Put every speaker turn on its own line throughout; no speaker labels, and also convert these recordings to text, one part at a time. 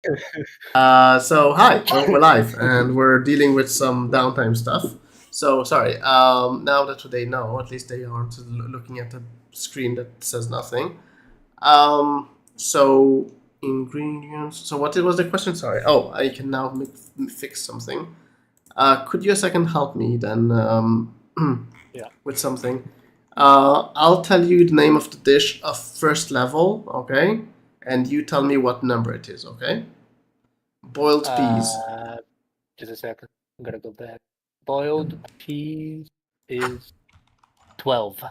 So hi, we're live and we're dealing with some downtime stuff. So sorry. Now that they know, at least they aren't looking at a screen that says nothing. So ingredients. So what was the question? Sorry. Oh, I can now fix something. Could you a second help me then
Yeah.
with something? I'll tell you the name of the dish of first level, okay? And you tell me what number it is, okay? Boiled peas.
Uh, just a second. I'm gonna go back. Boiled peas is 12.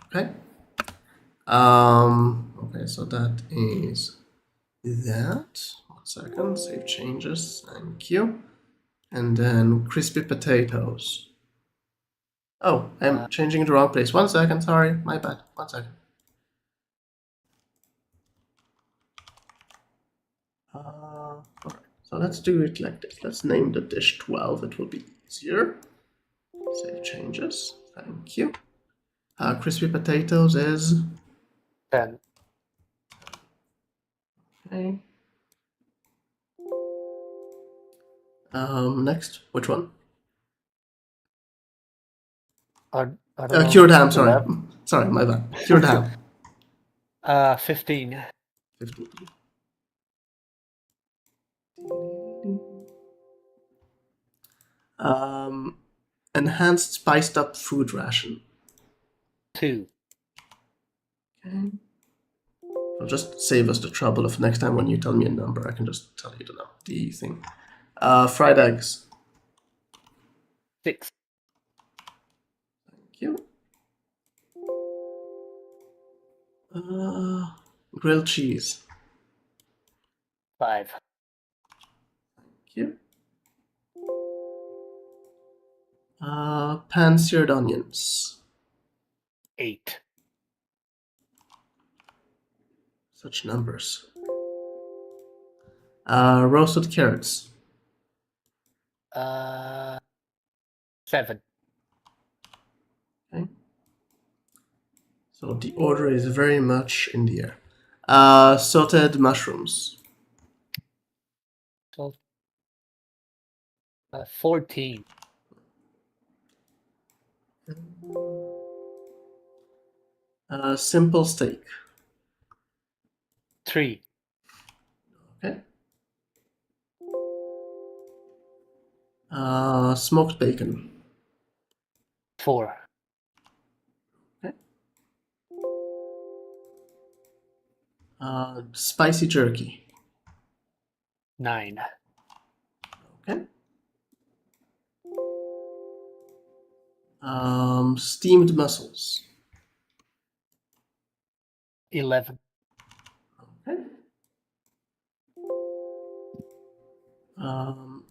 Okay. Okay, so that is that. 1 second, save changes. Thank you. And then crispy potatoes. Oh,
Uh,
I'm changing the wrong place. 1 second, sorry, my bad. 1 second. Alright, so let's do it like this. Let's name the dish 12. It will be easier. Save changes. Thank you. Crispy potatoes is
10.
okay. Next, which one?
I don't know.
Cured ham. Sorry,
11.
sorry, my bad. Cured ham.
15.
15. Um, enhanced spiced up food ration.
2.
Okay. I'll just save us the trouble of next time when you tell me a number, I can just tell you the thing. Fried eggs.
6.
Thank you. Grilled cheese.
5.
Thank you. Pan seared onions.
8.
Such numbers. Roasted carrots.
7.
Okay. So the order is very much in the air. Sauteed mushrooms.
12. 14.
Simple steak.
3.
Okay. Smoked bacon.
4.
Okay. Spicy jerky.
9.
Okay. Steamed mussels.
11.
Okay.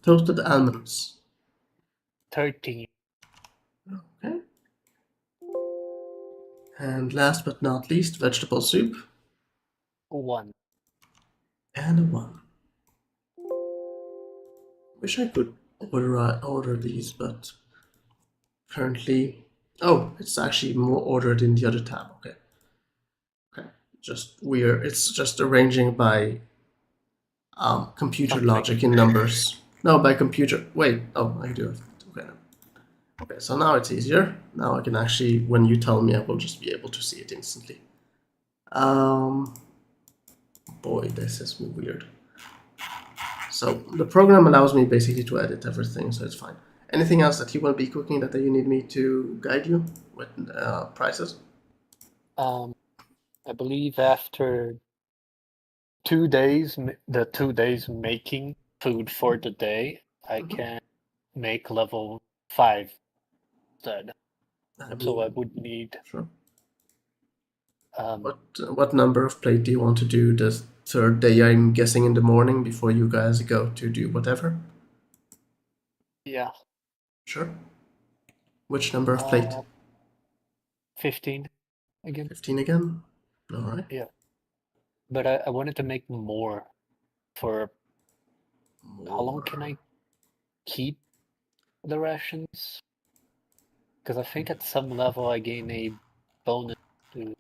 Toasted almonds.
13.
Okay. And last but not least, vegetable soup.
1.
And a one. Wish I could order these, but currently, oh, it's actually more ordered in the other tab. Okay. Okay. Just weird. It's just arranging by computer
Something.
logic in numbers. No, by computer. Wait. Oh, I do it. Okay. Okay. So now it's easier. Now I can actually, when you tell me, I will just be able to see it instantly. Um, boy, this is weird. So the program allows me basically to edit everything, so it's fine. Anything else that you will be cooking that you need me to guide you with prices?
Um, I believe after 2 days, the 2 days making food for the day, I
Mhm.
can make level 5 instead.
I
So I
mean,
would need
sure.
um
What number of plate do you want to do the third day? I'm guessing in the morning before you guys go to do whatever.
yeah,
Sure. Which number of plate?
uh 15 again.
15 again. All right.
Yeah. But I wanted to make more for how long can
More.
I keep the rations? Because I think at some level I gain a bonus to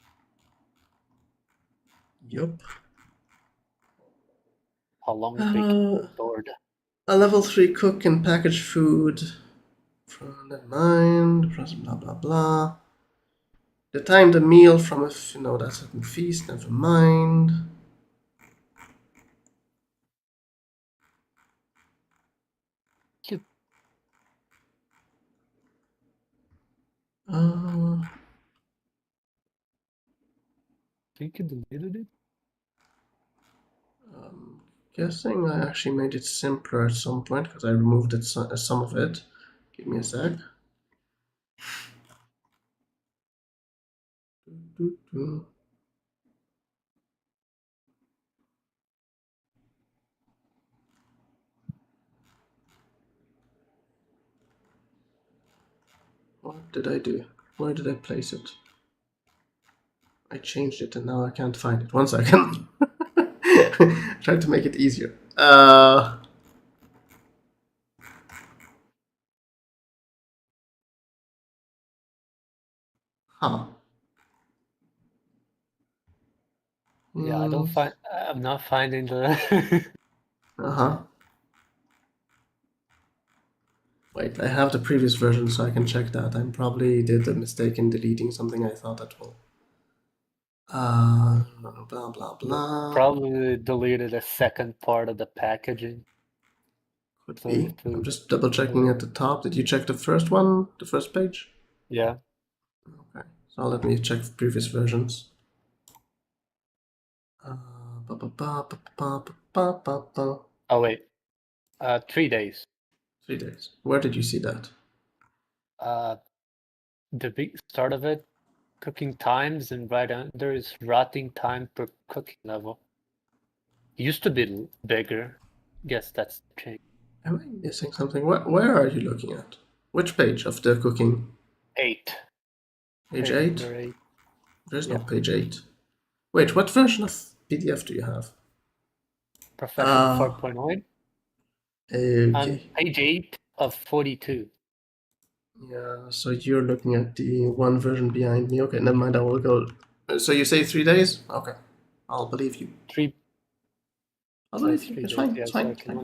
Yup.
how long they can be
Uh,
stored.
a level 3 cook can package food. Never mind. Blah blah blah. The time the meal from a that certain feast. Never mind.
You
Uh,
think you deleted it?
Guessing I actually made it simpler at some point because I removed it some of it. Give me a sec. What did I do? Where did I place it? I changed it and now I can't find it. One second. Tried to make it easier. Huh.
Yeah, I don't find. I'm not finding the.
Uh-huh. Wait, I have the previous version so I can check that. I probably did a mistake in deleting something I thought that will. Blah blah blah.
Probably deleted a second part of the packaging.
Could
So
be. I'm
to
just double checking at the top. Did you check the first one? The first page?
yeah.
Okay. So let me check previous versions. Ba, ba, ba, ba, ba, ba, ba, ba.
Oh wait. 3 days.
3 days. Where did you see that?
Uh, the big start of it, cooking times, and right under is rotting time per cooking level. It used to be bigger. Guess that's the change.
Am I missing something? Where are you looking at? Which page of the cooking?
8.
Page
Page
8?
number 8.
There's no
Yeah.
page 8. Wait, what version of PDF do you have?
Professional
Uh,
4.0. On
okay.
page 8 of 42.
Yeah, so you're looking at the one version behind me. Okay, never mind, I will go. So you say 3 days? Okay. I'll believe you.
3
I'll believe
says
you.
3
It's
days.
fine.
Yeah,
It's fine.
so I
It's
can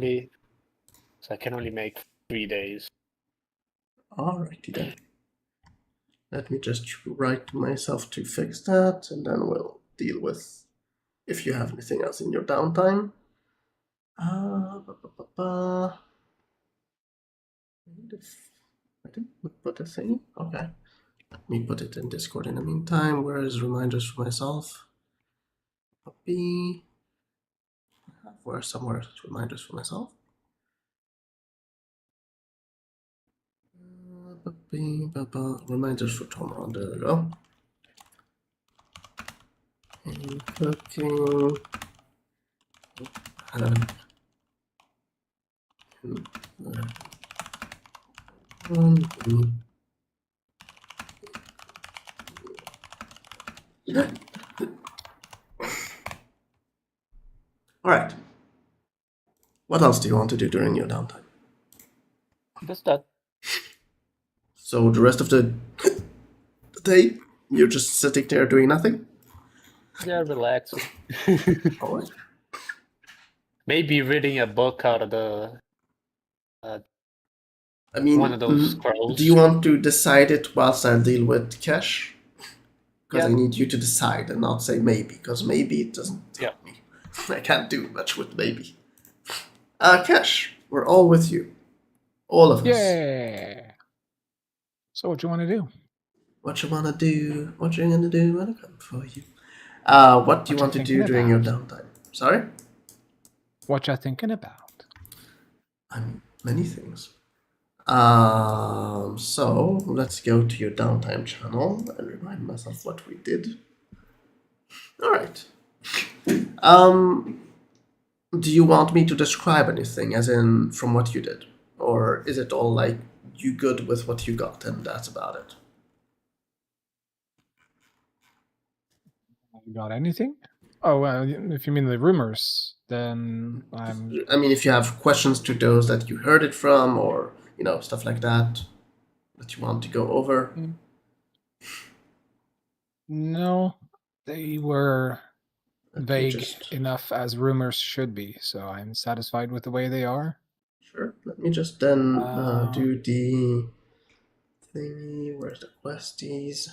fine.
only make 3 days.
Alrighty then. Let me just write to myself to fix that, and then we'll deal with if you have anything else in your downtime. Ba, ba, ba, ba. I didn't put a thing. Okay. Let me put it in Discord in the meantime. Where is reminders for myself? Copy. Where somewhere reminders for myself? Reminders for tomorrow. There we go. And cooking. All right. What else do you want to do during your downtime?
Just that.
So the rest of the day, you're just sitting there doing nothing?
Yeah, relaxing.
All right.
Maybe reading a book out of the
I
one
mean,
of those
do you
scrolls.
want to decide it whilst I deal with cash? Because I
Yeah,
need you to decide and not say maybe, because maybe it doesn't
yeah.
help me. I can't do much with maybe. Cash, we're all with you. All of us.
Yeah. So what you want to do?
What you wanna do? What you gonna do when I come for you? What do you
What you
want to do
thinking
during your
about?
downtime? Sorry?
What you thinking about?
I mean, many things. So let's go to your downtime channel and remind myself what we did. All right. Do you want me to describe anything, as in from what you did, or is it all like you good with what you got and that's about it?
You got anything? Oh, if you mean the rumors, then I'm.
I mean, if you have questions to those that you heard it from, or stuff like that that you want to go over.
No, they were
Let me
vague
just
enough as rumors should be, so I'm satisfied with the way they are.
sure. Let me just then do the thingy. Where's the questies?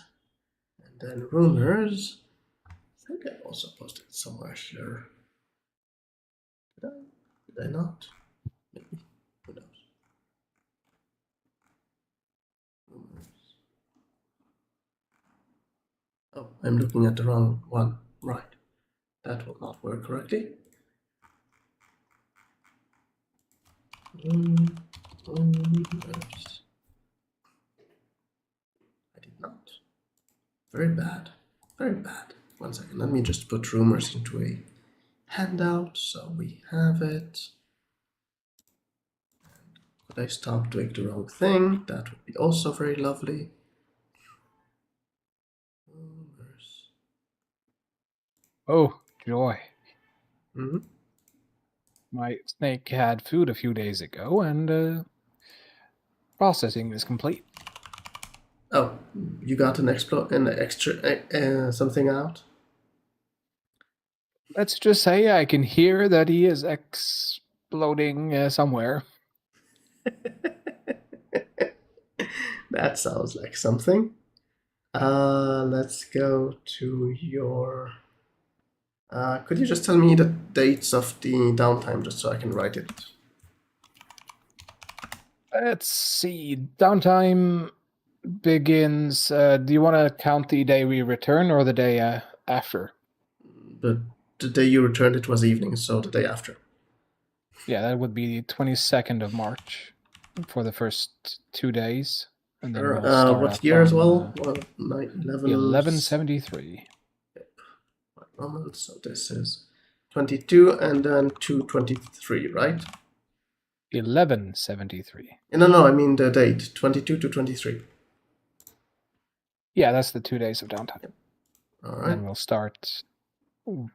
And then rumors. I think I also posted it somewhere here. Did I? Did I not? Maybe. Who knows? Rumors. Oh, I'm looking at the wrong one. Right. That will not work correctly. Rumors. I did not. Very bad. Very bad. 1 second. Let me just put rumors into a handout so we have it. Could I stop doing the wrong thing? That would be also very lovely. Rumors.
Oh, joy.
Mm-hmm.
My snake had food a few days ago, and processing is complete.
Oh, you got an extra something out?
Let's just say I can hear that he is exploding somewhere.
That sounds like something. Let's go to your. Could you just tell me the dates of the downtime just so I can write it?
Let's see. Downtime begins. Do you want to count the day we return or the day after?
But the day you returned, it was evening, so the day after.
Yeah, that would be the 22nd of March for the first 2 days. And then
Sure.
we'll start
What
up
year as
on,
well? 11.
1173.
Moment. So this is 22 and then 223, right?
1173.
No, I mean the date, 22 to 23.
Yeah, that's the 2 days of downtime.
All
And
right.
then we'll start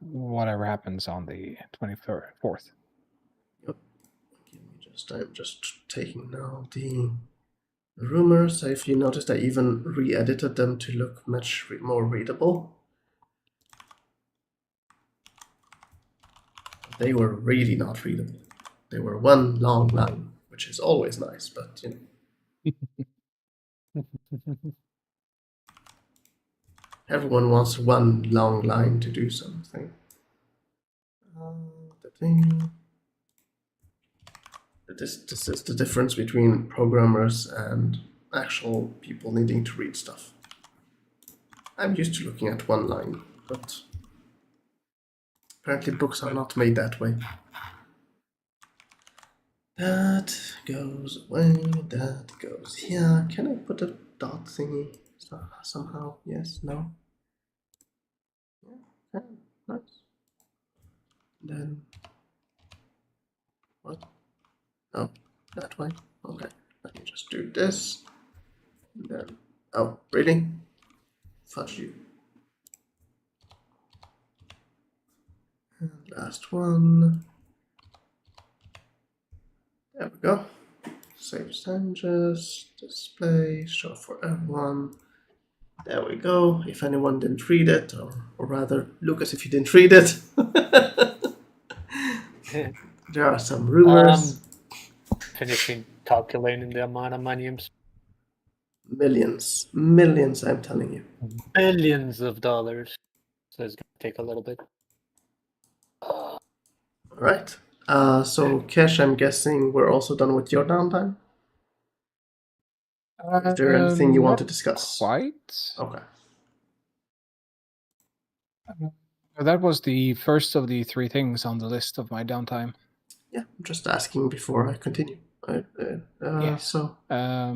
whatever happens on the 24th.
Yep. I'm just taking now the rumors. If you noticed, I even re-edited them to look much more readable. They were really not readable. They were one long line, which is always nice, but you know, everyone wants one long line to do something. The thing. This is the difference between programmers and actual people needing to read stuff. I'm used to looking at one line, but apparently books are not made that way. That goes away, that goes here. Can I put a dot thingy somehow? Yes, no? Yeah, okay, nice. Then, what? Oh, that way? Okay, let me just do this. And then, oh, really? Fudge you. And last one. There we go. Save changes, display, show for everyone. There we go. If anyone didn't read it, or rather, Lucas, if you didn't read it, there are some rumors.
Finishing calculating the amount of money I'm
Millions, millions, I'm telling you.
billions of dollars. So it's gonna take a little bit.
All right. So, Kesh, I'm guessing we're also done with your downtime? Is there anything you want to discuss?
Quite.
Okay.
That was the first of the 3 things on the list of my downtime.
Yeah, I'm just asking before I continue.
Yes.
So,
I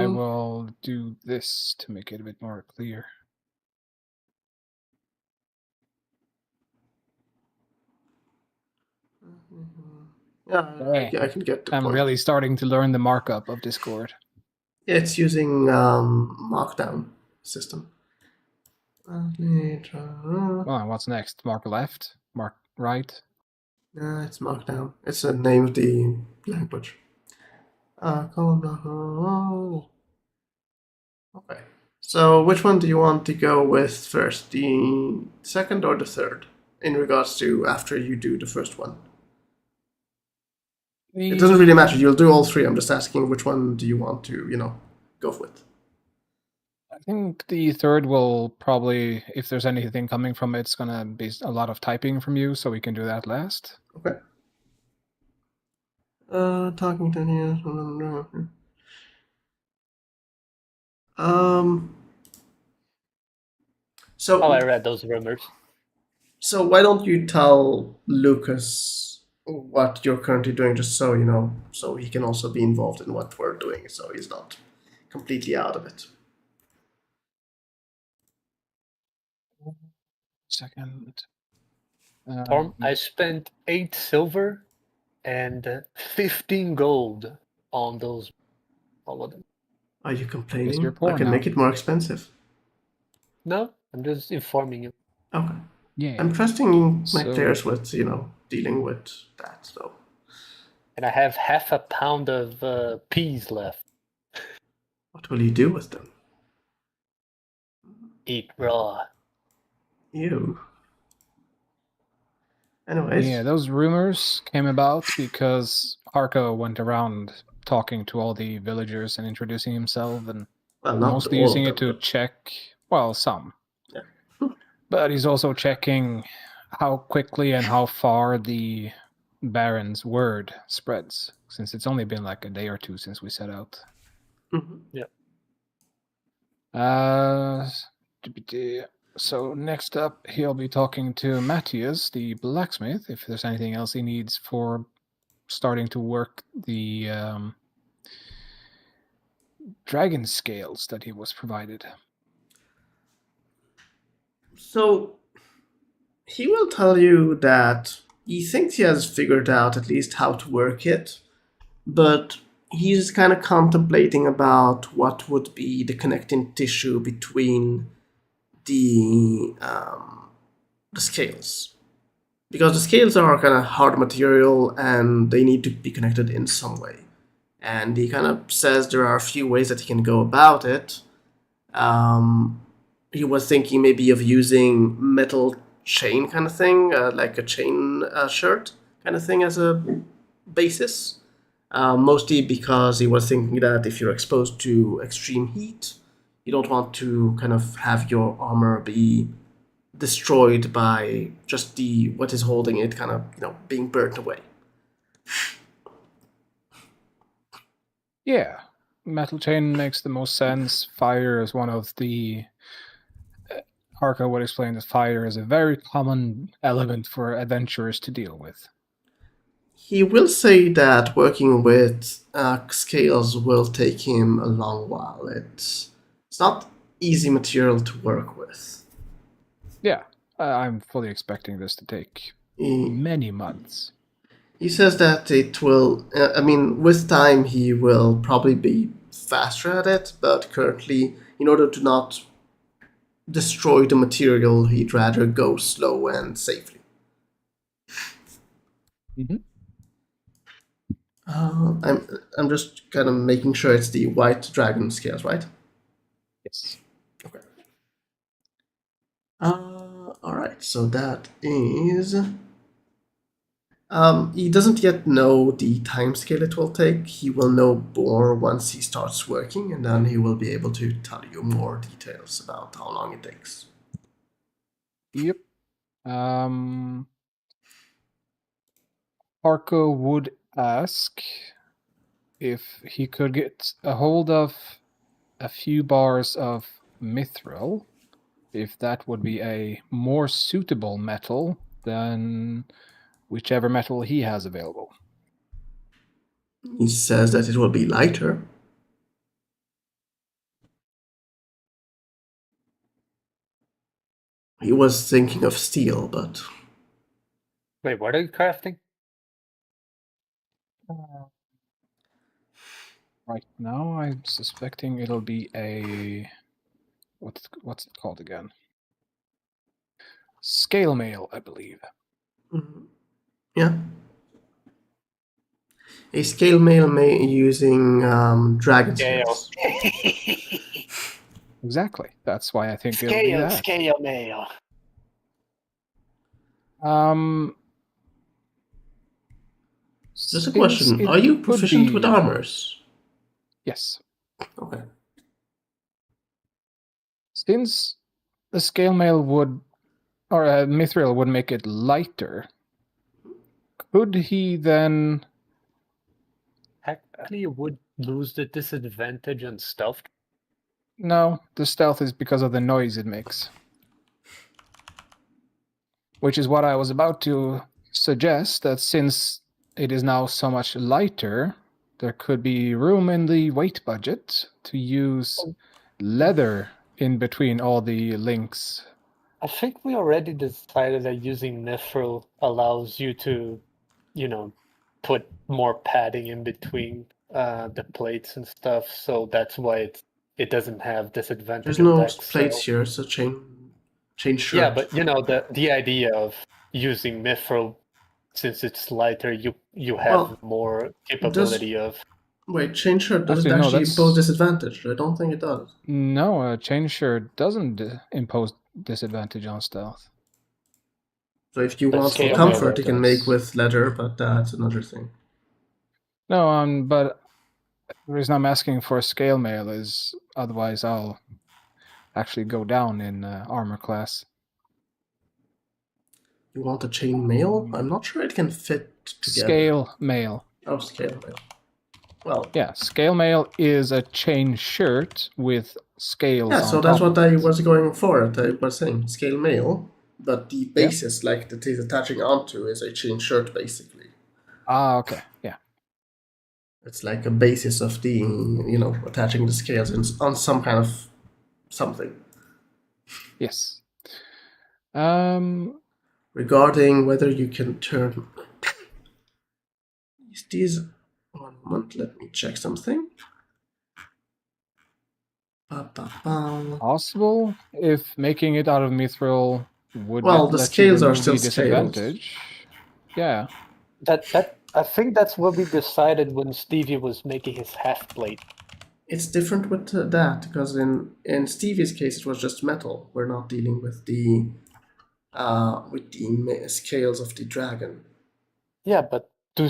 will do this to make it a bit more clear.
Yeah, I can get the
I'm
point.
really starting to learn the markup of Discord.
Yeah, it's using Markdown system.
Well, and what's next? Mark left? Mark right?
It's Markdown. It's the name of the language. Okay. So, which one do you want to go with first? The second or the third? In regards to after you do the first one? It doesn't really matter. You'll do all three. I'm just asking which one do you want to, go with?
I think the third will probably, if there's anything coming from it, it's gonna be a lot of typing from you, so we can do that last.
Okay. Talking to you. So,
Oh, I read those rumors.
so why don't you tell Lucas what you're currently doing, just so so he can also be involved in what we're doing, so he's not completely out of it.
Second.
Torm, I spent 8 silver and 15 gold on those, all of them.
Are you
you're
complaining?
poor
I can
now.
make it more expensive.
No, I'm just informing you.
Okay.
Yeah.
I'm trusting my
So-
players with, dealing with that, so.
And I have half a pound of peas left.
What will you do with them?
Eat raw.
Ew. Anyways.
Yeah, those rumors came about because Harko went around talking to all the villagers and introducing himself, and
Well, not
mostly
all
using
of
it
them,
to
but
check, well, some.
Yeah.
But he's also checking how quickly and how far the Baron's word spreads, since it's only been like a day or two since we set out.
Mhm.
So next up, he'll be talking to Matthias, the blacksmith, if there's anything else he needs for starting to work the dragon scales that he was provided.
So he will tell you that he thinks he has figured out at least how to work it, but he's kind of contemplating about what would be the connecting tissue between the scales, because the scales are kind of hard material and they need to be connected in some way. And he kind of says there are a few ways that he can go about it. He was thinking maybe of using metal chain kind of thing, like a chain shirt kind of thing as a basis. Mostly because he was thinking that if you're exposed to extreme heat, you don't want to kind of have your armor be destroyed by just the what is holding it kind of being burnt away.
Yeah, metal chain makes the most sense. Fire is one of the. Harko would explain that fire is a very common element for adventurers to deal with.
He will say that working with scales will take him a long while. It's not easy material to work with.
Yeah, I'm fully expecting this to take many months.
He says that it will. I mean, with time he will probably be faster at it, but currently, in order to not destroy the material, he'd rather go slow and safely.
Mm-hmm.
I'm just kind of making sure it's the white dragon scales, right?
Yes.
Okay. All right. So that is. He doesn't yet know the time scale it will take. He will know more once he starts working, and then he will be able to tell you more details about how long it takes.
Yep. Harko would ask if he could get a hold of a few bars of mithril, if that would be a more suitable metal than whichever metal he has available.
He says that it will be lighter. He was thinking of steel, but
Wait, what are you crafting?
Right now, I'm suspecting it'll be a what's it called again? Scale mail, I believe.
yeah. A scale mail using dragon scales.
Exactly. That's why I think it'll be that.
Scale mail.
Just a
Since
question.
it
Are you
could
proficient with
be-
armors?
Yes.
Okay.
Since the scale mail would, or mithril would make it lighter, could he then?
Actually, you would lose the disadvantage on stealth.
No, the stealth is because of the noise it makes. Which is what I was about to suggest, that since it is now so much lighter, there could be room in the weight budget to use leather in between all the links.
I think we already decided that using mithril allows you to, put more padding in between the plates and stuff. So that's why it doesn't have disadvantage
There's
on
no
dex.
plates
So
here. It's a chain shirt.
yeah, but the idea of using mithril, since it's lighter, you have
Well,
more capability of.
Wait, chain shirt doesn't
Actually, no,
actually
that's-
impose disadvantage. I don't think it does.
No, a chain shirt doesn't impose disadvantage on stealth.
So if you
But
want for
scale
comfort,
mail
you can make
does.
with leather, but that's another thing.
No, but the reason I'm asking for a scale mail is otherwise I'll actually go down in armor class.
You want a chain mail? I'm not sure it can fit together.
Scale mail.
Oh, scale mail. Well,
Yeah, scale mail is a chain shirt with scales
yeah,
on
so that's
top
what
of
I
it.
was going for. I was saying scale mail, but the basis, like that is attaching onto, is a chain shirt basically.
Ah, okay, yeah.
It's like a basis of the, attaching the scales on some kind of something.
Yes.
Regarding whether you can turn these. One moment, let me check something.
Possible if making it out of mithril would
Well, the
let you
scales are
remove
still
the
scales.
disadvantage. Yeah.
That I think that's what we decided when Stevie was making his half plate.
It's different with that because in Stevie's case it was just metal. We're not dealing with the scales of the dragon.
Yeah, but do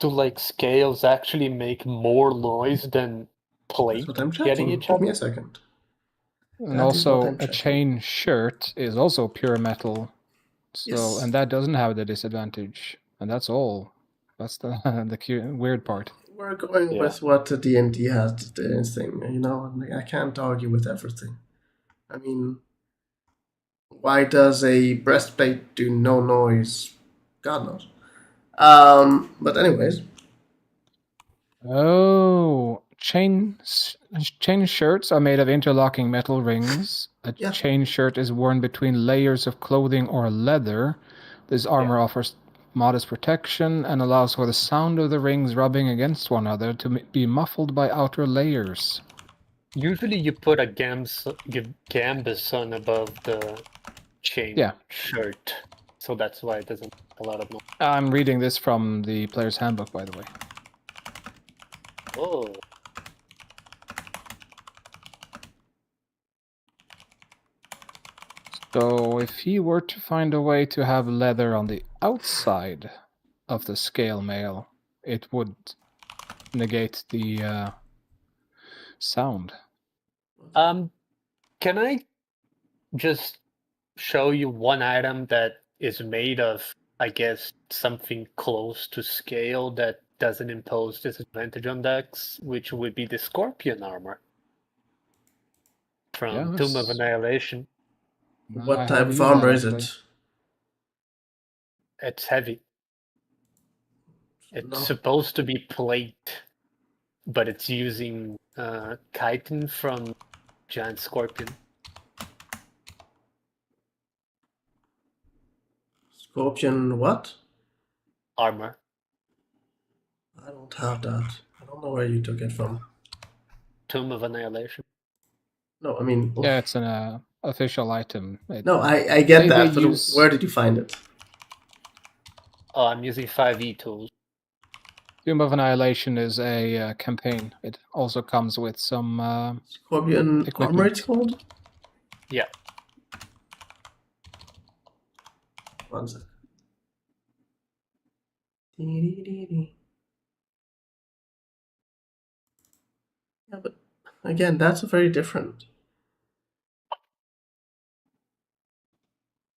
like scales actually make more noise than
That's
plate
what I'm
getting
checking.
each
Give
other?
me a second.
And
That is what
also
I'm
a
checking.
chain shirt is also pure metal. So
Yes.
and that doesn't have the disadvantage. And that's all. That's the weird part.
We're going
Yeah.
with what the D&D has this thing. I can't argue with everything. I mean, why does a breastplate do no noise? God knows. But anyways,
Oh, chain shirts are made of interlocking metal rings. A
Yeah.
chain shirt is worn between layers of clothing or leather. This armor offers modest protection and allows for the sound of the rings rubbing against one another to be muffled by outer layers.
Usually you put a gambeson above the chain shirt, so that's why it doesn't make a lot of noise.
I'm reading this from the player's handbook, by the way.
Oh.
So if he were to find a way to have leather on the outside of the scale mail, it would negate the sound.
Can I just show you one item that is made of, I guess, something close to scale that doesn't impose disadvantage on dex, which would be the scorpion armor from Tomb of Annihilation.
What type of armor is it?
It's heavy. It's supposed to be plate, but it's using chitin from Giant Scorpion.
Scorpion what?
Armor.
I don't have that. I don't know where you took it from.
Tomb of Annihilation.
No, I mean...
Yeah, it's an official item.
No, I get that, but where did you find it?
Oh, I'm using 5e tools.
Doom of Annihilation is a campaign. It also comes with some
Scorpion
equipment.
armor, it's called?
Yeah.
1 sec. Yeah, but again, that's very different.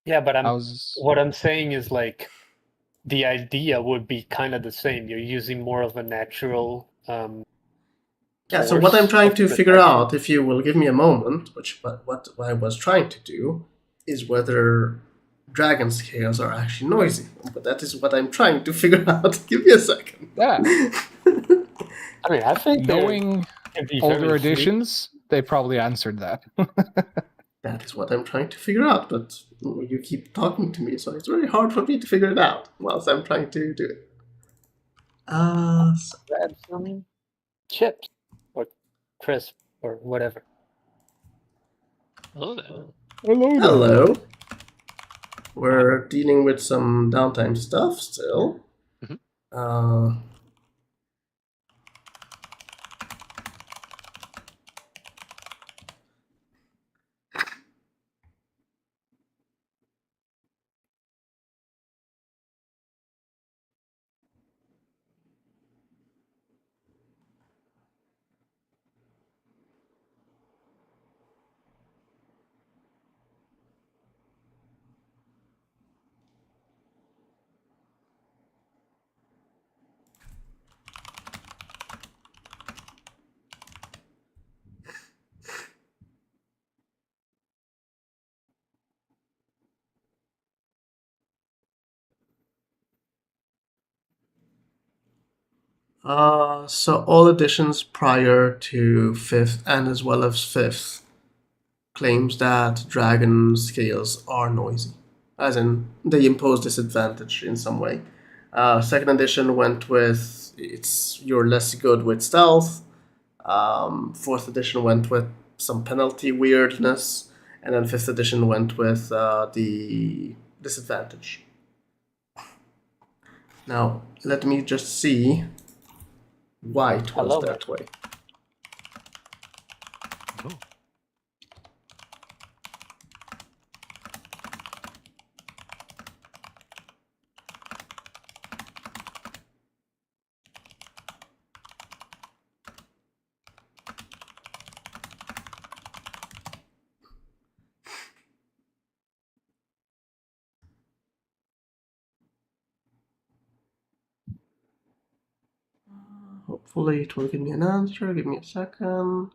Yeah, but
How's
what I'm saying is like the idea would be kind of the same. You're using more of a natural
Yeah, so what I'm
force
trying
of
to figure
protection.
out, if you will give me a moment, what I was trying to do, is whether dragon scales are actually noisy. But that is what I'm trying to figure out. Give me a second.
yeah?
I mean, I think
Knowing
it'd be
older
very sweet.
editions, they probably answered that.
That is what I'm trying to figure out, but you keep talking to me, so it's very hard for me to figure it out whilst I'm trying to do it.
Grab some chips or crisp or whatever.
Hello there.
Hello.
Hello. We're dealing with some downtime stuff still.
Mhm.
So all editions prior to 5th and as well as 5th claims that dragon scales are noisy, as in they impose disadvantage in some way. 2nd edition went with you're less good with stealth. 4th edition went with some penalty weirdness, and then 5th edition went with the disadvantage. Now let me just see why it was
Hello,
that way.
Oh.
Hopefully it will give me an answer. Give me a second.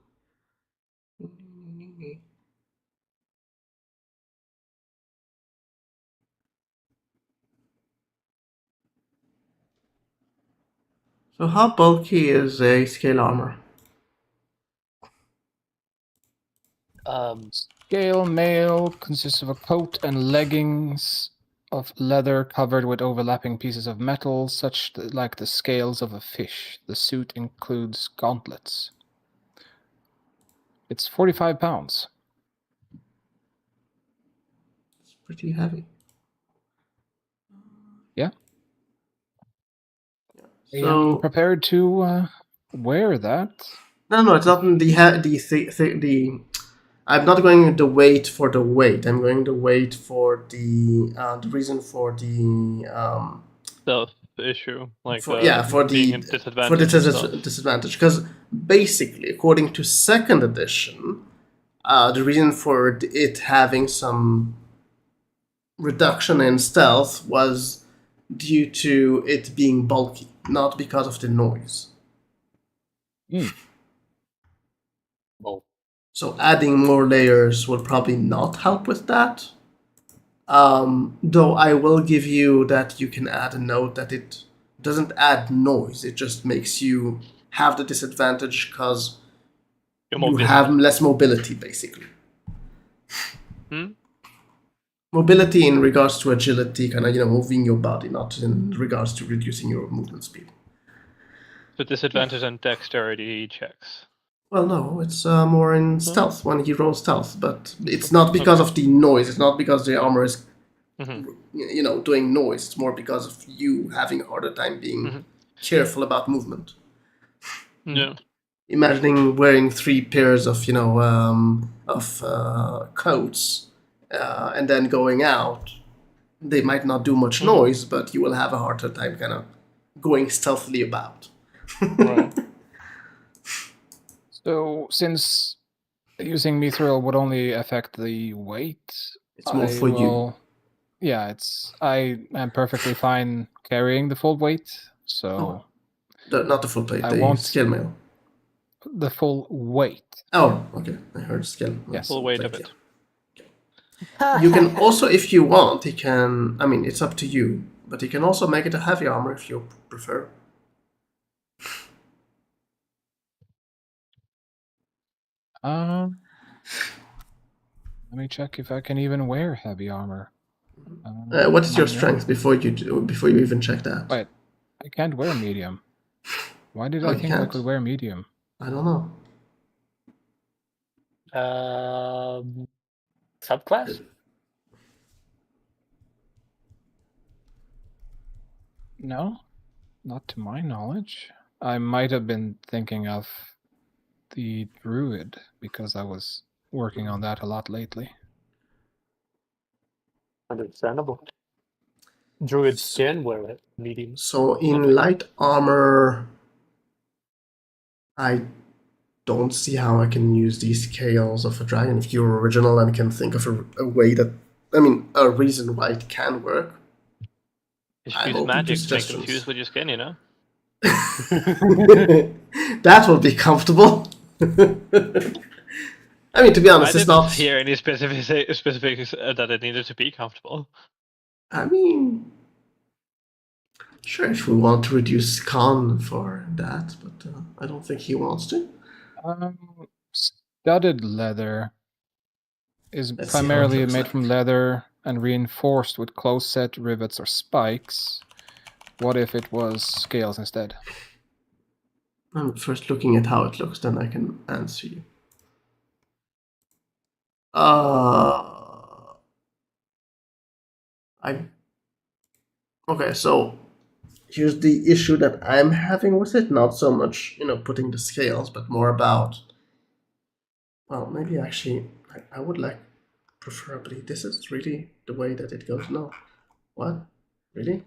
So how bulky is a scale armor?
Scale mail consists of a coat and leggings of leather covered with overlapping pieces of metal, like the scales of a fish. The suit includes gauntlets. It's 45 pounds.
It's pretty heavy.
Yeah. I
So
am prepared to wear that.
no, it's not the. I'm not going the weight for the weight. I'm going the weight for the reason for the
Stealth issue, like
for
being a
the
disadvantage in stealth.
disadvantage, because basically according to 2nd edition, the reason for it having some reduction in stealth was due to it being bulky, not because of the noise.
Well,
So adding more layers will probably not help with that. Though I will give you that you can add a note that it doesn't add noise, it just makes you have the disadvantage because
You're more
you have
visible.
less mobility, basically.
Hmm?
Mobility in regards to agility, kind of, moving your body, not in regards to reducing your movement speed.
So disadvantage on dexterity checks.
Well, no, it's more in stealth when he rolls stealth, but it's not because of the noise. It's not because the armor is,
Mhm.
doing noise. It's more because of you having a harder time being careful about movement.
Yeah.
Imagining wearing 3 pairs of coats and then going out. They might not do much noise, but you will have a harder time kind of going stealthily about.
Right.
So, since using mithril would only affect the weight,
It's more for you.
Yeah, I am perfectly fine carrying the full weight, so
Not the full plate,
I
the
won't-
scale mail.
the full weight.
Oh, okay. I heard scale.
Yes.
Full weight of
Plate,
it.
yeah. You can also, if you want, you can. I mean, it's up to you, but you can also make it a heavy armor if you prefer.
Let me check if I can even wear heavy armor.
What is your
Yeah.
strength before you even check that?
Wait, I can't wear medium. Why did
Oh,
I
you
think I
can't?
could wear medium?
I don't know.
Subclass?
No, not to my knowledge. I might have been thinking of the druid because I was working on that a lot lately.
Understandable. Druids can wear it, medium.
So in light armor, I don't see how I can use these scales of a dragon if you're original and can think of a way that, I mean, a reason why it can work.
You
I'm
should use
open to
magic to make them
suggestions.
fuse with your skin, you know?
That will be comfortable. I mean, to be honest,
I
it's
didn't
not.
hear any specifics that it needed to be comfortable.
I mean, sure, if we want to reduce Khan for that, but I don't think he wants to.
Studded leather is
Let's see how it
primarily
looks
made
like.
from leather and reinforced with close-set rivets or spikes. What if it was scales instead?
I'm first looking at how it looks, then I can answer you. Okay, so here's the issue that I'm having with it. Not so much, putting the scales, but more about. Well, maybe actually, I would like, preferably, this is really the way that it goes. No, what? Really?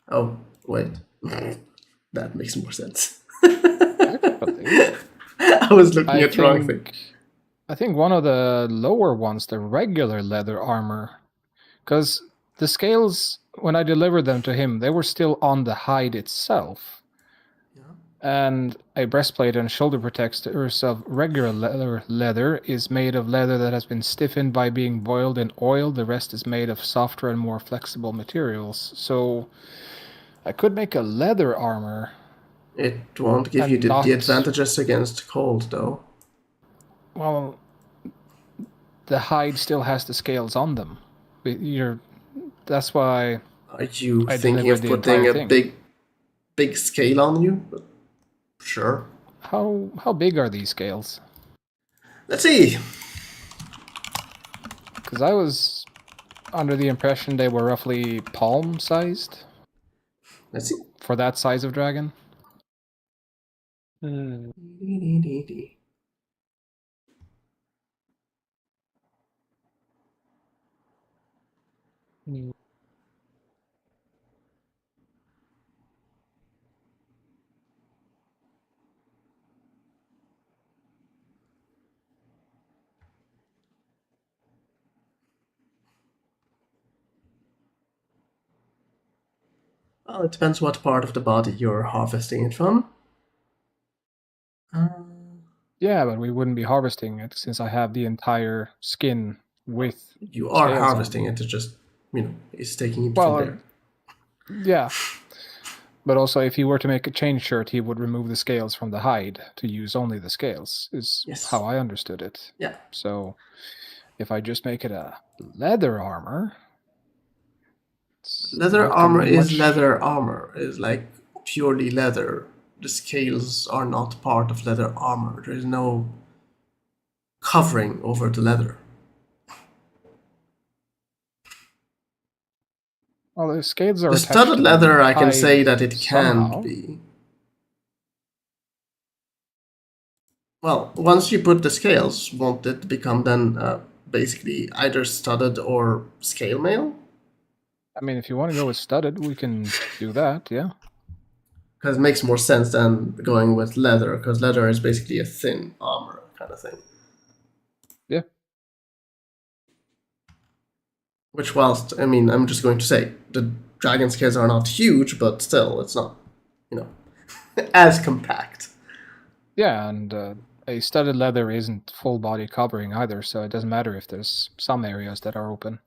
Oh, wait. That makes more sense.
Actually,
I was looking at the wrong thing.
I think one of the lower ones, the regular leather armor, because the scales, when I delivered them to him, they were still on the hide itself.
Yeah.
And a breastplate and shoulder protectors of regular leather is made of leather that has been stiffened by being boiled in oil. The rest is made of softer and more flexible materials. So I could make a leather armor.
It won't give you the advantages against cold, though.
Well, the hide still has the scales on them. That's why.
Are you
I
thinking of
delivered the
putting
entire
a
thing.
big scale on you? Sure.
How big are these scales?
Let's see.
Because I was under the impression they were roughly palm-sized
Let's see.
for that size of dragon.
Hmm. Hmm.
Well, it depends what part of the body you're harvesting it from.
Yeah, but we wouldn't be harvesting it since I have the entire skin with
You are
scales
harvesting
on.
it. It's just, it's taking it
Well,
from there.
Yeah. But also, if he were to make a chain shirt, he would remove the scales from the hide to use only the scales, is
Yes.
how I understood it.
Yeah.
So, if I just make it a leather armor...
Leather armor is leather armor. It's like purely leather. The scales are not part of leather armor. There is no covering over the leather.
Well, the scales are
The
attached
studded
to
leather,
the
I can say
hide
that it
somehow.
can't be. Well, once you put the scales, won't it become then basically either studded or scale mail?
I mean, if you want to go with studded, we can do that, yeah.
Because it makes more sense than going with leather, because leather is basically a thin armor kind of thing.
Yeah.
Which, whilst, I mean, I'm just going to say, the dragon scales are not huge, but still, it's not, as compact.
Yeah, and a studded leather isn't full body covering either, so it doesn't matter if there's some areas that are open.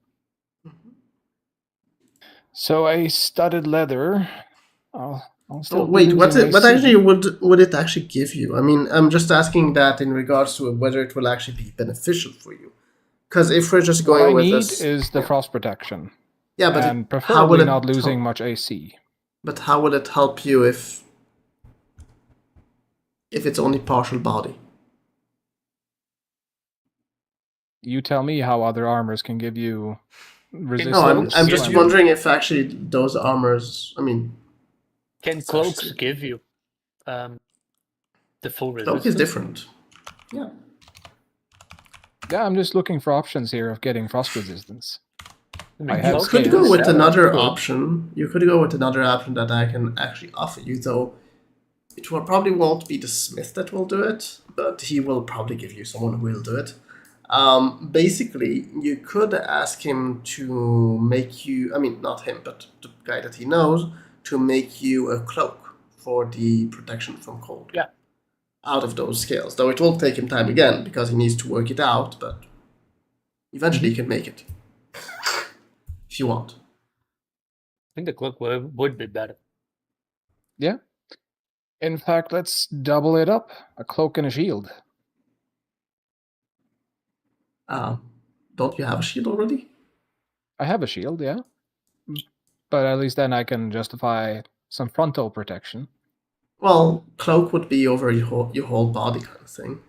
So a studded leather, I'll still
Oh,
be
wait,
losing
what
AC.
actually would it actually give you? I mean, I'm just asking that in regards to whether it will actually be beneficial for you. Because if we're just
What
going
I
with
need
this,
is the frost protection,
yeah, but
and
how will
preferably not losing much AC.
But how will it help you if it's only partial body?
You tell me how other armors can give you resistance.
No, I'm just
when-
wondering if actually those armors. I mean,
Can
it's
cloaks
actually-
give you the full
cloak
resistance?
is different. Yeah.
Yeah, I'm just looking for options here of getting frost resistance. I have
You could
scales.
go with
Yeah,
another
good.
option. You could go with another option that I can actually offer you, though. It will probably won't be the smith that will do it, but he will probably give you someone who will do it. Basically, you could ask him to make you. I mean, not him, but the guy that he knows to make you a cloak for the protection from cold.
Yeah.
Out of those scales, though it will take him time again because he needs to work it out, but eventually he can make it. If you want.
I think the cloak would be better.
Yeah. In fact, let's double it up. A cloak and a shield.
Don't you have a shield already?
I have a shield, yeah. But at least then I can justify some frontal protection.
Well, cloak would be over your whole body kind of thing.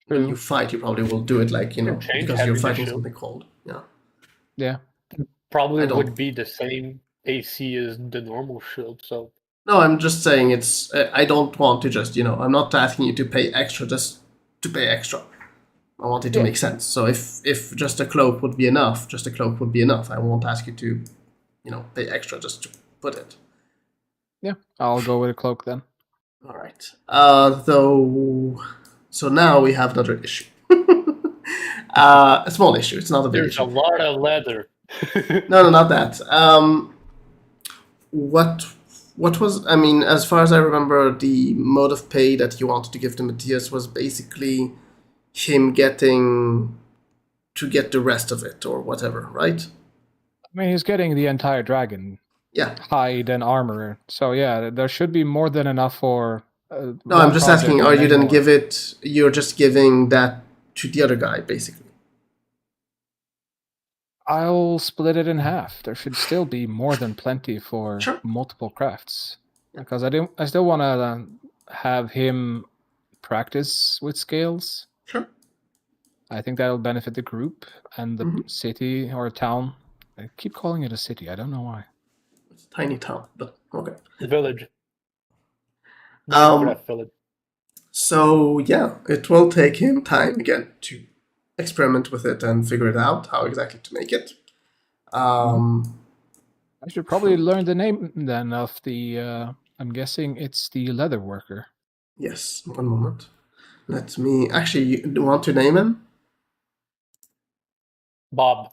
When you
True.
fight, you probably will do it like,
Can change
because you're
heavy to
fighting
shield.
something cold. Yeah.
Yeah.
Probably
I don't-
would be the same AC as the normal shield, so
No, I'm just saying it's. I don't want to just, I'm not asking you to pay extra just to pay extra. I want it to
Yeah.
make sense. So if just a cloak would be enough, just a cloak would be enough. I won't ask you to, pay extra just to put it.
Yeah. I'll go with a cloak then.
All right. So now we have another issue. A small issue. It's not a big
there's
issue.
a lot of leather.
No, not that. What was? I mean, as far as I remember, the mode of pay that you wanted to give to Matthias was basically him getting to get the rest of it or whatever, right?
I mean, he's getting the entire dragon
Yeah.
hide and armor. So yeah, there should be more than enough for.
No, I'm just asking. Are you then give it? You're just giving that to the other guy, basically.
I'll split it in half. There should still be more than plenty for
Sure.
multiple crafts. Because I still want to have him practice with scales.
Sure.
I think that'll benefit the group and the
Mhm.
city or town. I keep calling it a city. I don't know why.
It's a tiny town, but okay.
Village.
Um,
Minecraft village.
So yeah, it will take him time again to experiment with it and figure it out how exactly to make it.
I should probably learn the name then of the. I'm guessing it's the leather worker.
Yes, one moment. Let me actually. You want to name him?
Bob.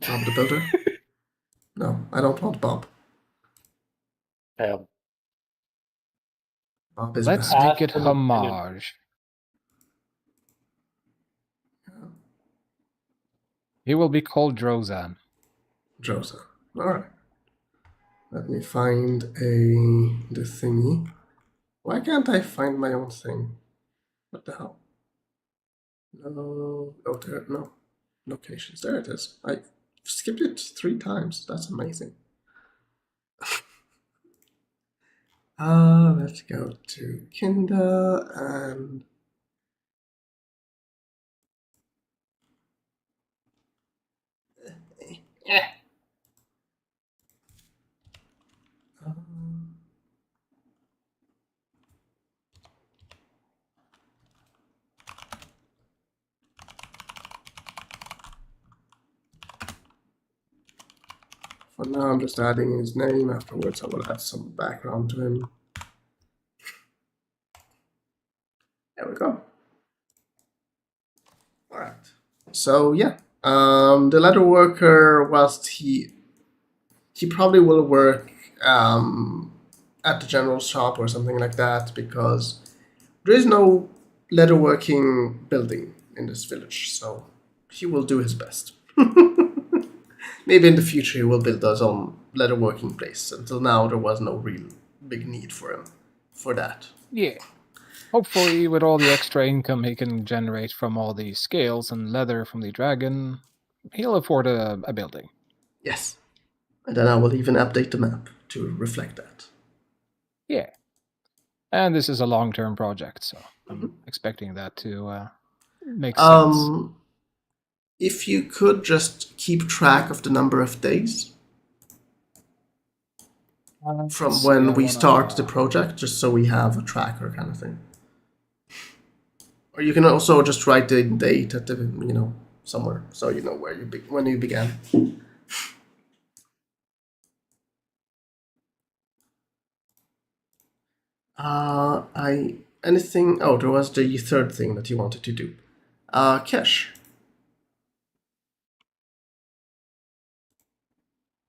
Bob the Builder? No, I don't want Bob. Bob is
Let's
bad.
make it
Ask him opinion.
homage. He will be called Drozan.
Joseph. All right. Let me find the thingy. Why can't I find my own thing? What the hell? No. Oh, there. No. Locations. There it is. I skipped it 3 times. That's amazing. Let's go to Kinder and For now, I'm just adding his name. Afterwards, I will add some background to him. There we go. All right. So yeah, the leather worker, whilst he probably will work at the general shop or something like that, because there is no leatherworking building in this village, so he will do his best. Maybe in the future he will build his own leatherworking place. Until now, there was no real big need for him for that.
Yeah. Hopefully, with all the extra income he can generate from all the scales and leather from the dragon, he'll afford a building.
Yes. And then I will even update the map to reflect that.
Yeah. And this is a long-term project, so I'm expecting that to make sense.
If you could just keep track of the number of days from when we start the project, just so we have a tracker kind of thing. Or you can also just write the date at the somewhere, so you know where when you began. Anything? Oh, there was the third thing that you wanted to do. Cash.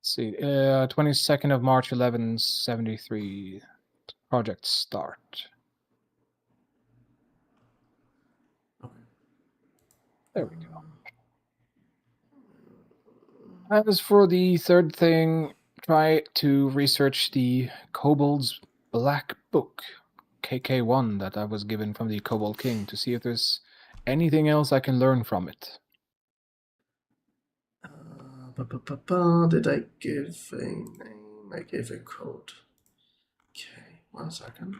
Let's see, 22nd of March, 1173, project start. There we go. As for the third thing, try to research the Kobold's Black Book, KK1, that I was given from the Kobold King, to see if there's anything else I can learn from it.
Did I give a name? I gave a code. Okay, 1 second.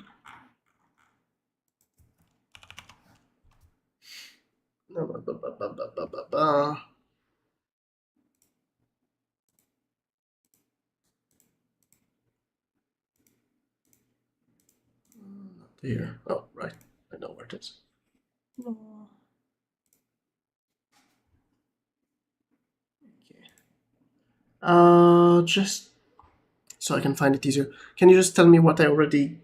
Not here. Oh, right. I know where it is. Okay. Just so I can find it easier. Can you just tell me what I already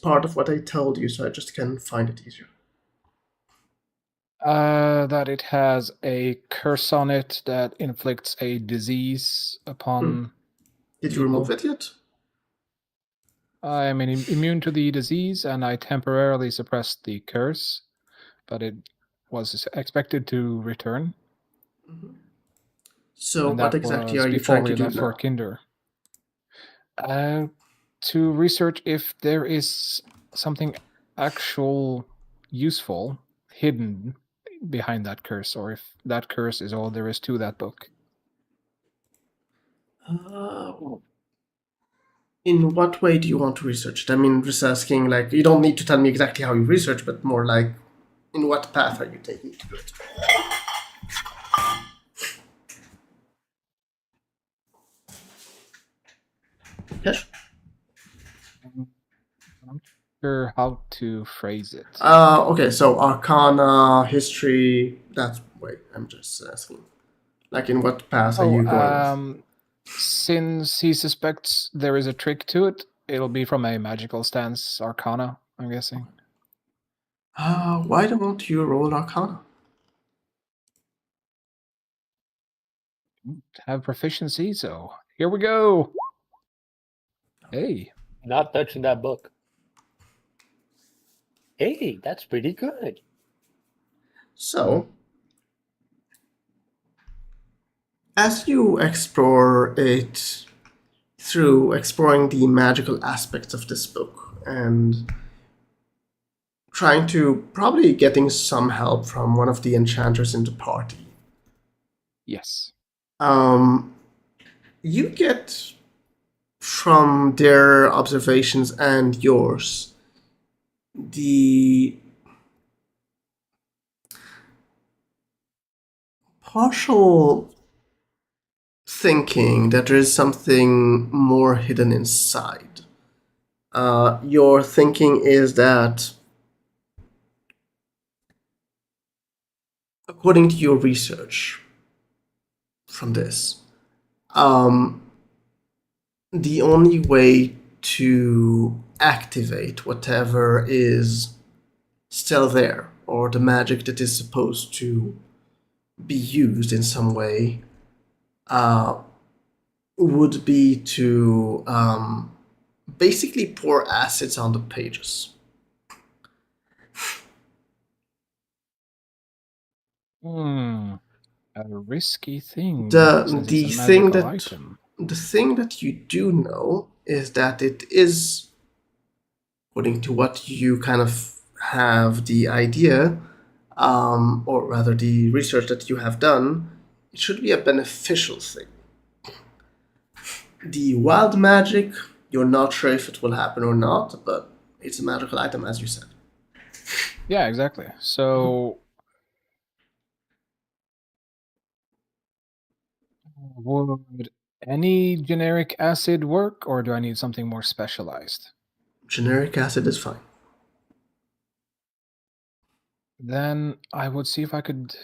part of what I told you, so I just can find it easier?
That it has a curse on it that inflicts a disease upon.
Did you remove it yet?
I am immune to the disease, and I temporarily suppressed the curse, but it was expected to return.
So
and
what
that
exactly
was
are you
before
trying
we
to do
left
now?
for Kinder. To research if there is something actual useful hidden behind that curse, or if that curse is all there is to that book.
In what way do you want to research it? I mean, just asking, like, you don't need to tell me exactly how you research, but more like, in what path are you taking to do it? Yes.
I'm not sure how to phrase it.
Okay, so Arcana, history, that way. I'm just asking. Like, in what path are you going?
Since he suspects there is a trick to it, it'll be from a magical stance, Arcana, I'm guessing.
Why don't you roll Arcana?
Have proficiency, so here we go. Hey.
Not touching that book. Hey, that's pretty good.
So, as you explore it through exploring the magical aspects of this book and trying to probably getting some help from one of the enchanters in the party,
Yes.
you get from their observations and yours the partial thinking that there is something more hidden inside. Your thinking is that, according to your research from this, the only way to activate whatever is still there, or the magic that is supposed to be used in some way, would be to basically pour acids on the pages.
A risky thing
The
since
the
it's a
thing
magical
that
item.
the thing that you do know is that it is, according to what you kind of have the idea, or rather the research that you have done, it should be a beneficial thing. The wild magic, you're not sure if it will happen or not, but it's a magical item, as you said.
Yeah, exactly. So, would any generic acid work, or do I need something more specialized?
Generic acid is fine.
Then I would see if I could.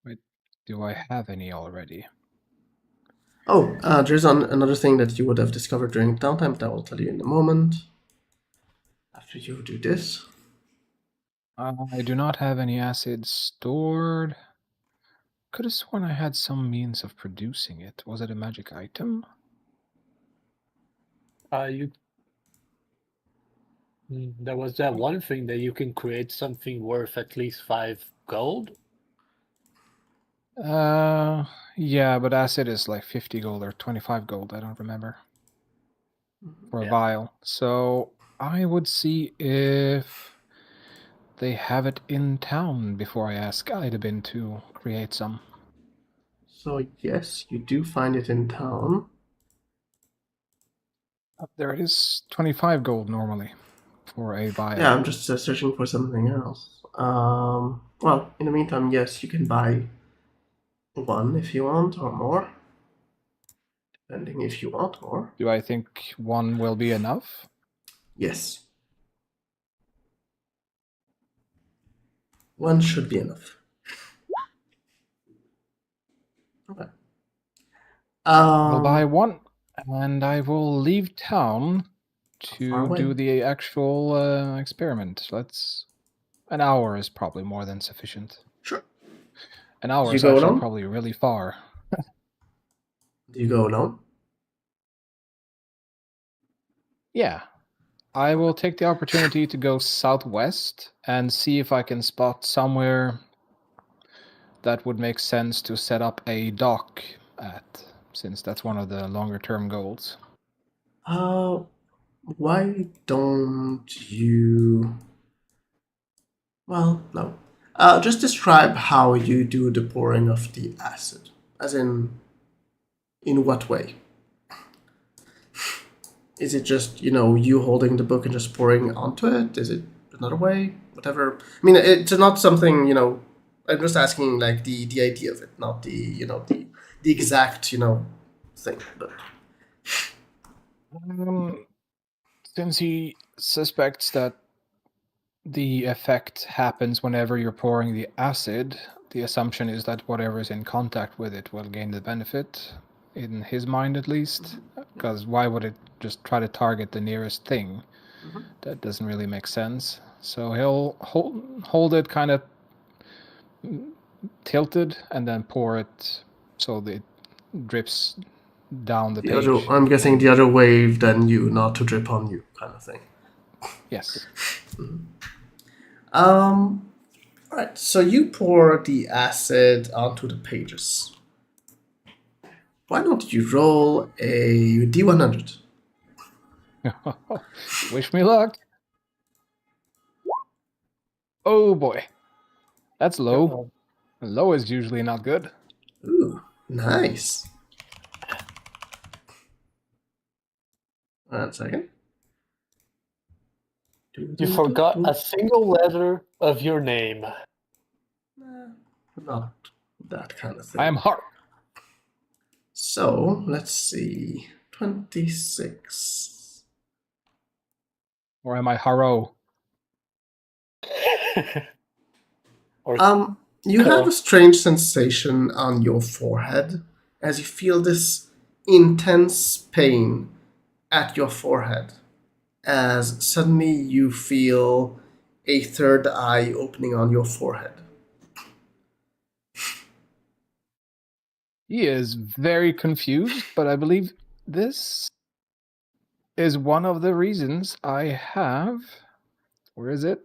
Wait, do I have any already?
Oh, there's another thing that you would have discovered during downtime that I will tell you in a moment. After you do this.
I do not have any acid stored. Could have sworn I had some means of producing it. Was it a magic item?
There was that one thing that you can create something worth at least 5 gold.
Yeah, but acid is like 50 gold or 25 gold. I don't remember. For a vial. So I would see if they have it in town before I ask Idabin to create some.
So yes, you do find it in town.
There it is, 25 gold normally for a vial.
Yeah, I'm just searching for something else. Well, in the meantime, yes, you can buy one if you want, or more. Depending if you want more.
Do I think one will be enough?
Yes. One should be enough. Okay.
I'll buy one, and I will leave town
far
to
away?
do the actual experiment. An hour is probably more than sufficient.
Sure.
An hour
You
is
go
actually
alone?
probably really far.
Do you go alone?
Yeah. I will take the opportunity to go southwest and see if I can spot somewhere that would make sense to set up a dock at, since that's one of the longer term goals.
Why don't you... Well, no. Just describe how you do the pouring of the acid. As in what way? Is it just, you holding the book and just pouring onto it? Is it another way? Whatever. I mean, it's not something, I'm just asking, like, the idea of it, not the exact, thing. But
Since he suspects that the effect happens whenever you're pouring the acid, the assumption is that whatever is in contact with it will gain the benefit, in his mind at least. Because why would it just try to target the nearest thing? That doesn't really make sense. So he'll hold it kind of tilted and then pour it so that it drips down the page.
I'm guessing the other way than you, not to drip on you, kind of thing.
Yes.
Alright, so you pour the acid onto the pages. Why don't you roll a D100?
Wish me luck. Oh boy. That's low. Low is usually not good.
Ooh, nice. 1 second.
You forgot a single letter of your name.
Not that kind of thing.
I am hard.
So let's see. 26.
Or am I Haro?
Or
You have a
Cool.
strange sensation on your forehead as you feel this intense pain at your forehead, as suddenly you feel a third eye opening on your forehead.
He is very confused, but I believe this is one of the reasons I have. Where is it?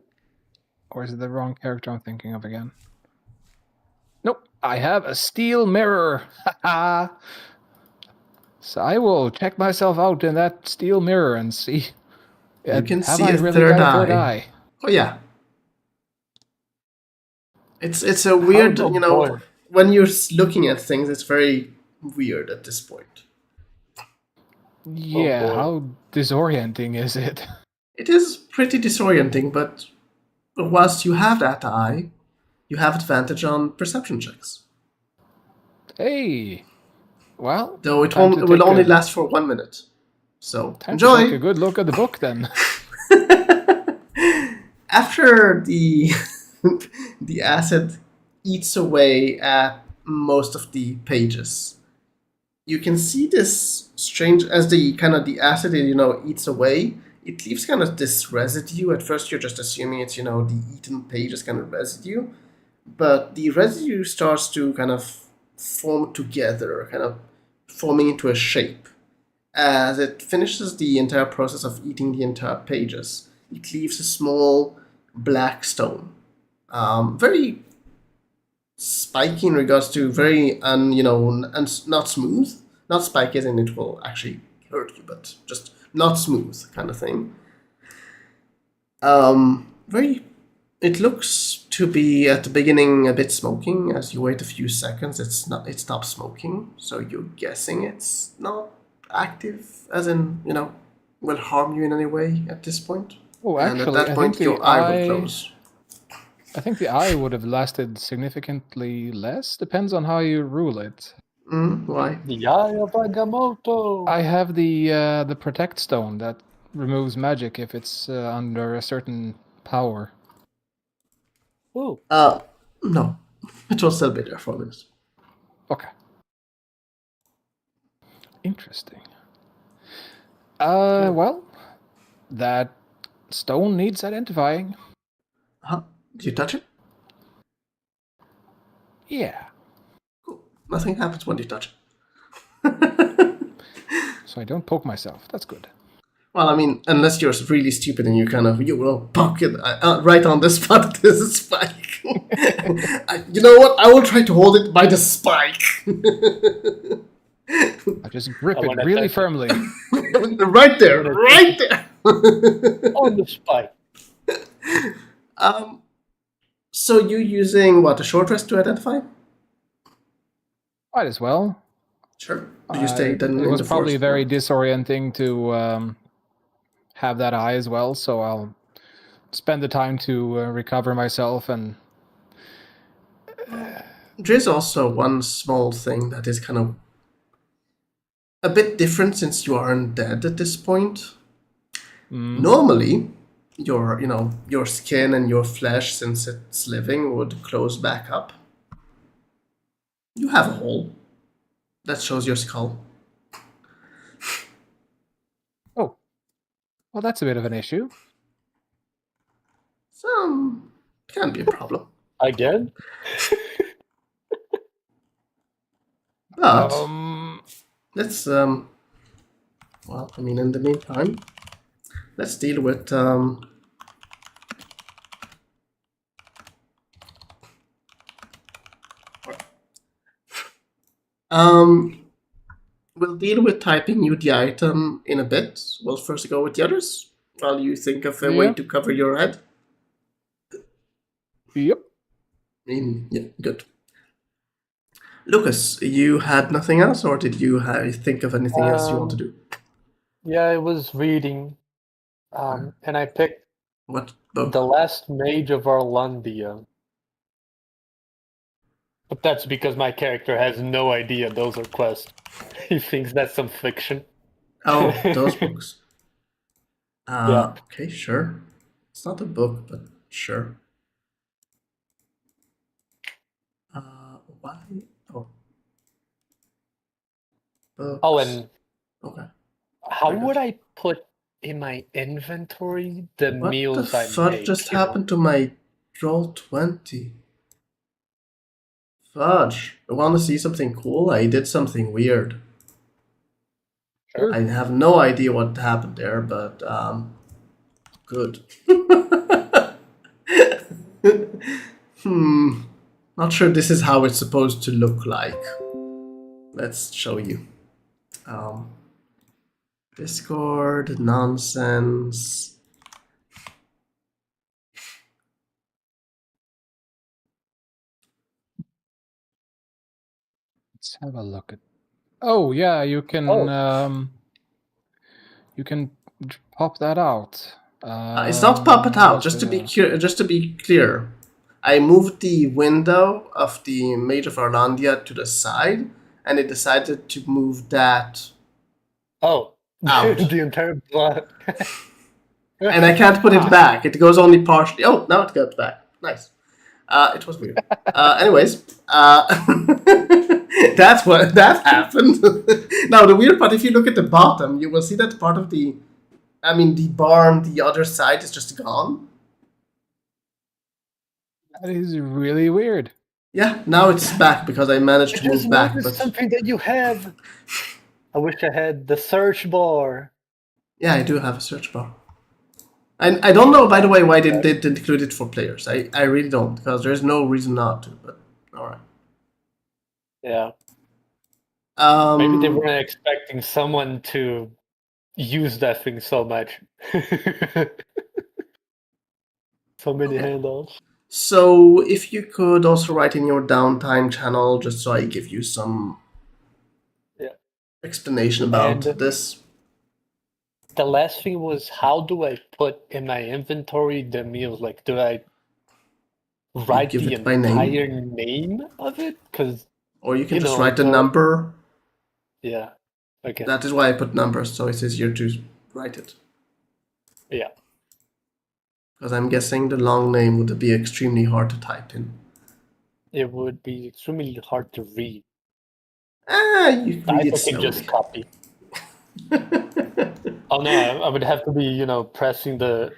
Or is it the wrong character I'm thinking of again? Nope, I have a steel mirror. Haha. So I will check myself out in that steel mirror and see.
You can
Have
see
I
a
really
third
got a third
eye.
eye?
Oh yeah. It's a
How
weird,
oh boy.
when you're looking at things, it's very weird at this point.
Yeah,
boy.
how disorienting is it?
It is pretty disorienting, but whilst you have that eye, you have advantage on perception checks.
Hey, well,
Though it
time to
will
take
only
a
last for 1 minute. So
time to take a
enjoy!
good look at the book then.
After the the acid eats away at most of the pages, you can see this strange as the acid eats away. It leaves kind of this residue. At first, you're just assuming it's the eaten pages kind of residue, but the residue starts to kind of form together, kind of forming into a shape. As it finishes the entire process of eating the entire pages, it leaves a small black stone. Very spiky in regards to very not smooth. Not spiky as in it will actually hurt you, but just not smooth kind of thing. Very. It looks to be at the beginning a bit smoking. As you wait a few seconds, it stops smoking. So you're guessing it's not active, as in will harm you in any way at this point.
Oh,
And at
actually,
that
I think
point,
the
your eye will
eye.
close.
I think the eye would have lasted significantly less. Depends on how you rule it.
Why?
The Eye of Agamotto.
I have the protect stone that removes magic if it's under a certain power.
Ooh.
No. It will still be there for this.
Okay. Interesting.
Sure.
Well, that stone needs identifying.
Huh? Did you touch it?
Yeah.
Cool. Nothing happens when you touch it.
So I don't poke myself. That's good.
Well, I mean, unless you're really stupid and you will poke it right on the spot. There's a spike. You know what? I will try to hold it by the spike.
I just grip
I
it
wanna
really
touch it.
firmly.
Right there, right there.
On the spike.
So you using what, a short rest to identify?
Might as well.
Sure. Do you stay then
It
in
was
the
probably
forest?
very disorienting to have that eye as well, so I'll spend the time to recover myself and.
There's also one small thing that is kind of a bit different since you aren't dead at this point. Normally, your skin and your flesh, since it's living, would close back up. You have a hole that shows your skull.
Oh, well, that's a bit of an issue.
So, can be a problem.
Again?
But let's well, I mean, in the meantime, let's deal with we'll deal with typing you the item in a bit. We'll first go with the others while you think of a way
Yeah.
to cover your head.
Yep.
Yeah, good. Lucas, you had nothing else, or did you think of anything else you want to do?
Yeah, I was reading, and I picked
What book?
The Last Mage of Arlandia. But that's because my character has no idea those are quests. He thinks that's some fiction.
Oh, those books.
Yeah.
Okay, sure. It's not a book, but sure. Why? Oh, books.
Oh, and
Okay.
how
Very
would
good.
I put in my inventory the
What the
meals I
fudge
make?
just
You know?
happened to my roll 20? Fudge, you want to see something cool? I did something weird.
Sure.
I have no idea what happened there, but good. Not sure this is how it's supposed to look like. Let's show you. Discord nonsense.
Let's have a look at. Oh yeah, you can you can pop that out.
It's not pop it out.
Was
Just to be
it,
just to be clear, I moved the window of the Mage of Arlandia to the side, and it decided to move that
Oh,
out.
the entire block.
And I can't put it back. It goes only partially. Oh, now it got back. Nice. It was weird. Anyways, that's what that happened. Now the weird part, if you look at the bottom, you will see that part of the, the barn, the other side is just gone.
That is really weird.
Yeah, now it's back because I managed
I
to
just
move back.
noticed
But
something that you have. I wish I had the search bar.
yeah, I do have a search bar. I don't know, by the way, why they didn't include it for players. I really don't, because there's no reason not to. But all right.
Yeah.
Um,
Maybe they weren't expecting someone to use that thing so much. So many handles.
So if you could also write in your downtime channel, just so I give you some explanation about
And
this.
the last thing was, how do I put in my inventory the meals? Like, do I write
give
the
it by name,
entire name of it? Because,
or you can just write the number.
Yeah. Okay.
That is why I put numbers, so it's easier to write it.
Yeah.
Because I'm guessing the long name would be extremely hard to type in.
It would be extremely hard to read.
You read it
I can
slowly.
just copy. Oh no, I would have to be, pressing the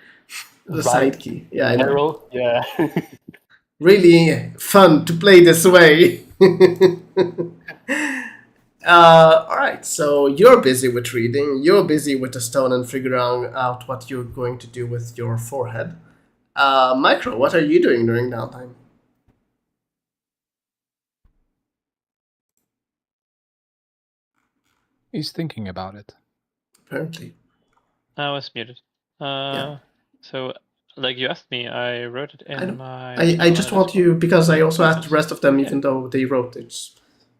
right
side key. Yeah, I know.
arrow. Yeah.
Really fun to play this way. Alright, so you're busy with reading, you're busy with the stone and figuring out what you're going to do with your forehead. Micro, what are you doing during downtime?
He's thinking about it.
Apparently.
I was muted.
Yeah.
So, like you asked me, I wrote it in my.
I just want you, because I also asked the rest of them,
Yeah.
even though they wrote it.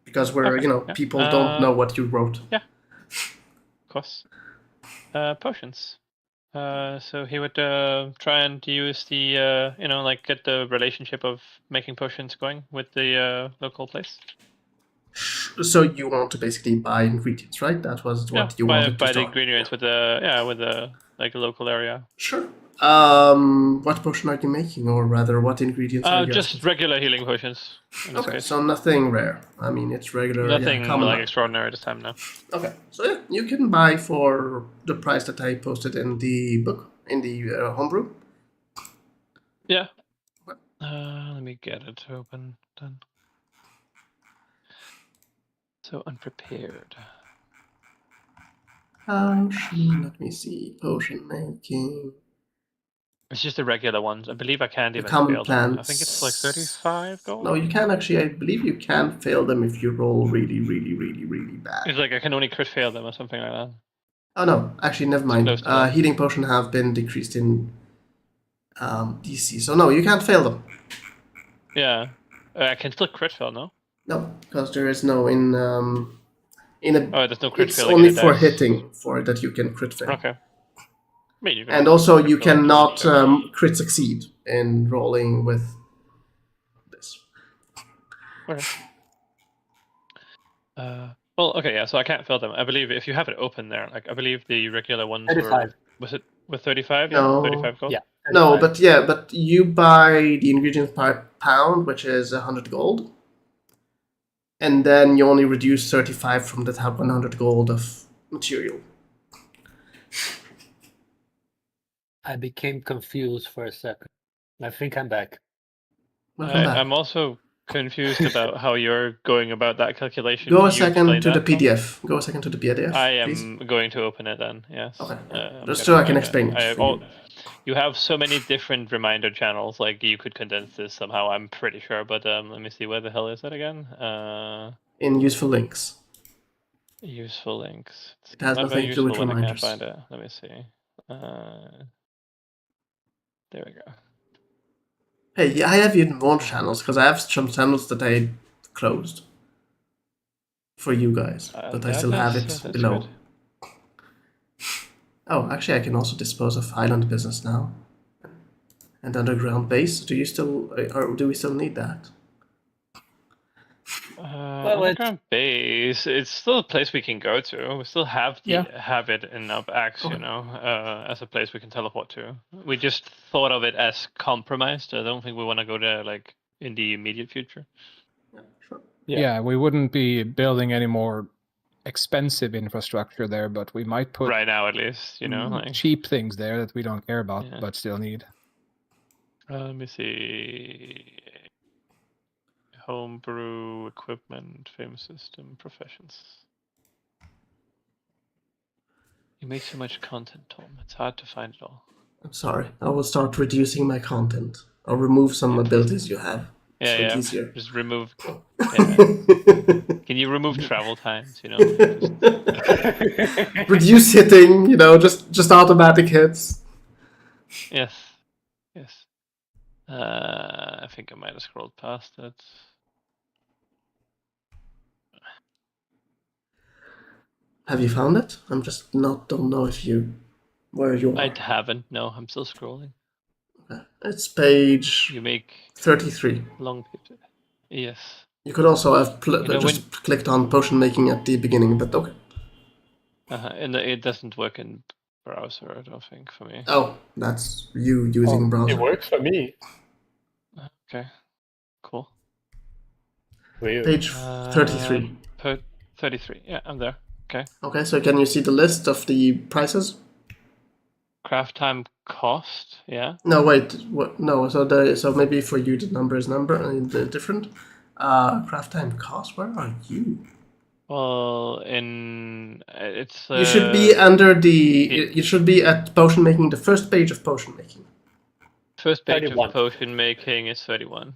Because we're, people don't know what you wrote.
Yeah. Of course. Potions. So he would try and use the, get the relationship of making potions going with the local place.
So you want to basically buy ingredients, right? That was what you wanted to
buy the
start.
ingredients with the local area.
Sure. What potion are you making, or rather, what ingredients are you
Just
asking for?
regular healing potions.
Okay, so nothing rare. I mean, it's regular.
Nothing
common
like extraordinary this time now.
Okay, so yeah, you can buy for the price that I posted in the book, in the homebrew.
Yeah. Let me get it open then. So unprepared.
Let me see. Potion making.
It's just the regular ones. I believe I can't even
common
fail
plants.
them. I think it's like 35 gold.
No, you can actually. I believe you can fail them if you roll really, really, really, really bad.
It's like I can only crit fail them or something like that.
Oh no, actually, never mind.
close to that.
Healing potion have been decreased in DC, so no, you can't fail them.
Yeah, I can still crit fail, no?
No, because there is no in a.
Oh, there's no crit
It's
failing
only
in a
for
dice.
hitting for that you can crit fail.
Okay. You can
And also you cannot crit succeed in rolling with this.
Okay. Well, okay, yeah. So I can't fill them. I believe if you have it open there, like I believe the regular ones
35.
Was it with 35?
No.
Yeah, 35 gold.
Yeah.
No,
35.
but you buy the ingredients per pound, which is 100 gold, and then you only reduce 35 from that 100 gold of material.
I became confused for a second. I think I'm back.
Welcome back.
I'm also confused about how you're going about that calculation.
Go
Can
a
you
second
explain
to the
that, Tom?
PDF. Go a second to the PDF,
I
please.
am going to open it then. Yes.
Okay.
I'm
Just
gonna
so I can
find
explain it for you.
You have so many different reminder channels. Like you could condense this somehow. I'm pretty sure. But let me see. Where the hell is that again?
In useful links.
Useful links.
It has
Not very
nothing to do with
useful when I can't
reminders.
find it. Let me see. There we go.
Hey, yeah, I have even more channels because I have some channels that I closed for you guys, but I still have it
That's
below.
good.
Oh, actually, I can also dispose of island business now. And underground base. Do you still, or do we still need that?
Underground base. It's still a place we can go to. We still have have it in our backs,
Okay.
you know, as a place we can teleport to. We just thought of it as compromised. I don't think we want to go there like in the immediate future.
Yeah, sure.
Yeah, we wouldn't be building any more expensive infrastructure there, but we might put
Right now, at least, you know, like.
cheap things there that we don't care about
Yeah.
but still need.
Let me see. Homebrew, equipment, famous system, professions. You make so much content, Tom. It's hard to find it all.
I'm sorry. I will start reducing my content. I'll remove some abilities you have.
Yeah,
so
yeah.
it's easier.
Just remove. Yeah. Can you remove travel times? You know. Just...
Reduce hitting. You know, just automatic hits.
Yes. Yes. I think I might have scrolled past it.
Have you found it? I'm just don't know if you where you are.
I haven't. No, I'm still scrolling.
Okay. It's page
You make
33.
long picture. Yes.
You could also have
just
clicked on potion making at the beginning, but okay.
And it doesn't work in browser, I don't think, for me.
Oh, that's you using a browser.
It works for me.
Okay. Cool.
Weird.
Page 33.
33. Yeah, I'm there. Okay.
Okay, so can you see the list of the prices?
Craft time cost. Yeah.
No, wait. What? No. So maybe for you the number is different. Craft time cost. Where are you?
Well, it's.
You should be under the. You should be at potion making. The first page of potion making.
First page
31.
of potion making is 31.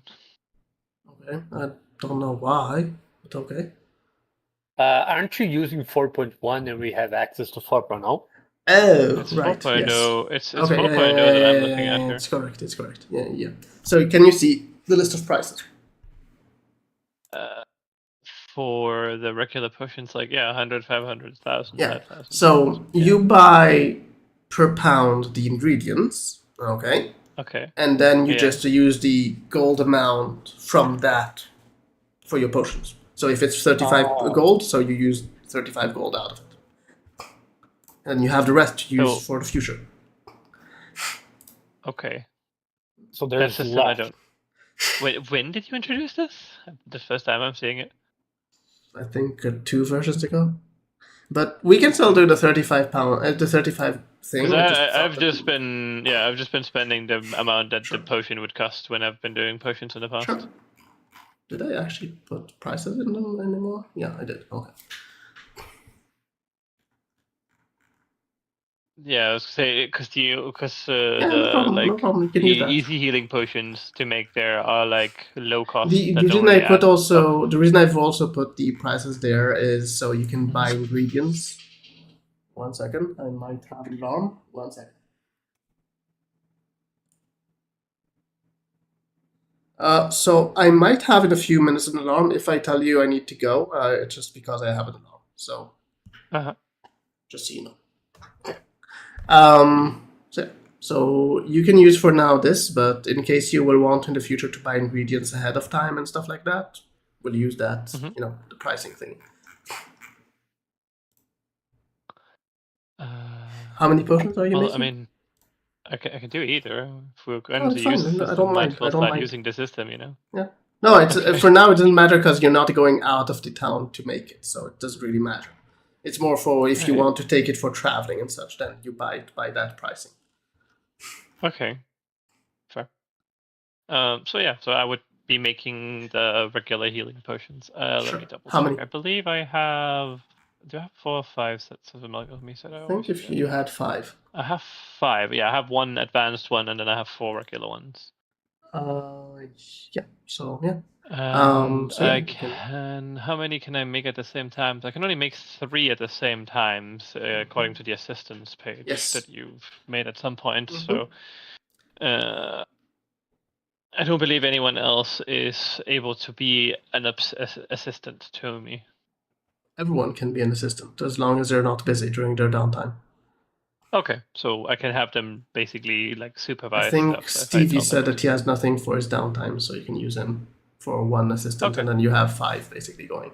Okay. I don't know why, but okay.
Aren't you using 4.1 and we have access to 4.0?
Oh,
It's
right.
4.0.
Yes.
It's 4.0 that I'm looking at here.
It's correct. It's correct. Yeah. So can you see the list of prices?
For the regular potions, like 100, 500, 1,000,
Yeah.
5,000.
So you buy per pound the ingredients, okay?
Okay.
And then you just use the gold amount from that for your potions. So if it's 35 gold, so you use 35 gold out of it. And you have the rest to use for the future.
Okay.
So there's
That's
left.
I don't. Wait, when did you introduce this? The first time I'm seeing it.
I think 2 versions ago. But we can still do the 35 pound, the 35 thing.
Because I've just been spending the amount that the potion would cost when I've been doing potions in the past.
Sure. Did I actually put prices in them anymore? Yeah, I did. Okay.
Yeah, I was gonna say because
no problem. You can use that.
easy healing potions to make there are like low cost.
The reason I've also put the prices there is so you can buy ingredients. 1 second, I might have an alarm. 1 second. So I might have in a few minutes an alarm. If I tell you I need to go, it's just because I have an alarm. So, just so you know. So you can use for now this, but in case you will want in the future to buy ingredients ahead of time and stuff like that, we'll use that,
Mhm.
the pricing thing. How many potions are you
Well,
making?
I mean, I can do either. If we're going
No,
to
it's
use
fine.
the
I don't
system, might
mind.
as well
I don't
start
mind.
using the system,
Yeah. No, it's
Okay.
for now. It doesn't matter because you're not going out of the town to make it, so it doesn't really matter. It's more for if you
Right.
want to take it for traveling and such, then you buy it by that pricing.
Okay. Fair. So yeah, so I would be making the regular healing potions. Let
Sure.
me double
How
check.
many?
I believe I have. Do I have 4 or 5 sets of amalgamy? I
I
always
think if
forget.
you had 5.
I have 5. Yeah, I have 1 advanced one, and then I have 4 regular ones.
Yeah. So yeah.
And
So yeah,
I
you can.
can. How many can I make at the same time? I can only make 3 at the same time, according to the assistance page
Yes.
that you've made at some point.
Mhm.
So, I don't believe anyone else is able to be an assistant to me.
Everyone can be an assistant as long as they're not busy during their downtime.
Okay, so I can have them basically like
I
supervise
think
stuff if I
Stevie
tell them
said
what
that
to
he
do.
has nothing for his downtime, so you can use him for 1 assistant,
Okay.
and then you have 5 basically going.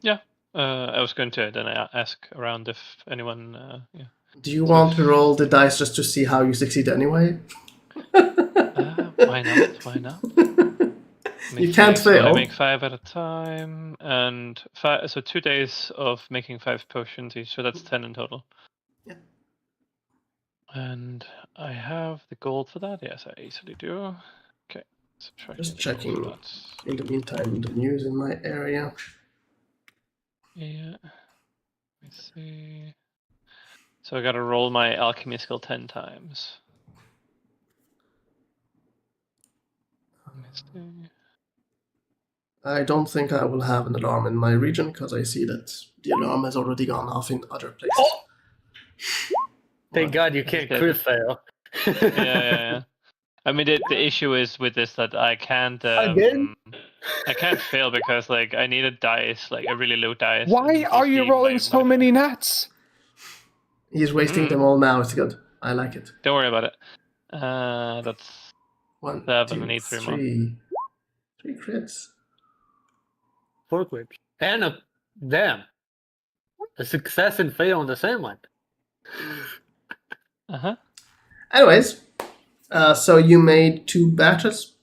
Yeah, I was going to then ask around if anyone. Yeah.
Do you
So
want to roll the dice just to see how you succeed anyway?
Why not? Why not?
You can't
So I
fail.
make 5 at a time, and 5. So 2 days of making 5 potions each. So that's 10 in total.
Yeah.
And I have the gold for that. Yes, I easily do. Okay.
Just
Subtracting the gold
checking
for that.
in the meantime the news in my area.
Yeah. Let me see. So I gotta roll my alchemy skill 10 times. Let me see.
I don't think I will have an alarm in my region because I see that the alarm has already gone off in other places.
Oh! Thank
What?
God you can't crit fail.
Yeah. I mean, the issue is with this that I can't.
Again?
I can't fail because like I need a dice, like a really low dice.
Why
and
are you
DC
rolling
my
so
modifier.
many nats?
He's wasting them all now. It's good. I like it.
Don't worry about it. That's
1,
7. I
2,
need 3 more.
3. 3 crits.
4 crits. And a success and fail on the same one.
Anyways, so you made 2 batches.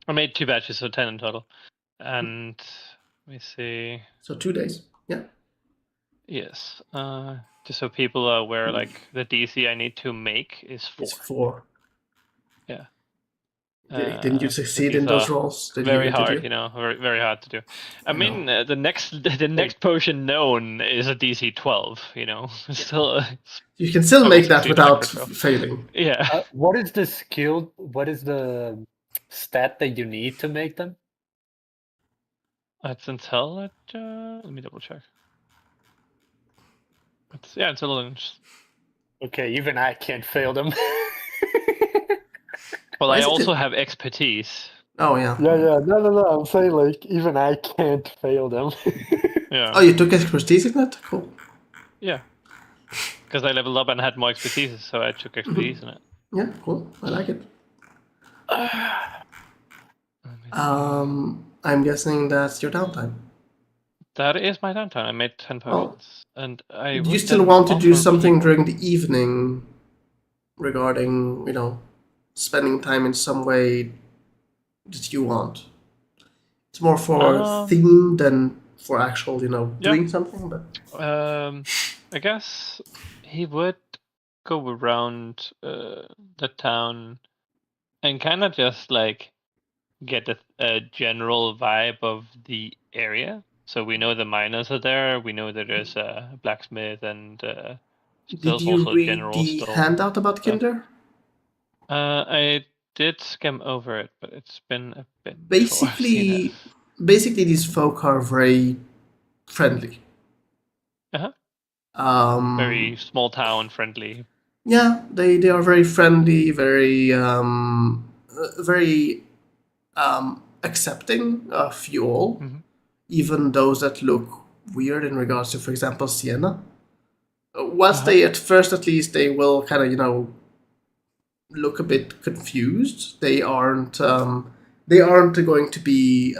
I made 2 batches, so 10 in total. And let me see.
So 2 days. Yeah.
Yes. Just so people are aware, like the DC I need to make is 4.
It's 4.
Yeah.
Didn't you
So
succeed
these
in those
are
rolls?
very hard, very, very hard to do. I mean, the next potion known is a DC 12. Still.
You can still
I will
make that
succeed on a
without
crit roll.
failing.
Yeah.
What is the skill? What is the stat that you need to make them?
That's intelligence. Let me double check. It's intelligence.
Okay, even I can't fail them.
Well,
Why
I
is it
also have expertise.
Oh, yeah.
Yeah. No. I'm saying like even I can't fail them.
Yeah.
Oh, you took expertise in that? Cool.
Yeah. Because I leveled up and had more expertise, so I took expertise in it.
Yeah, cool. I like it. I'm guessing that's your downtime.
That is my downtime. I made 10 potions. And I
Do you
would
still
then
want to do
offer
something
people-
during the evening regarding, spending time in some way that you want? It's more for theme than for actual, doing something, but
I guess he would go around the town and kind of just like get a general vibe of the area. So we know the miners are there. We know that there's a blacksmith and
did
there's
you
also a
read
general
the
store.
handout about Kinder?
I did skim over it, but it's been a bit before I've seen it.
Basically, these folk are very friendly.
Very small town friendly.
Yeah, they are very friendly, very very accepting of you all, even those that look weird in regards to, for example, Sienna. Whilst they, at first at least, they will kind of look a bit confused. They aren't they aren't going to be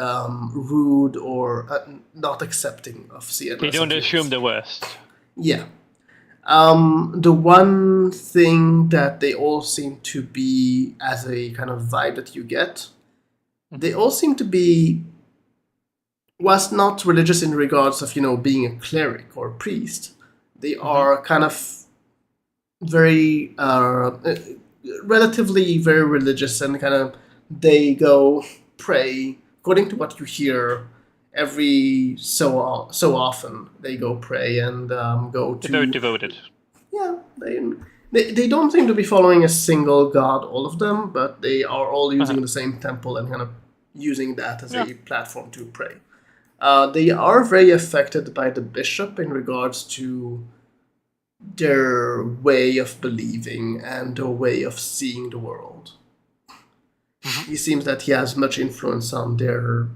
rude or not accepting of CNS.
They don't assume the worst.
Yeah. The one thing that they all seem to be, as a kind of vibe that you get, they all seem to be, whilst not religious in regards of, being a cleric or a priest, they are kind of very, relatively very religious, and kind of, they go pray, according to what you hear, every so often they go pray and go to.
They're very devoted.
Yeah, they don't seem to be following a single god, all of them, but they are all using the same temple and kind of using that as a platform to pray. They are very affected by the bishop in regards to their way of believing and their way of seeing the world. He seems that he has much influence on their.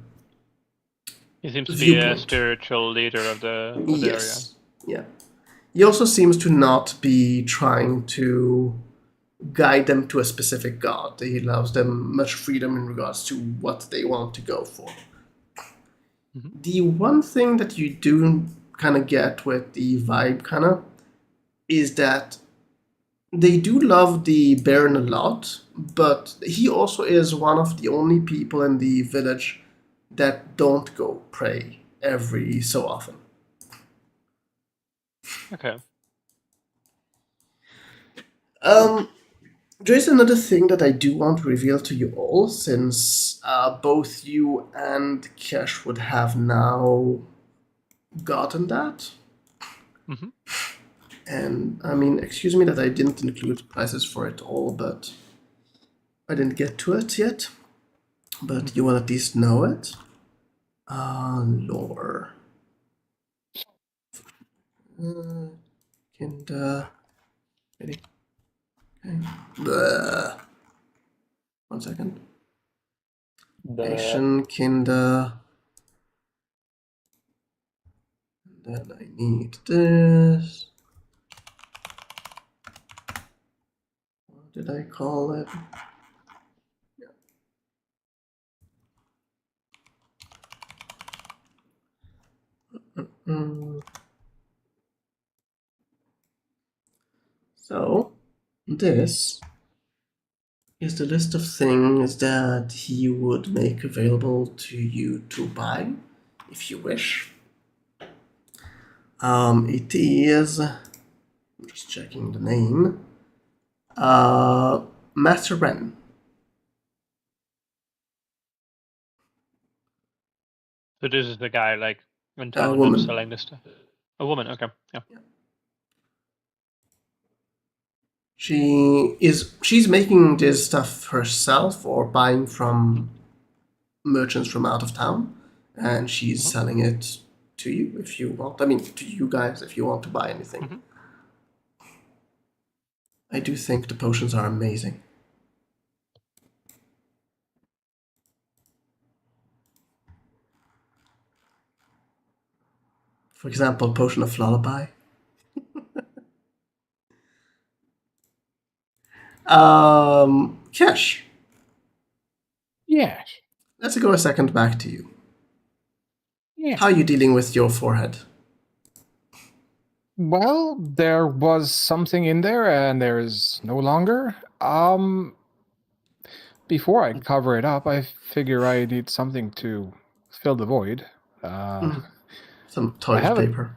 He seems to be a
viewpoint.
spiritual leader of the area.
Yes. Yeah. He also seems to not be trying to guide them to a specific god. He allows them much freedom in regards to what they want to go for. The one thing that you do kind of get with the vibe kind of is that they do love the Baron a lot, but he also is one of the only people in the village that don't go pray every so often.
Okay.
There's another thing that I do want to reveal to you all, since both you and Kesh would have now gotten that. And I mean, excuse me that I didn't include prices for it all, but I didn't get to it yet. But you will at least know it. Lore. Ready? Okay. Blah. 1 second. Nation, Kinder. Then I need this. What did I call it? So, this is the list of things that he would make available to you to buy, if you wish. It is, I'm just checking the name, Master Ren.
So this is the guy like in
A
town
woman.
that's selling this stuff. A woman, okay. Yeah.
She's making this stuff herself or buying from merchants from out of town, and she's selling it to you if you want. I mean, to you guys if you want to buy anything. I do think the potions are amazing. For example, Potion of Lullaby. Cash.
Yes.
Let's go a second back to you.
Yeah.
How are you dealing with your forehead?
Well, there was something in there, and there is no longer. Before I cover it up, I figure I need something to fill the void.
Some toilet paper.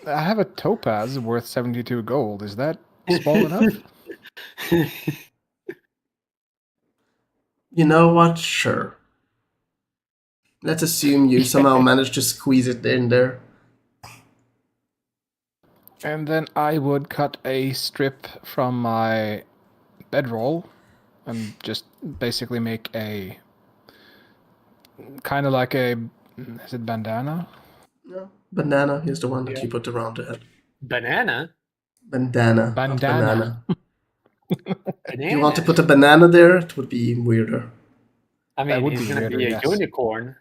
I have a topaz worth 72 gold. Is that small enough?
You know what? Sure. Let's assume you somehow managed to squeeze it in there.
And then I would cut a strip from my bedroll and just basically make a kind of like a, is it bandana?
No. Banana is the one that you put around the head.
Banana?
Bandana. Not
Bandana.
banana. If you want to put a banana there, it would be weirder.
I mean,
That would
he's
be
going to
weirder,
be a
yes.
unicorn.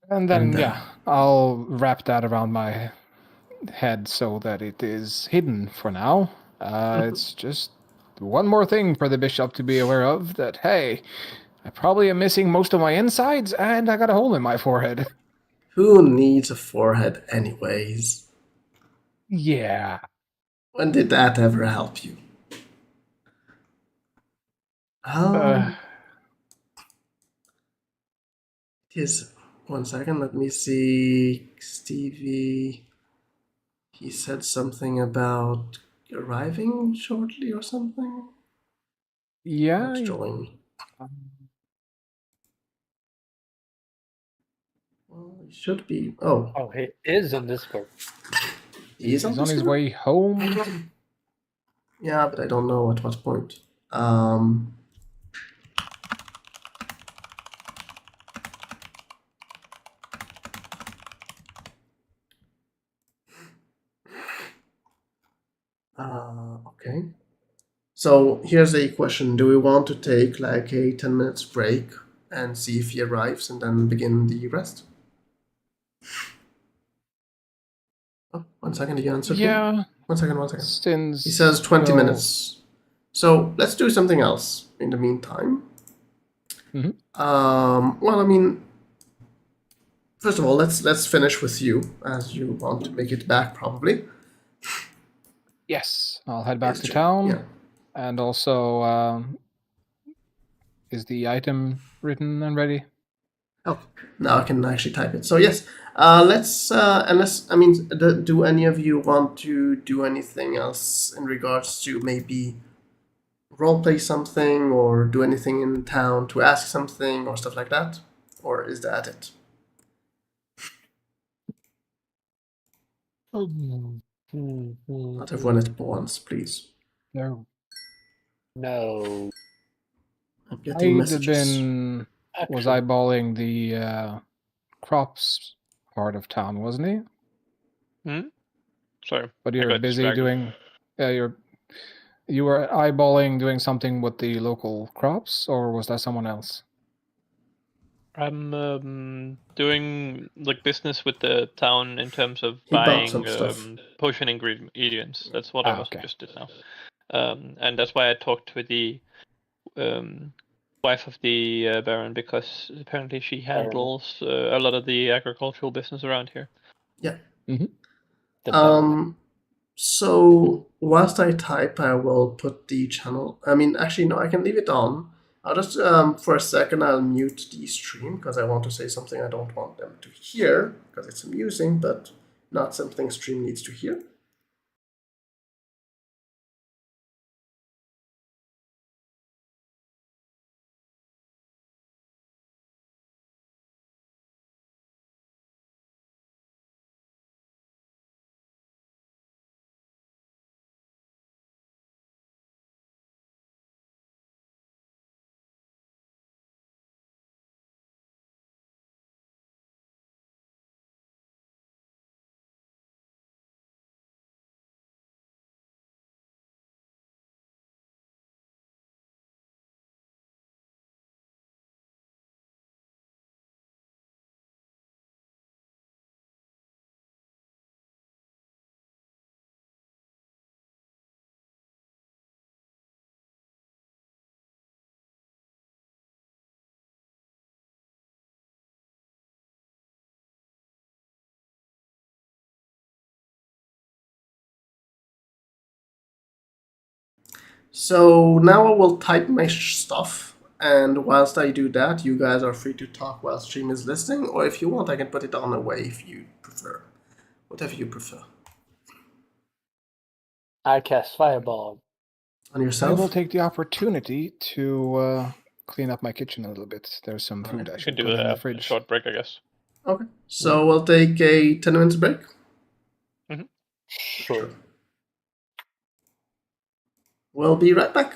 And then,
Bandana.
yeah, I'll wrap that around my head so that it is hidden for now. It's just one more thing for the bishop to be aware of, that, hey, I probably am missing most of my insides, and I got a hole in my forehead.
Who needs a forehead anyways?
Yeah.
When did that ever help you?
Uh,
It is. 1 second, let me see. Stevie. He said something about arriving shortly or something.
yeah.
Let's join. Well, he should be. Oh,
Oh, he is on Discord.
he's
He's on his
Discord?
way home.
Yeah, but I don't know at what point. Um, okay. So here's a question. Do we want to take like a 10 minutes break and see if he arrives and then begin the rest? Oh, 1 second, you answered me?
Yeah.
1 second.
Since
He says 20
well,
minutes. So let's do something else in the meantime.
Mhm.
Well, I mean, first of all, let's finish with you, as you want to make it back probably.
Yes, I'll head back
Is
to
true,
town.
yeah.
And also, is the item written and ready?
Oh, now I can actually type it. So yes, let's. Unless I mean, do any of you want to do anything else in regards to maybe roleplay something or do anything in town to ask something or stuff like that, or is that it? Not everyone at once, please.
No.
No.
I'm getting
I'd
messages.
was
Actually,
eyeballing the crops part of town, wasn't he?
Sorry,
But
I
you're
got
busy
distracted.
doing. You were eyeballing doing something with the local crops, or was that someone else?
I'm doing like business with the town in terms of
He bought some
buying
stuff.
potion ingredients. That's what I
Ah,
was
okay.
just did now. And that's why I talked with the um, wife of the Baron, because apparently she handles a lot of the agricultural business around here.
Yeah.
Mm-hmm.
the Baron.
So whilst I type, I will put the channel. I mean, actually, no, I can leave it on. I'll just for a second I'll mute the stream because I want to say something I don't want them to hear because it's amusing, but not something stream needs to hear. So now I will type my stuff, and whilst I do that, you guys are free to talk while stream is listening, or if you want, I can put it on away if you prefer. Whatever you prefer.
I cast Fireball.
On
I
yourself?
will take the opportunity to clean up my kitchen a little bit. There's some food I
You can
should
do
put in the
a
fridge.
short break, I guess.
Okay. So we'll take a 10 minutes break.
Sure.
We'll be right back.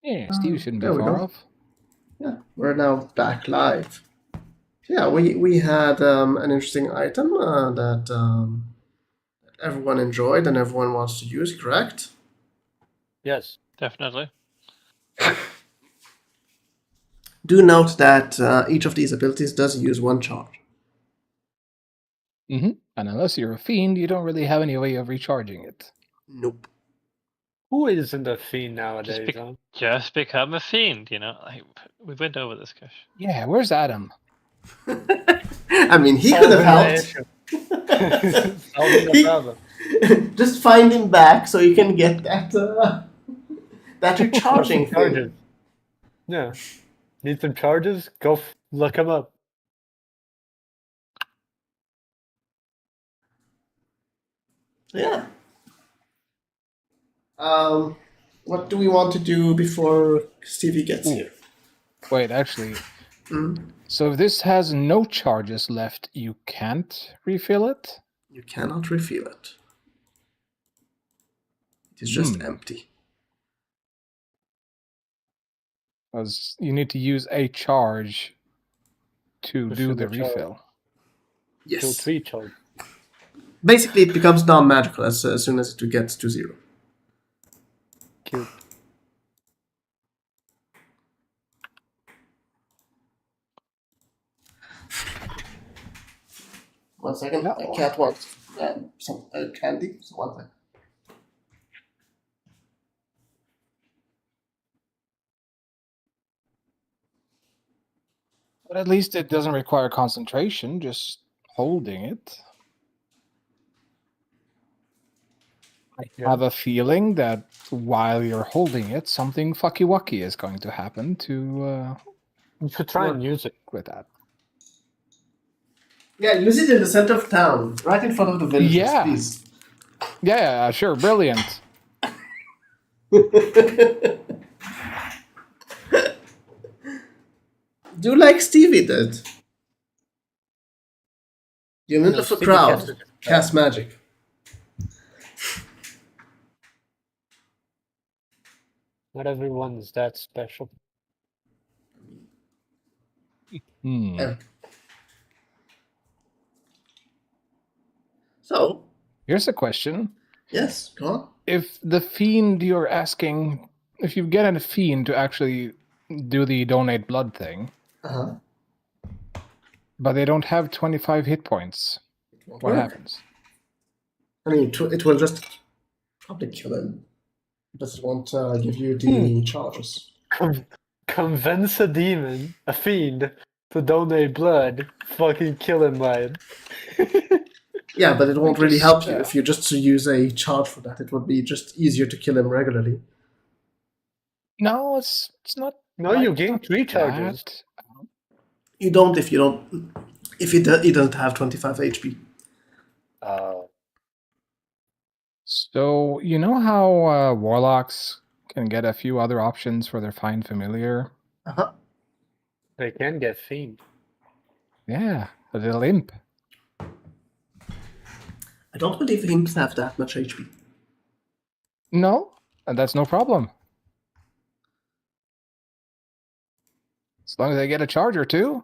Yeah, Steve shouldn't be
there we
far
go.
off.
Yeah, we're now back live. Yeah, we had an interesting item that everyone enjoyed and everyone wants to use, correct?
Yes.
Definitely.
Do note that each of these abilities does use one charge.
And unless you're a fiend, you don't really have any way of recharging it.
Nope.
Who isn't a fiend nowadays? Huh?
Just become a fiend, you know. We went over this, Cash.
Yeah, where's Adam?
I mean, he could have helped.
Solving the problem.
Just find him back so you can get that that recharging thing.
Charges. Yeah. Need some charges? Go look him up.
Yeah. What do we want to do before Stevie gets here?
Wait, actually.
Mm.
So if this has no charges left, you can't refill it?
You cannot refill it. It is just empty.
Because you need to use a charge to do the
Refill the charge.
refill.
Yes.
Till 3 charge.
Basically, it becomes non-magical as soon as it gets to 0.
Cute.
One second.
Yeah.
My cat wants some candy. So one second.
But at least it doesn't require concentration, just holding it. I have a feeling that while you're holding it, something fucky-wucky is going to happen to
You should try and use it.
with that.
Yeah, use it in the center of town, right in front of the villagers,
Yeah.
please.
Yeah, sure, brilliant.
Do like Stevie did. You're in the middle of a
Stevie
crowd. Cast magic.
Not everyone's that special.
So,
Here's a question.
yes, go on.
If the fiend you're asking, if you get a fiend to actually do the donate blood thing,
Uh-huh.
but they don't have 25 hit points, what happens?
I mean, it will just probably kill him. It doesn't want to give you the charges.
Convince a demon, a fiend, to donate blood. Fucking kill him, man.
Yeah, but it won't really help you
just,
if you just use a charge for that. It would be just easier to kill him regularly.
No, it's not.
No, you gain 3 charges.
that.
You don't if he doesn't have 25 HP.
So you know how warlocks can get a few other options for their find familiar?
Uh-huh.
They can get fiend.
Yeah, a little imp.
I don't believe imps have that much HP.
No, and that's no problem. As long as they get a charge or two.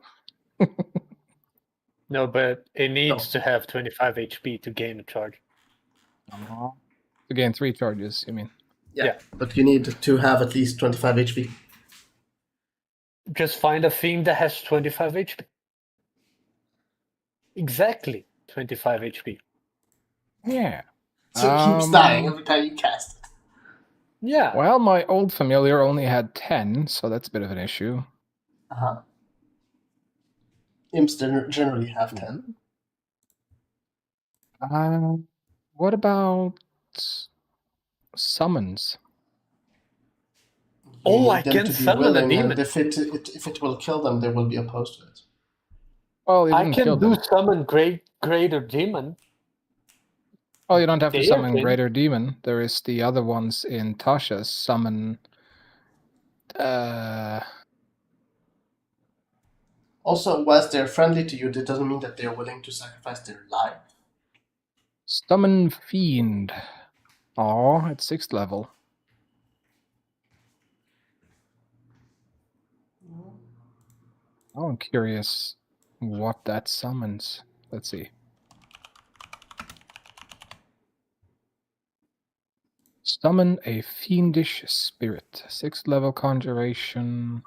No, but it needs to have 25 HP to gain a charge.
To gain 3 charges, you mean?
Yeah, but you need to have at least 25 HP.
Just find a fiend that has 25 HP. Exactly 25 HP.
Yeah.
So it keeps dying every time you cast it.
Yeah.
Well, my old familiar only had 10, so that's a bit of an issue.
Uh-huh. Imps generally have 10.
What about summons?
Oh, I can summon a demon.
And if it will kill them, they will be opposed to it.
Oh,
I can do summon greater demon.
Oh, you don't have to summon greater demon. There is the other ones in Tasha's summon.
Also, whilst they're friendly to you, that doesn't mean that they're willing to sacrifice their life.
Summon Fiend. Oh, at 6th level. Oh, I'm curious what that summons. Let's see. Summon a fiendish spirit. 6th level conjuration.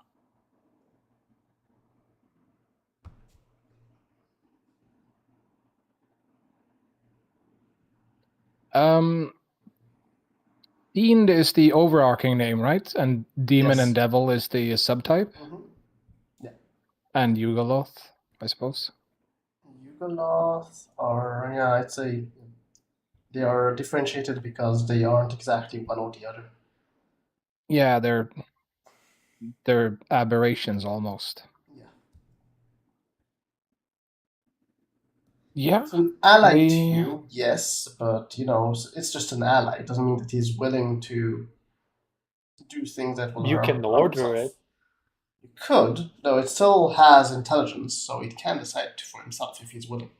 Fiend is the overarching name, right? And demon
Yes.
and devil is the subtype.
Mm-hmm. Yeah.
And Yugoloth, I suppose.
Yugoloth are, yeah, I'd say they are differentiated because they aren't exactly one or the other.
Yeah, they're aberrations almost.
Yeah.
Yeah.
It's an ally to
they-
you, yes, but you know, it's just an ally. It doesn't mean that he's willing to do things that will
You can
harm
order
himself.
it.
You could, though it still has intelligence, so it can decide for himself if he's willing.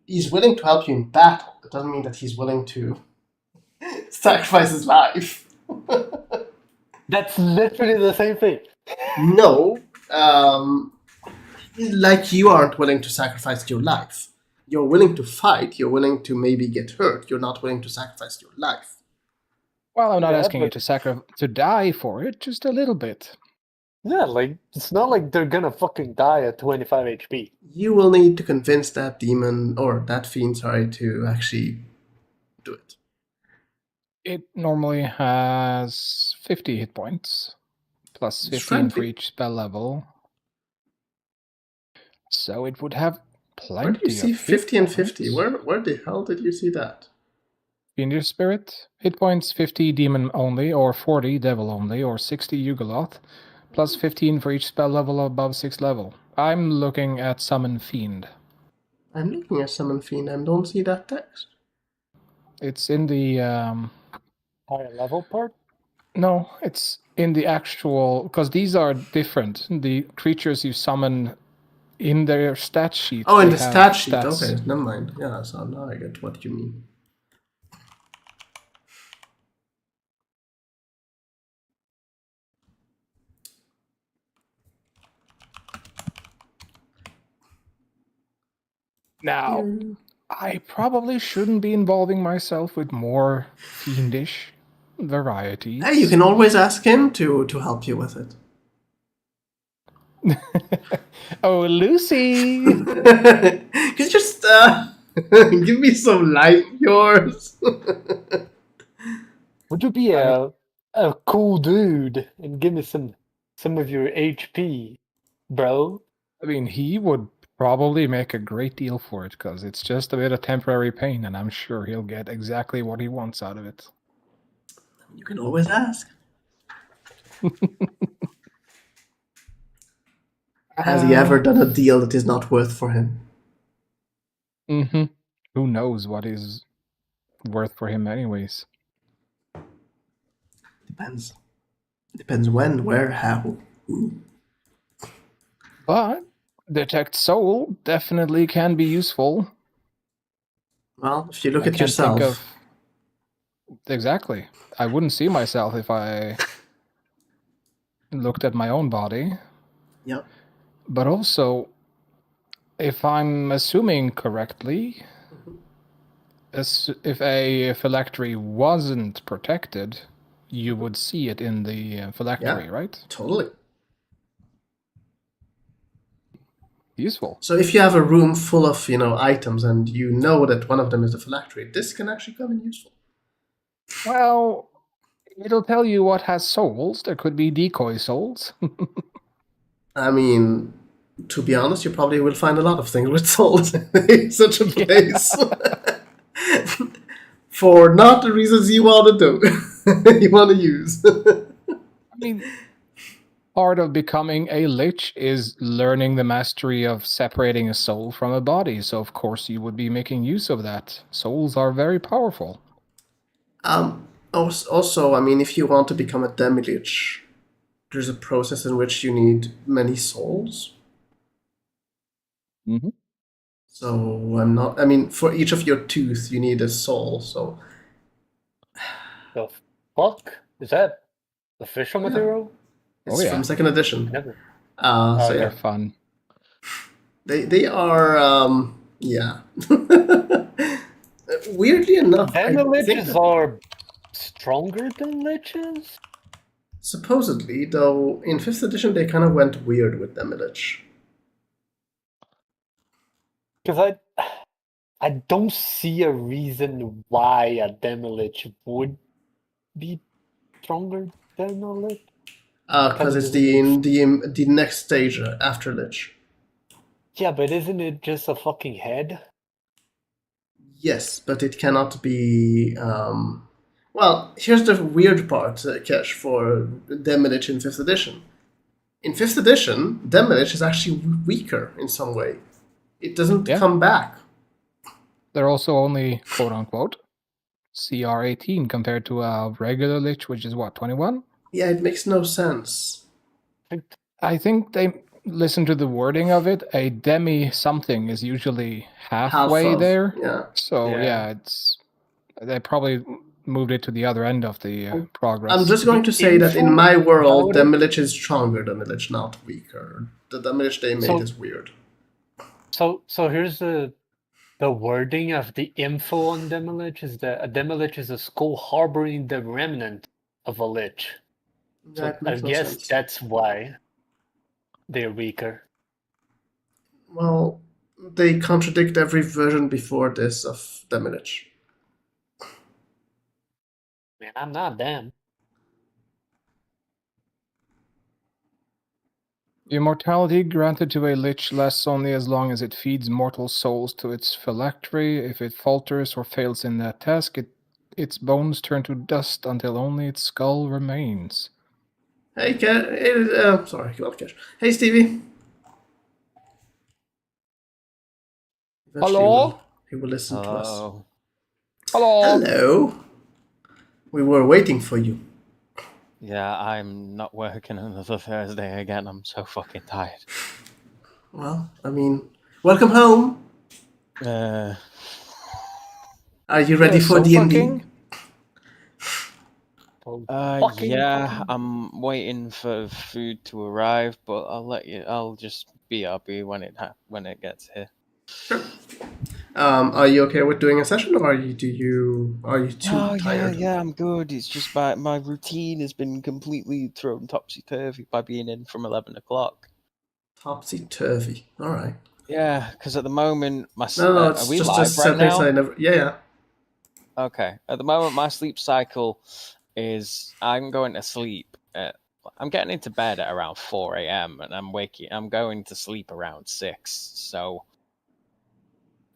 He's willing to help you in battle. It doesn't mean that he's willing to sacrifice his life.
That's literally the same thing.
No, like you aren't willing to sacrifice your life. You're willing to fight, you're willing to maybe get hurt, you're not willing to sacrifice your life.
Well, I'm not
Yeah,
asking you
but-
to die for it, just a little bit.
Yeah, like it's not like they're gonna fucking die at 25 HP.
You will need to convince that demon, or that fiend, sorry, to actually do it.
It normally has 50 hit points, plus
It's
15 for
friendly.
each spell level. So it would have plenty
Where do you see
of
50
hit
and 50?
points.
Where the hell did you see that?
Fiendish Spirit. Hit points 50 demon only, or 40 devil only, or 60 Yugoloth, plus 15 for each spell level above 6th level. I'm looking at Summon Fiend.
I'm looking at Summon Fiend and don't see that text.
It's in the
Higher level part?
no, it's in the actual, because these are different. The creatures you summon in their stat sheet.
Oh, in
they
the
have
stat sheet.
stats.
Okay, never mind. Yeah, so now I get what you mean.
Now, I probably shouldn't be involving myself with more fiendish varieties.
Hey, you can always ask him to help you with it.
Oh, Lucy!
Could you just give me some life, yours?
Would you be a cool dude and give me some of your HP, bro?
I mean, he would probably make a great deal for it, because it's just a bit of temporary pain, and I'm sure he'll get exactly what he wants out of it.
You can always ask. Has he ever done a deal that is not worth for him?
Mm-hmm. Who knows what is worth for him anyways.
Depends. Depends when, where, how.
But Detect Soul definitely can be useful.
Well, if you look
I
at
can't think
yourself.
of... Exactly. I wouldn't see myself if I looked at my own body.
Yeah.
But also, if I'm assuming correctly, if a phylactery wasn't protected, you would see it in the phylactery,
Yeah.
right?
Totally.
Useful.
So if you have a room full of, items and you know that one of them is the phylactery, this can actually come in useful.
Well, it'll tell you what has souls. There could be decoy souls.
I mean, to be honest, you probably will find a lot of things with souls in such a place. For not the reasons you want to do. You want to use.
I mean, part of becoming a lich is learning the mastery of separating a soul from a body. So, of course, you would be making use of that. Souls are very powerful.
Also, I mean, if you want to become a demi-lich, there's a process in which you need many souls.
Mm-hmm.
So for each of your tooth, you need a soul. So
The fuck? Is that official
Yeah.
material?
It's
Oh, yeah.
from second edition.
Never.
So
They're
yeah,
fun.
they are yeah. Weirdly enough, I
Demo
think
liches
that
are stronger than liches?
supposedly, though, in 5th edition they kind of went weird with Demilich.
Because I don't see a reason why a Demilich would be stronger than a Lich.
Because
it
it's
isn't
the next stage after Lich.
Yeah, but isn't it just a fucking head?
Yes, but it cannot be. Well, here's the weird part, Kesh, for Demilich in 5th edition. In 5th edition, Demilich is actually weaker in some way. It doesn't
Yeah.
come back.
They're also only, quote unquote, CR 18 compared to a regular Lich, which is what, 21?
Yeah, it makes no sense.
I think they listen to the wording of it. A demi something is usually halfway
Half of,
there.
yeah.
So
Yeah.
it's they probably moved it to the other end of the progress.
I'm just going to say that in
info
my world,
about it-
Demilich is stronger than the Lich, not weaker. The Demilich they made
So-
is weird.
So here's the wording of the info on Demilich is that a Demilich is a skull harboring the remnant of a Lich. So
That
I
makes no
guess
sense.
that's why they're weaker.
Well, they contradict every version before this of Demilich.
Man, I'm not them.
Immortality granted to a Lich lasts only as long as it feeds mortal souls to its phylactery. If it falters or fails in that task, its bones turn to dust until only its skull remains.
Hey, sorry, well, Cash. Hey, Stevie. Eventually
Hello?
he will listen to us.
Hello.
Hello.
Hello. We were waiting for you.
Yeah, I'm not working another Thursday again. I'm so fucking tired.
Well, I mean, welcome home.
Uh,
Are you ready for
so
D&D?
fucking?
Fucking-
yeah, I'm waiting for food to arrive, but I'll just BRB when it gets here.
Sure. Are you okay with doing a session, or are you too tired?
Yeah, I'm good. It's just my routine has been completely thrown topsy-turvy by being in from 11 o'clock.
Topsy-turvy. All right.
Yeah, because at the moment,
No, it's
are we
just a
live right
sentence
now?
I never... Yeah.
Okay. At the moment, my sleep cycle is I'm going to sleep I'm getting into bed at around 4 a.m. and I'm going to sleep around 6. So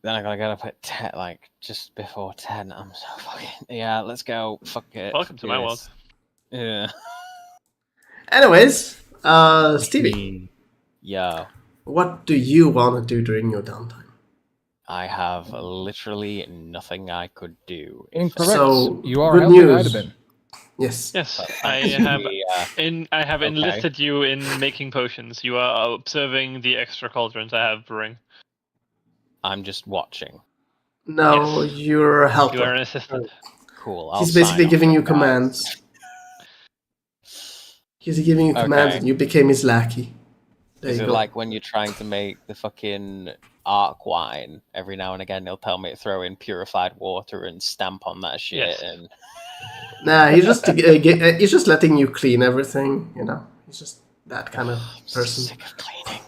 then I gotta get up at 10, like just before 10. I'm so fucking yeah. Let's go. Fuck it.
Welcome to my world.
Yeah.
Anyways, Stevie,
Yo,
what do you want to do during your downtime?
I have literally nothing I could do.
Incorrect.
So,
You are
good
helping
news.
Idabin.
Yes.
Yes,
But
I
actually,
have
okay.
enlisted you in making potions. You are observing the extra cauldrons I have brewing.
I'm just watching.
No,
Yes.
you're a helper.
You are an assistant.
Cool. I'll
He's basically
sign off
giving
then,
you
guys.
commands. He's giving you commands,
Okay.
and you became his lackey. There
Is
you
it
go.
like when you're trying to make the fucking arc wine? Every now and again, he'll tell me to throw in purified water and stamp on that shit.
Yes.
And
Nah, he's just letting you clean everything. You know, he's just that kind of
I'm
person.
sick of cleaning.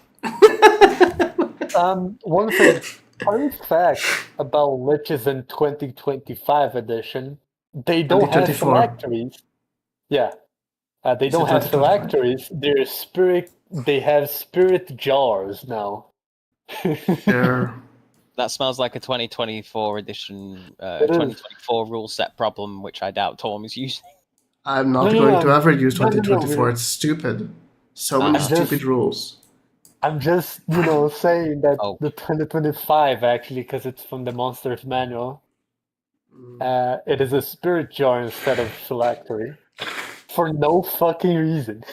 One thing, fun fact about liches in 2025 edition, they don't have
2024.
phylacteries. Yeah, they
You said
don't have
2025.
phylacteries. They have spirit jars now.
Sure.
That smells like a 2024 edition,
It is.
2024 rule set problem, which I doubt Tom is using.
I'm not
No,
going to ever use
no,
2024.
no,
It's stupid. So
I'm
many
just-
stupid rules.
I'm just, saying that
Oh.
the 2025 actually, because it's from the Monsters Manual, it is a spirit jar instead of phylactery. For no fucking reason.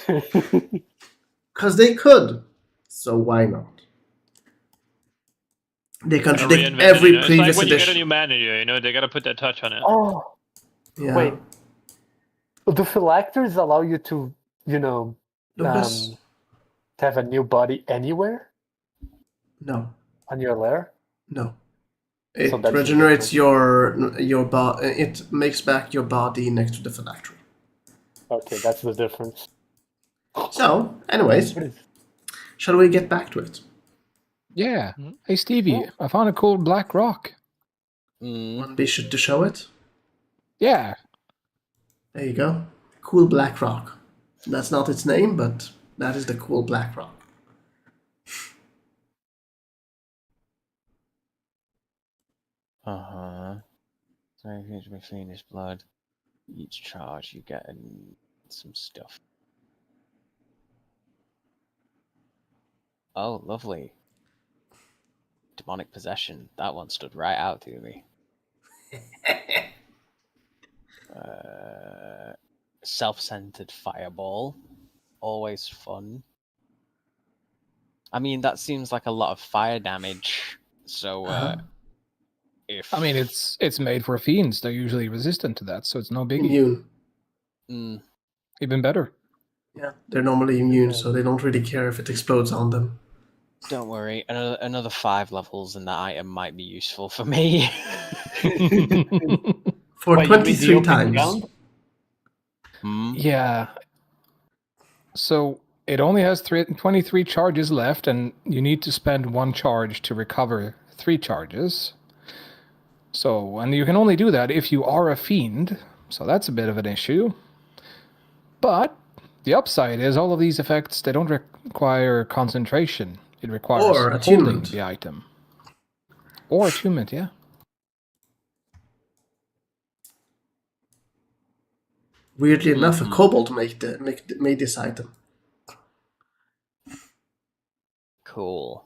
Because they could. So why not? They contradict
Reinvented,
every
It's like
previous
when you get a
edition.
new manager, they gotta put that touch on it.
Oh,
Yeah.
wait. The phylacteries allow you to,
Lucas?
To have a new body anywhere
No.
on your lair?
No.
So
It
that's the
regenerates
difference.
it makes back your body next to the phylactery.
Okay, that's the difference.
So, anyways,
What is?
shall we get back to it?
Yeah.
Mhm.
Hey, Stevie,
Oh.
I found a cool black rock.
Mm.
One be sure to show it.
Yeah.
There you go. Cool black rock. That's not its name, but that is the cool black rock.
Uh-huh. So if you be fiendish blood, each charge you get some stuff. Oh, lovely. Demonic possession. That one stood right out to me. Self-centered fireball. Always fun. I mean, that seems like a lot of fire damage. So, if
I mean, it's made for fiends. They're usually resistant to that, so it's no biggie.
Immune.
Mm,
Even better.
Yeah, they're normally immune, so they don't really care if it explodes on them.
don't worry, another 5 levels and that item might be useful for me.
For
Wait, you mean the
23
open
times.
ground?
Hmm?
Yeah. So it only has 23 charges left, and you need to spend 1 charge to recover 3 charges. So, and you can only do that if you are a fiend, so that's a bit of an issue. But the upside is all of these effects, they don't require concentration. It requires
Or
holding
attunement.
the item. Or attunement, yeah.
Weirdly enough, a
Mhm.
kobold made this item.
Cool.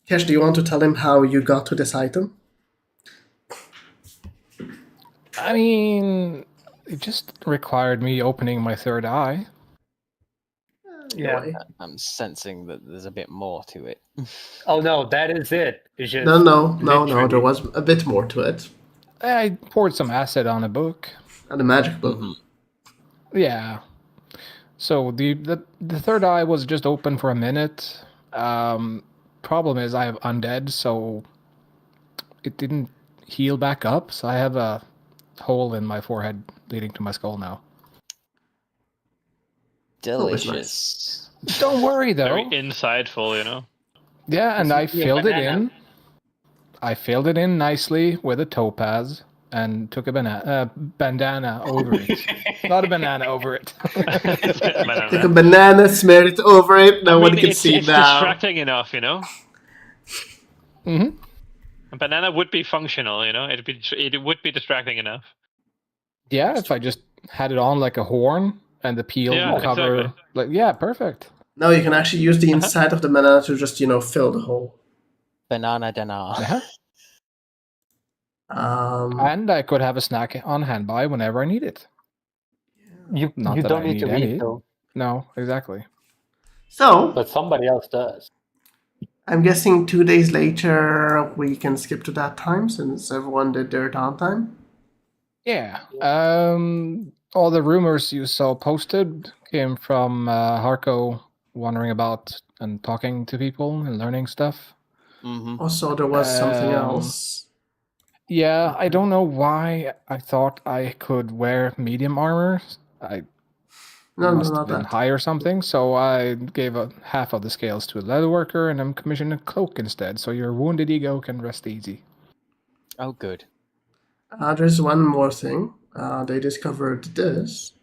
Kesh, do you want to tell him how you got to this item?
I mean, it just required me opening my third eye.
In a
Yeah.
way.
I'm sensing that there's a bit more to it.
Oh no, that is it. It's just
No. There
literally-
was a bit more to it.
I poured some acid on a book.
And a magic book.
Mhm.
Yeah. So the third eye was just open for a minute. Problem is I have undead, so it didn't heal back up. So I have a hole in my forehead leading to my skull now.
Always
Delicious.
Don't worry
Very
though.
insightful, you know.
Yeah, and I
It's a
filled it
banana.
in. I filled it in nicely with a topaz and took a bandana over it. Not a banana over it.
Take a banana, smear it over it, no one can
it's,
see
it's
now.
distracting enough, you know.
Hmm.
A banana would be functional, you know. It would be distracting enough.
Yeah, if I just had it on like a horn and the peel
Yeah,
would cover.
exactly.
Like, yeah, perfect.
No, you can actually use the inside of the banana to just, fill the hole.
Banana dinar.
Yeah.
Um,
And I could have a snack on handby whenever I need it.
You
Not
you
that
don't
I
need to
need any.
eat though,
No, exactly.
so,
but somebody else does.
I'm guessing 2 days later we can skip to that time since everyone did their downtime.
Yeah. All the rumors you saw posted came from Harko wandering about and talking to people and learning stuff.
Mm-hmm.
Also, there was something
Um,
else.
Yeah, I don't know why I thought I could wear medium armor. I
No,
must
not
have been
that.
high or something, so I gave half of the scales to a leatherworker and I'm commissioned a cloak instead, so your wounded ego can rest easy.
Oh, good.
There's one more thing. They discovered this.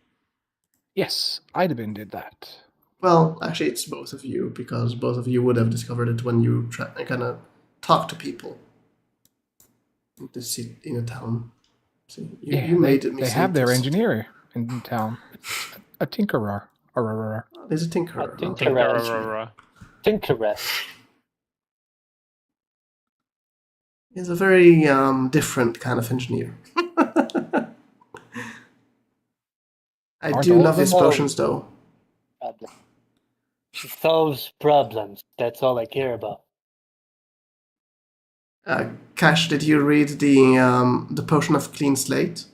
Yes, Idabin did that.
Well, actually, it's both of you because both of you would have discovered it when you kind of talk to people in a town. See, you made it.
They have their engineer in town. It's a tinkerer.
There's a tinkerer.
A
not
tinkerer.
an engineer.
Tinkeress.
He's a very different kind of engineer. I
Aren't
do
all
love
of
his
them?
potions, though.
Problem. She solves problems. That's all I care about.
Cash, did you read the potion of clean slate?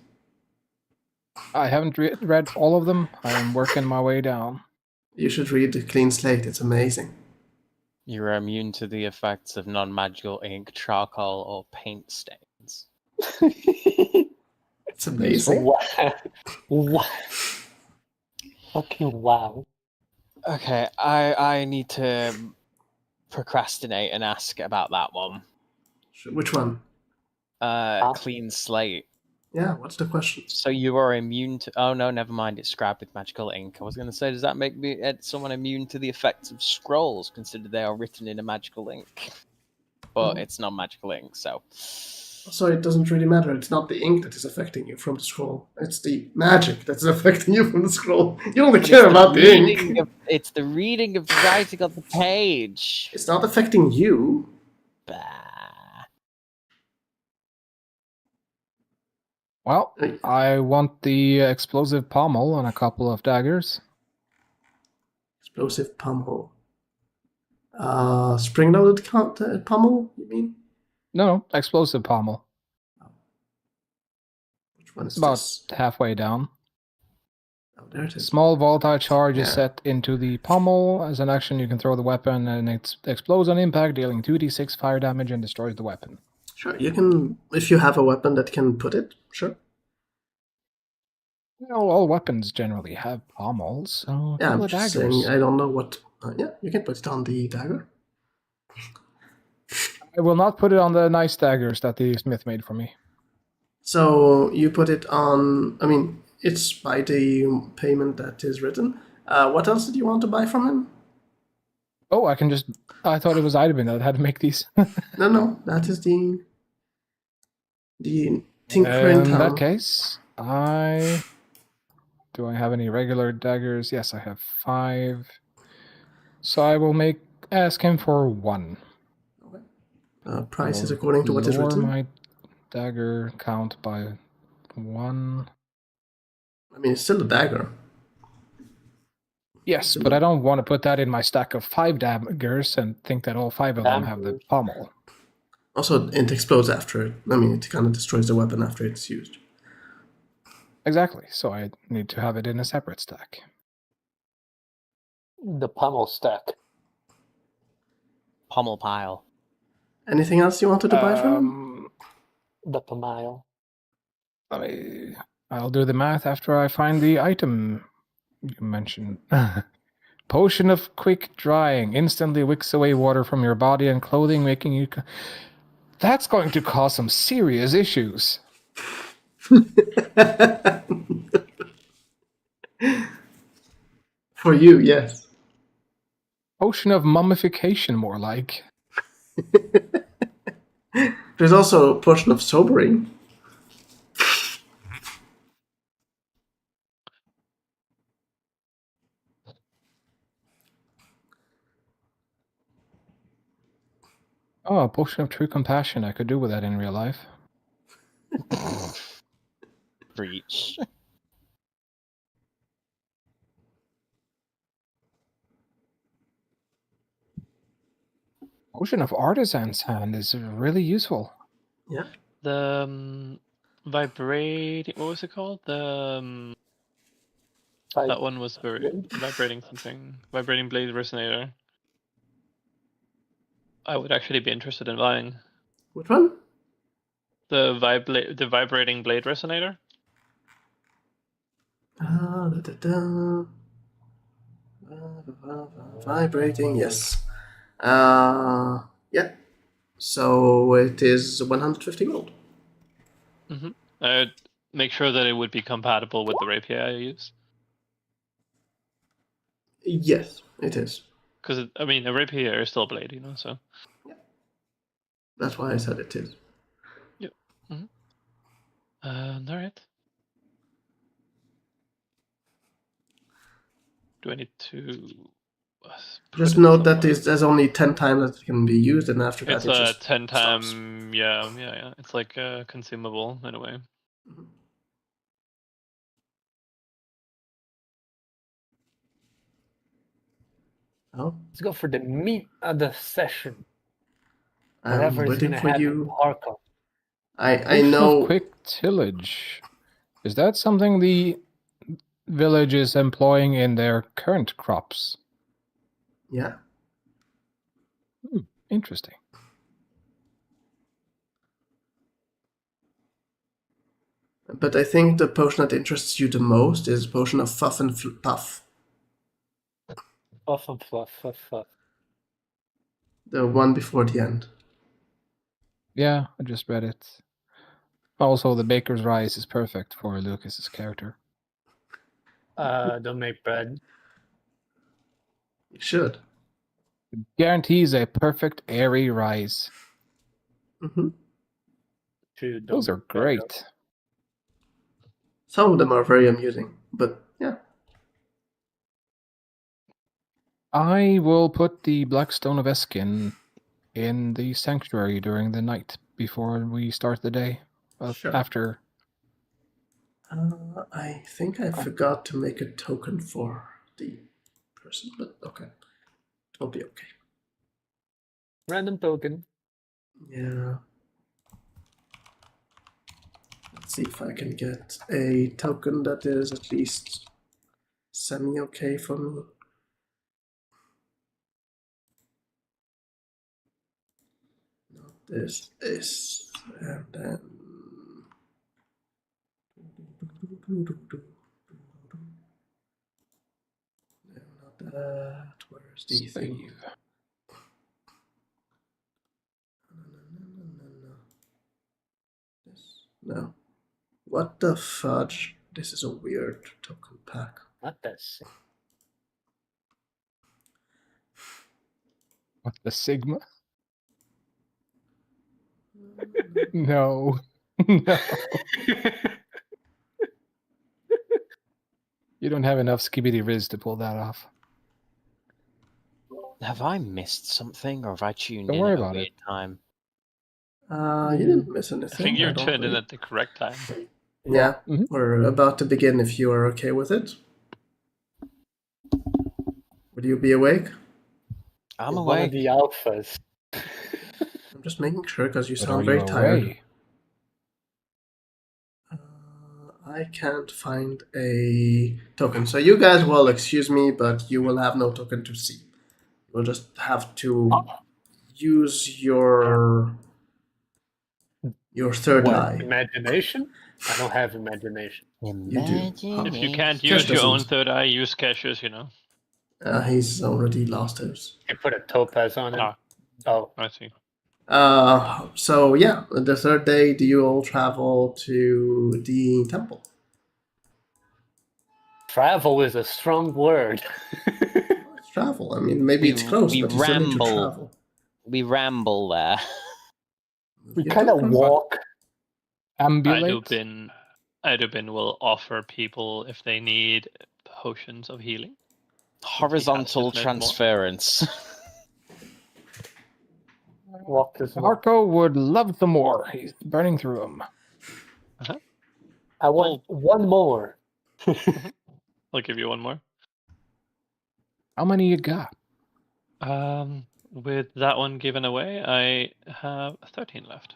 I haven't read all of them. I am working my way down.
You should read the Clean Slate. It's amazing.
You're immune to the effects of non-magical ink, charcoal, or paint stains.
It's amazing.
Wow. Wow. Fucking wow.
Okay, I need to procrastinate and ask about that one.
Which one?
Clean slate.
Yeah, what's the question?
So you are immune to... Oh, no, never mind. It's scrabbed with magical ink. I was going to say, does that make someone immune to the effects of scrolls, considered they are written in a magical ink? But it's not magical ink, so...
So it doesn't really matter. It's not the ink that is affecting you from the scroll. It's the magic that's affecting you from the scroll. You only care about the ink.
It's the reading of the writing on the page.
It's not affecting you.
Bah.
Well, I want the explosive pommel and a couple of daggers.
Explosive pommel. Spring-loaded pommel, you mean?
No, explosive pommel.
Which one is
About
this?
halfway down.
Oh, there it is.
Small volatile charge is
Yeah.
set into the pommel. As an action, you can throw the weapon and it explodes on impact, dealing 2d6 fire damage and destroys the weapon.
Sure, you can, if you have a weapon that can put it, sure.
You know, all weapons generally have pommels, so
Yeah,
kill
I'm
the
just
daggers.
saying, I don't know what... yeah, you can put it on the dagger.
I will not put it on the nice daggers that the smith made for me.
So you put it on... I mean, it's by the payment that is written. What else did you want to buy from him?
Oh, I can just... I thought it was Idabin that had to make these.
No, that is the Tinker in
In
town.
that case, do I have any regular daggers? Yes, I have 5. So I will ask him for 1.
Price is according to what is
Lower
written.
my dagger count by 1.
I mean, it's still a dagger.
Yes, but I don't want to put that in my stack of 5 daggers and think that all 5 of them have the pommel.
Also, it explodes after it. I mean, it kind of destroys the weapon after it's used.
Exactly, so I need to have it in a separate stack.
The pommel stack.
Pommel pile.
Anything else you wanted to buy from him?
The pommel.
I'll do the math after I find the item you mentioned. Potion of quick drying. Instantly wicks away water from your body and clothing, making you... That's going to cause some serious issues.
For you, yes.
Potion of mummification, more like.
There's also a potion of sobering.
Oh, a potion of true compassion. I could do with that in real life.
Breach.
Potion of artisan's hand is really useful.
Yeah.
The vibrating. What was it called? The that one was vibrating something. Vibrating blade resonator. I would actually be interested in buying
Which one?
the vibrating blade resonator.
Vibrating, yes. Yeah. So it is 150 gold.
I'd make sure that it would be compatible with the rapier I use.
Yes, it is.
Because I mean, a rapier is still a blade, you know. So.
That's why I said it is.
Yep. All right. Do I need to?
Just note that there's only 10 times that it can be used, and after that
It's
it just
10
stops.
time. Yeah. It's like consumable in a way.
Oh,
Let's go for the meat of the session.
I'm
Whatever is
waiting
going to
for
happen,
you.
Harkle.
I
Potion
know.
of quick tillage. Is that something the village is employing in their current crops?
Yeah.
Interesting.
But I think the potion that interests you the most is potion of Fuff and Puff.
Fluff and fluff, fluff, fluff.
The one before the end.
Yeah, I just read it. Also, the baker's rice is perfect for Lucas's character.
Don't make bread.
You should.
Guarantees a perfect airy rise.
Mm-hmm.
True, don't
Those are
make bread, though.
great.
Some of them are very amusing, but yeah.
I will put the Blackstone of Eskin in the sanctuary during the night before we start the day.
Sure.
After.
I think I forgot to make a token for the person, but okay. It'll be okay.
Random token.
Yeah. Let's see if I can get a token that is at least semi-okay for me. This is, and then... No, not that. Where's the thing?
Save.
No. What the fudge? This is a weird token pack.
Not that sick.
What, the Sigma? No. No. You don't have enough skibidi riz to pull that off.
Have I missed something, or have I tuned
Don't
in
worry
at a
about
weird
it.
time?
You didn't miss anything.
I think you're tuned in
believe.
at the correct time.
Yeah,
Mhm.
we're about to begin if you are okay with it. Would you be awake?
I'm
One of
awake.
the alphas.
I'm just making sure because you
But
sound
are
very
you
tired.
away?
I can't find a token. So you guys will excuse me, but you will have no token to see. You'll just have to use your third
What?
eye.
Imagination? I don't have imagination.
You do.
If you can't
Cash
use your own
doesn't.
third eye, use Cassius,
He's already lost his.
You put a topaz on it.
Ah,
Oh,
I see.
So yeah, the third day, do you all travel to the temple?
travel is a strong word.
Travel. I mean, maybe it's close,
we
but you still need to
ramble.
travel.
We ramble there.
We
Your
kind of
token?
walk.
Ambulate?
Idubin will offer people if they need potions of healing.
Horizontal
He has more.
transference.
Walk this walk.
Marco would love some more. He's burning through them.
I want one more.
I'll give you one more.
How many you got?
With that one given away, I have 13 left.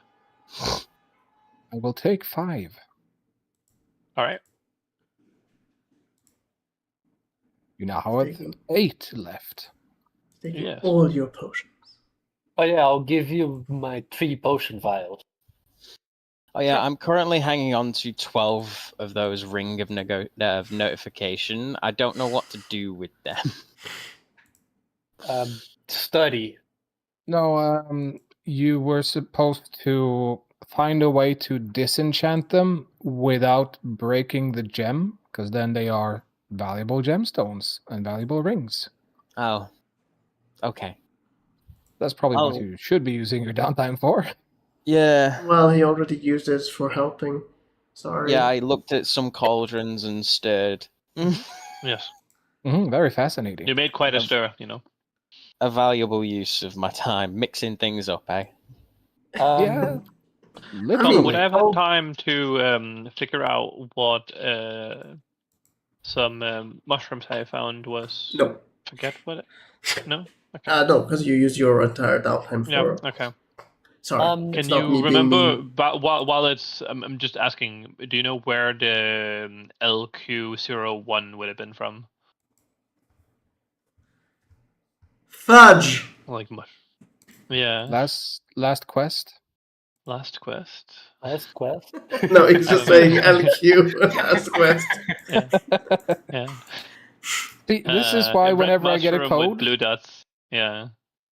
I will take 5.
All right.
You now have
Taking-
8 left.
Taking
Yes.
all your potions.
Oh yeah, I'll give you my 3 potion vials.
Oh yeah, I'm currently hanging on to 12 of those ring of notification. I don't know what to do with them.
Study.
No, you were supposed to find a way to disenchant them without breaking the gem, because then they are valuable gemstones and valuable rings.
Oh. Okay.
That's probably what
Oh.
you should be using your downtime for.
Yeah.
Well, he already used it for helping. Sorry.
Yeah, I looked at some cauldrons and stirred.
Yes.
Very fascinating.
You made quite a
Of-
stir,
A valuable use of my time, mixing things up, eh?
Yeah,
Tom,
literally.
would I have had time to figure out what some mushrooms I found was?
No.
Forget what it. No. Okay.
No, because you used your entire downtime
Yeah.
for.
Okay.
Sorry,
Can
it's
Can
not me
you
being
remember?
mean.
But while it's, I'm just asking. Do you know where the LQ01 would have been from?
Fudge!
Like, yeah.
Last quest.
Last quest.
Last quest.
No, he's
I
just
don't
saying
know.
LQ last quest.
Yeah. Yeah.
See, this is why
Red
whenever I get a
mushroom with
code,
blue dots. Yeah.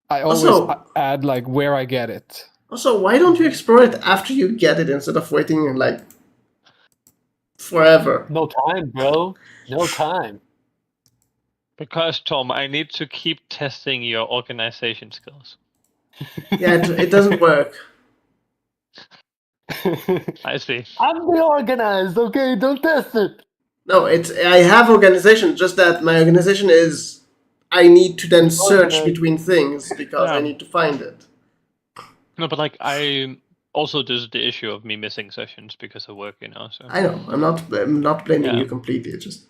I always
Also-
add like where I get it.
Also, why don't you explore it after you get it instead of waiting like forever?
No time, bro. No time.
Because Tom, I need to keep testing your organization skills.
Yeah, it doesn't work.
I see.
I'm the organized, okay? Don't test it.
No, I have organization, just that my organization is I need to then search
Organized.
between things because I
Yeah.
need to find it.
No, but like I also there's the issue of me missing sessions because of work, So
I know. I'm not blaming
Yeah.
you completely. It's just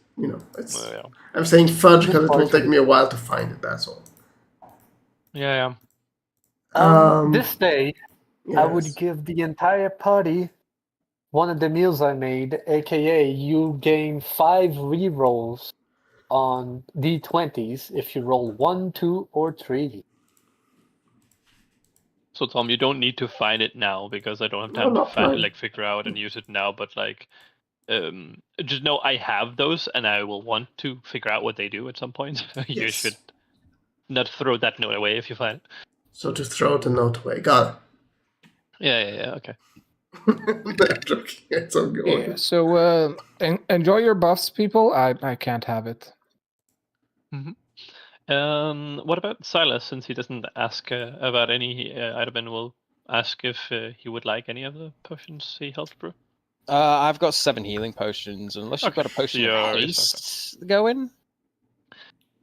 it's.
yeah.
I'm saying fudge because it will take
Partially.
me a while to find it. That's all.
Yeah.
This day, I would
Yes.
give the entire party one of the meals I made, aka you gain 5 rerolls on d20s if you roll 1, 2, or 3.
So Tom, you don't need to find it now because I don't have
No,
time to
not right.
figure out and use it now. But like, just know I have those, and I will want to figure out what they do at some point. You
Yes.
should not throw that note away if you find it.
So to throw the note away. Got
Yeah. Okay.
it. I'm joking. It's all good.
Yeah. So enjoy your buffs, people. I can't have it.
What about Silas? Since he doesn't ask about any item, and will ask if he would like any of the potions he helped brew.
I've got 7 healing potions, unless you've
Okay,
got a potion
so
of
you're-
haste going.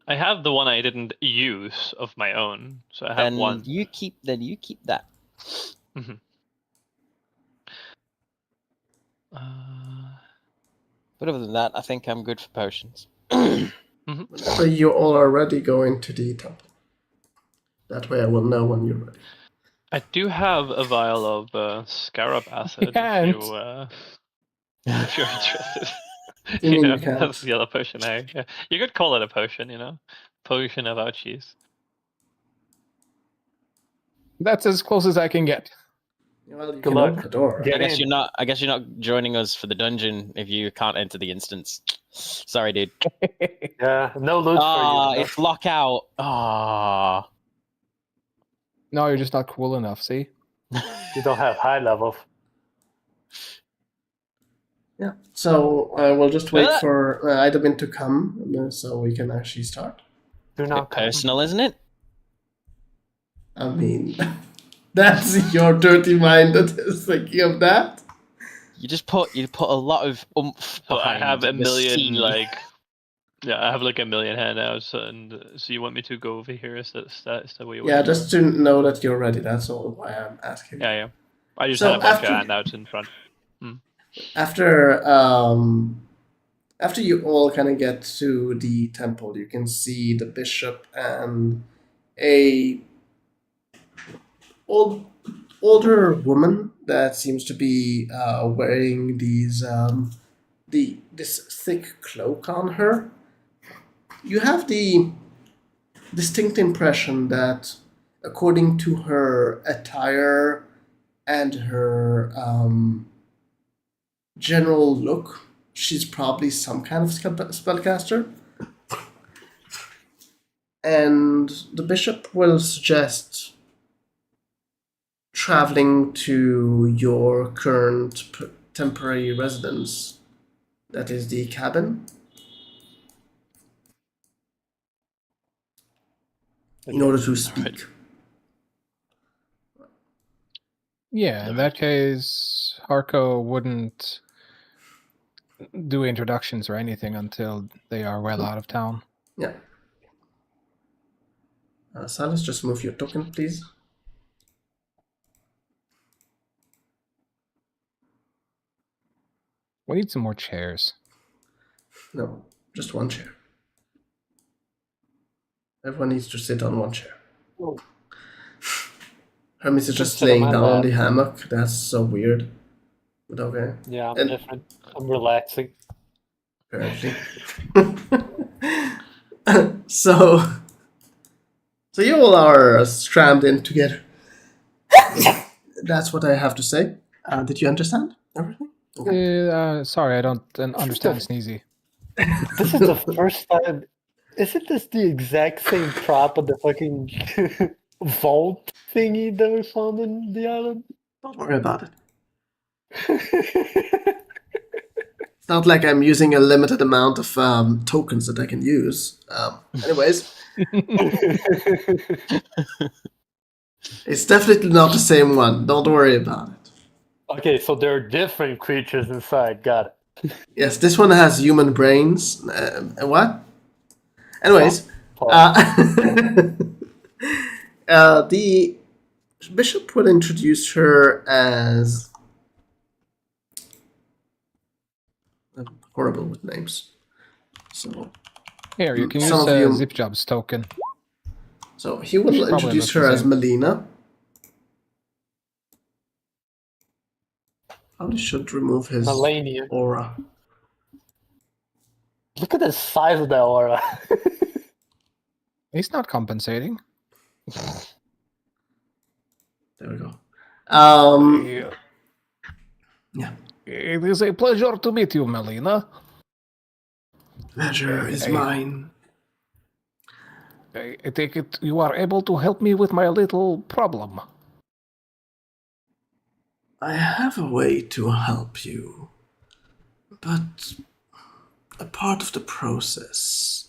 I have the one I didn't use of my own, so I have
Then
one.
you keep that. But other than that, I think I'm good for potions.
So you all are ready going to the temple. That way I will know when you're ready.
I do have a vial of scarab acid
can't.
if you're interested.
You mean you can't?
That's the other potion. You could call it a potion, potion of ouchies.
That's as close as I can get.
Well, you
Good
can
luck.
open the door.
Get
I guess
in.
you're not joining us for the dungeon if you can't enter the instance. Sorry, dude.
Yeah, no loot for you.
It's lockout.
No, you're just not cool enough. See.
You don't have high level.
Yeah. So I will just wait
Ah!
for Idabin to come so we can actually start.
Do
Bit
not come.
personal, isn't it?
I mean, that's your dirty mind that is thinking of that.
You put a lot of oomph
So I
behind
have a
the
million
C.
I have like a million handouts, and so you want me to go over here? Is that what you want?
Yeah, just to know that you're ready. That's all why I'm asking.
Yeah. I just
So
had a bunch of
after-
handouts in front.
After you all kind of get to the temple, you can see the bishop and a older woman that seems to be wearing this thick cloak on her. You have the distinct impression that, according to her attire and her general look, she's probably some kind of spellcaster. And the bishop will suggest traveling to your current temporary residence. That is the cabin. In order to speak.
Yeah, in that case, Harko wouldn't do introductions or anything until they are well out of town.
Yeah. Silas, just move your token, please.
We need some more chairs.
No, just one chair. Everyone needs to sit on one chair.
Oh.
Hermes is just
sit on
laying
my
down on
lap.
the hammock. That's so weird. But okay,
Yeah, I'm
And-
different. I'm relaxing.
apparently. so, so you all are crammed in together. That's what I have to say. Did you understand everything?
Sorry, I don't understand Sneezy.
This is the first time. Isn't this the exact same prop of the fucking vault thingy that we found in the island?
Don't worry about it. It's not like I'm using a limited amount of tokens that I can use. Anyways, it's definitely not the same one. Don't worry about it.
Okay, so there are different creatures inside. Got it.
Yes, this one has human brains. What? Anyways,
Pause.
the bishop would introduce her as. I'm horrible with names. So,
Here, you can
Some
use
of you-
Zip Job's token.
so he will
She probably
introduce
looks the
her as
same.
Melina. Probably should remove his
Melania.
aura.
Look at the size of that aura.
He's not compensating.
There we go. Yeah.
It is a pleasure to meet you, Melina.
Pleasure is
Hey.
mine.
I take it you are able to help me with my little problem.
I have a way to help you, but a part of the process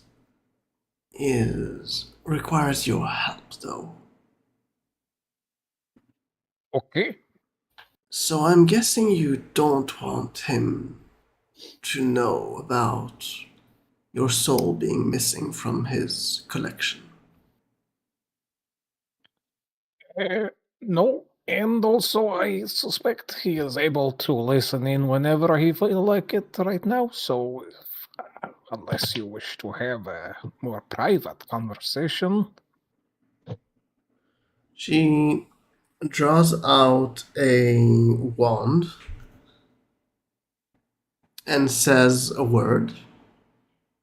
requires your help, though.
Okay.
So I'm guessing you don't want him to know about your soul being missing from his collection.
No, and also I suspect he is able to listen in whenever he feels like it right now, so unless you wish to have a more private conversation.
She draws out a wand and says a word,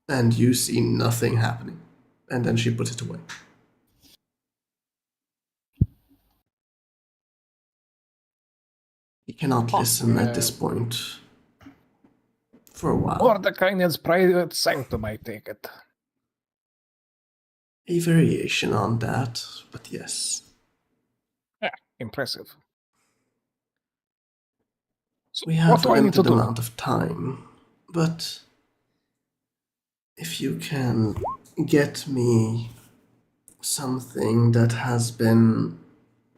and you see nothing happening. And then she puts it away. He cannot listen at this point for a while.
Mordekainen's private sanctum, I take it.
A variation on that, but yes.
Impressive. So
We
what
have
do I need to
limited
do?
amount of time, but if you can get me something that has been,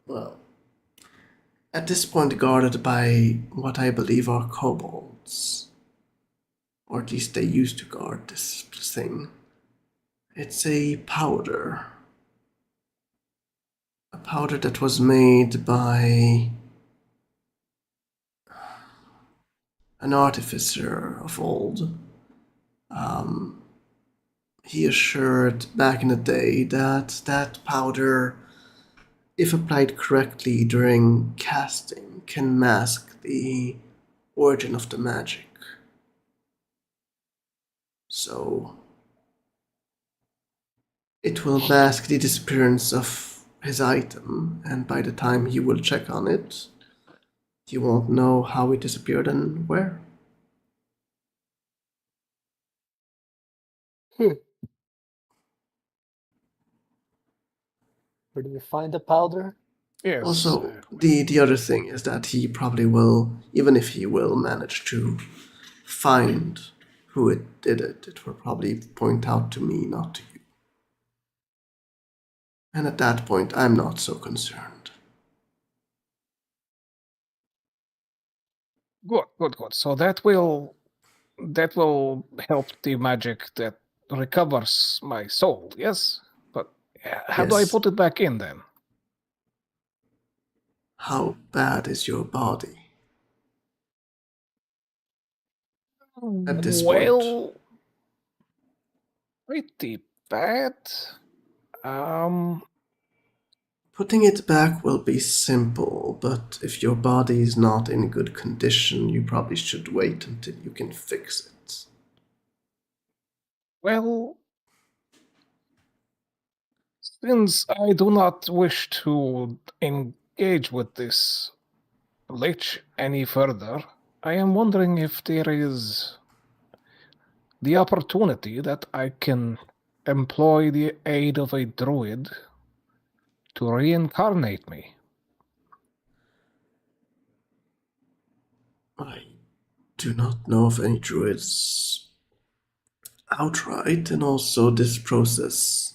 well, at this point guarded by what I believe are kobolds, or at least they used to guard this thing. It's a powder. A powder that was made by an artificer of old. He assured back in the day that that powder, if applied correctly during casting, can mask the origin of the magic. So, it will mask the disappearance of his item, and by the time he will check on it, he won't know how it disappeared and where.
Where do we find the powder?
Yes.
Also, the other thing is that he probably will, even if he will manage to find who it did it, it will probably point out to me, not to you. And at that point, I'm not so concerned.
Good. So that will help the magic that recovers my soul, yes? But how do I
Yes.
put it back in then?
How bad is your body at this point?
Well, pretty bad.
Putting it back will be simple, but if your body is not in good condition, you probably should wait until you can fix it.
Well, since I do not wish to engage with this lich any further, I am wondering if there is the opportunity that I can employ the aid of a druid to reincarnate me.
I do not know of any druids outright, and also this process.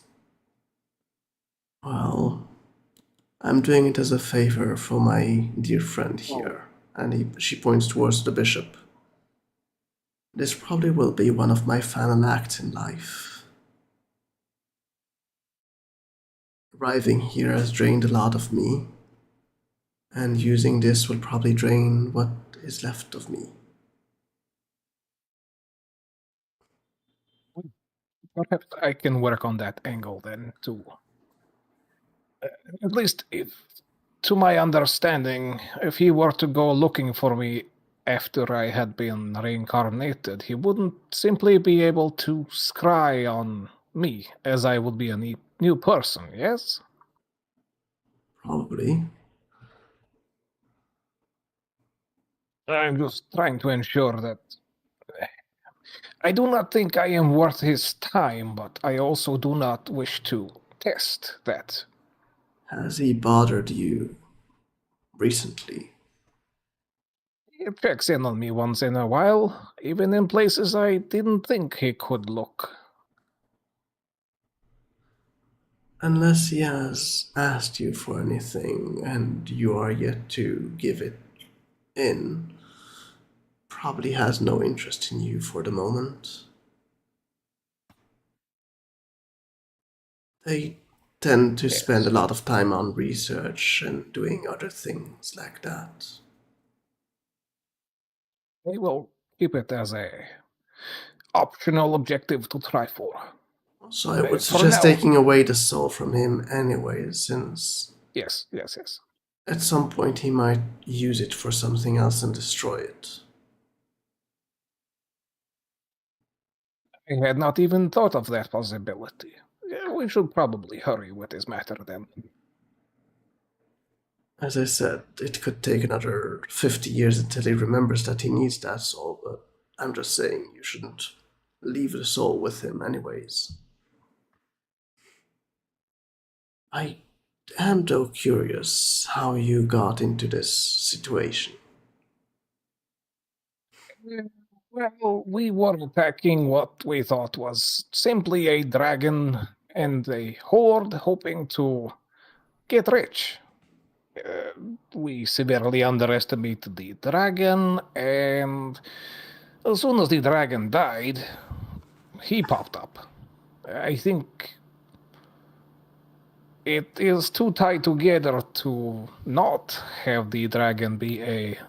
Well, I'm doing it as a favor for my dear friend here, and she points towards the bishop. This probably will be one of my final acts in life. Arriving here has drained a lot of me, and using this will probably drain what is left of me.
Perhaps I can work on that angle then too. At least, if, to my understanding, if he were to go looking for me after I had been reincarnated, he wouldn't simply be able to scry on me, as I would be a new person, yes?
Probably.
I'm just trying to ensure that I do not think I am worth his time, but I also do not wish to test that.
Has he bothered you recently?
He checks in on me once in a while, even in places I didn't think he could look.
Unless he has asked you for anything and you are yet to give it in, probably has no interest in you for the moment. They tend to spend a lot of time on research and doing other things like that.
We will keep it as a optional objective to try for.
So I would
For
suggest
now.
taking away the soul from him anyway, since
Yes.
at some point he might use it for something else and destroy it.
I had not even thought of that possibility. We should probably hurry with this matter then.
As I said, it could take another 50 years until he remembers that he needs that soul, but I'm just saying you shouldn't leave the soul with him anyways. I am though curious how you got into this situation.
Well, we were attacking what we thought was simply a dragon and a horde hoping to get rich. We severely underestimated the dragon, and as soon as the dragon died, he popped up. I think it is too tied together to not have the dragon be a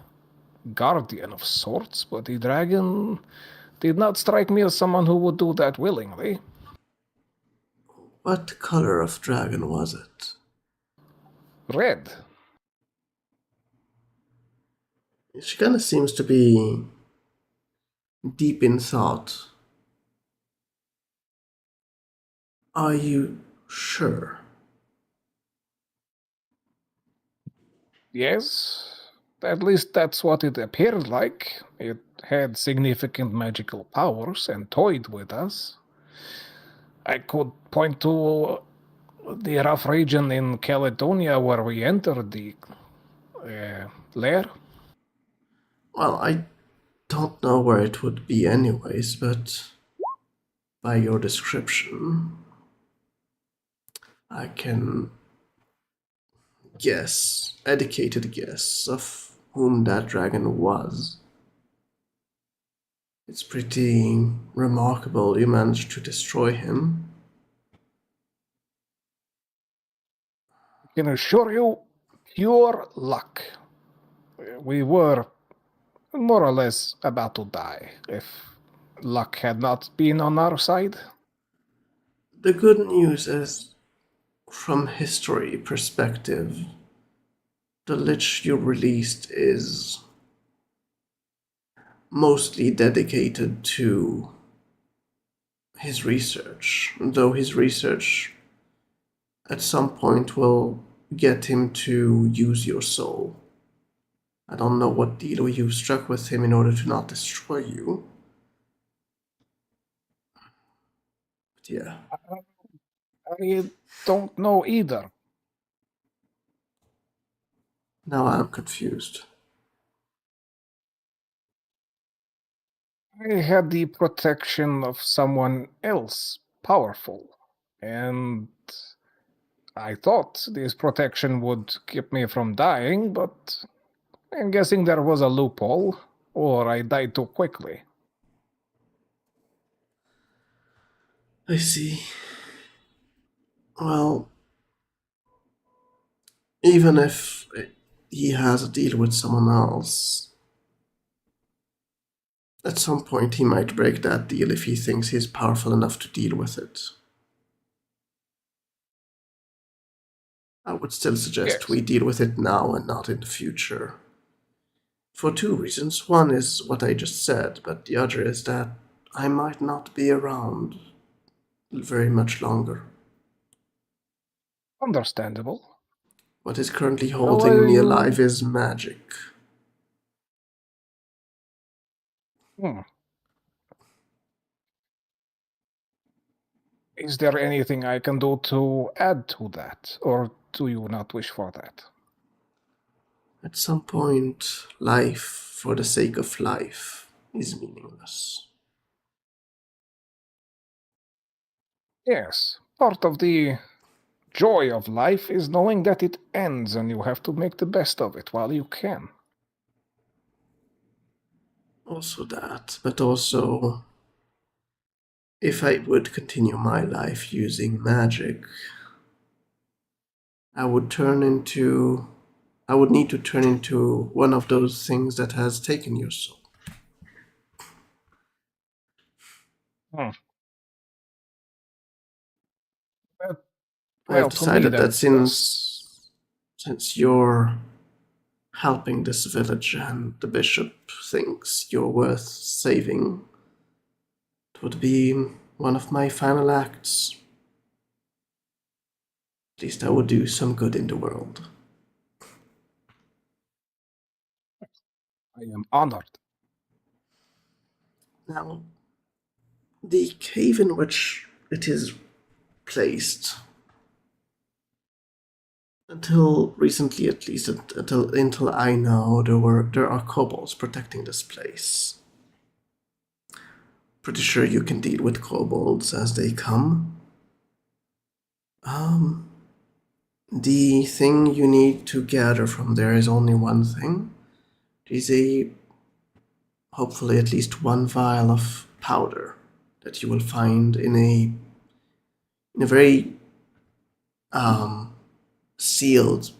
guardian of sorts, but the dragon did not strike me as someone who would do that willingly.
What color of dragon was it?
Red.
She kind of seems to be deep in thought. Are you sure?
Yes, at least that's what it appeared like. It had significant magical powers and toyed with us. I could point to the rough region in Caledonia where we entered the lair.
Well, I don't know where it would be anyways, but by your description, I can guess, educated guess, of whom that dragon was. It's pretty remarkable you managed to destroy him.
I can assure you, pure luck. We were more or less about to die if luck had not been on our side.
The good news is from history perspective, the Lich you released is mostly dedicated to his research, though his research at some point will get him to use your soul. I don't know what deal you struck with him in order to not destroy you. But yeah.
I don't know either.
Now I'm confused.
I had the protection of someone else powerful, and I thought this protection would keep me from dying, but I'm guessing there was a loophole, or I died too quickly.
I see. Well, even if he has a deal with someone else, at some point he might break that deal if he thinks he's powerful enough to deal with it. I would still suggest
Yes.
we deal with it now and not in the future. For two reasons. One is what I just said, but the other is that I might not be around very much longer.
Understandable.
What is currently
How
holding
are
me
you?
alive is magic.
Hmm. Is there anything I can do to add to that, or do you not wish for that?
At some point, life for the sake of life is meaningless.
Yes, part of the joy of life is knowing that it ends and you have to make the best of it while you can.
Also that, but also, if I would continue my life using magic, I would need to turn into one of those things that has taken your soul.
Hmm. But,
I've
well, to me,
decided that
that's just.
since you're helping this village and the bishop thinks you're worth saving, it would be one of my final acts. At least I would do some good in the world.
I am honored.
Now, the cave in which it is placed, until recently at least, until I know, there are kobolds protecting this place. Pretty sure you can deal with kobolds as they come. The thing you need to gather from there is only one thing. It is hopefully at least one vial of powder that you will find in a very sealed.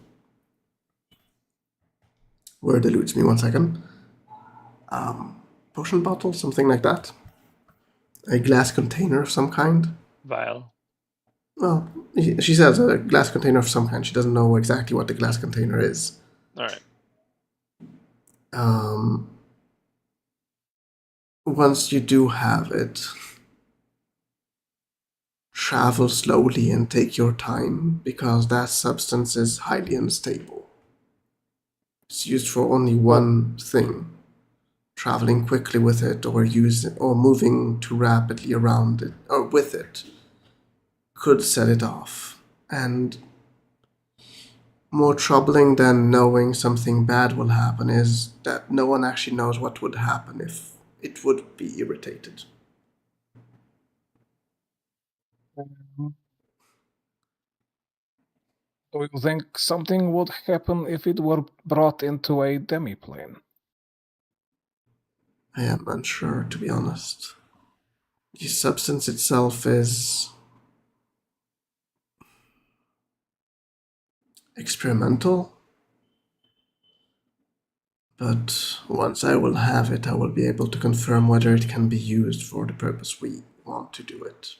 Word eludes me 1 second. Potion bottle, something like that. A glass container of some kind.
Vial.
Well, she says a glass container of some kind. She doesn't know exactly what the glass container is.
All right.
Once you do have it, travel slowly and take your time, because that substance is highly unstable. It's used for only one thing. Traveling quickly with it or moving too rapidly around it or with it could set it off. And more troubling than knowing something bad will happen is that no one actually knows what would happen if it would be irritated.
Do you think something would happen if it were brought into a demiplane?
I am unsure, to be honest. The substance itself is experimental, but once I will have it, I will be able to confirm whether it can be used for the purpose we want to do it.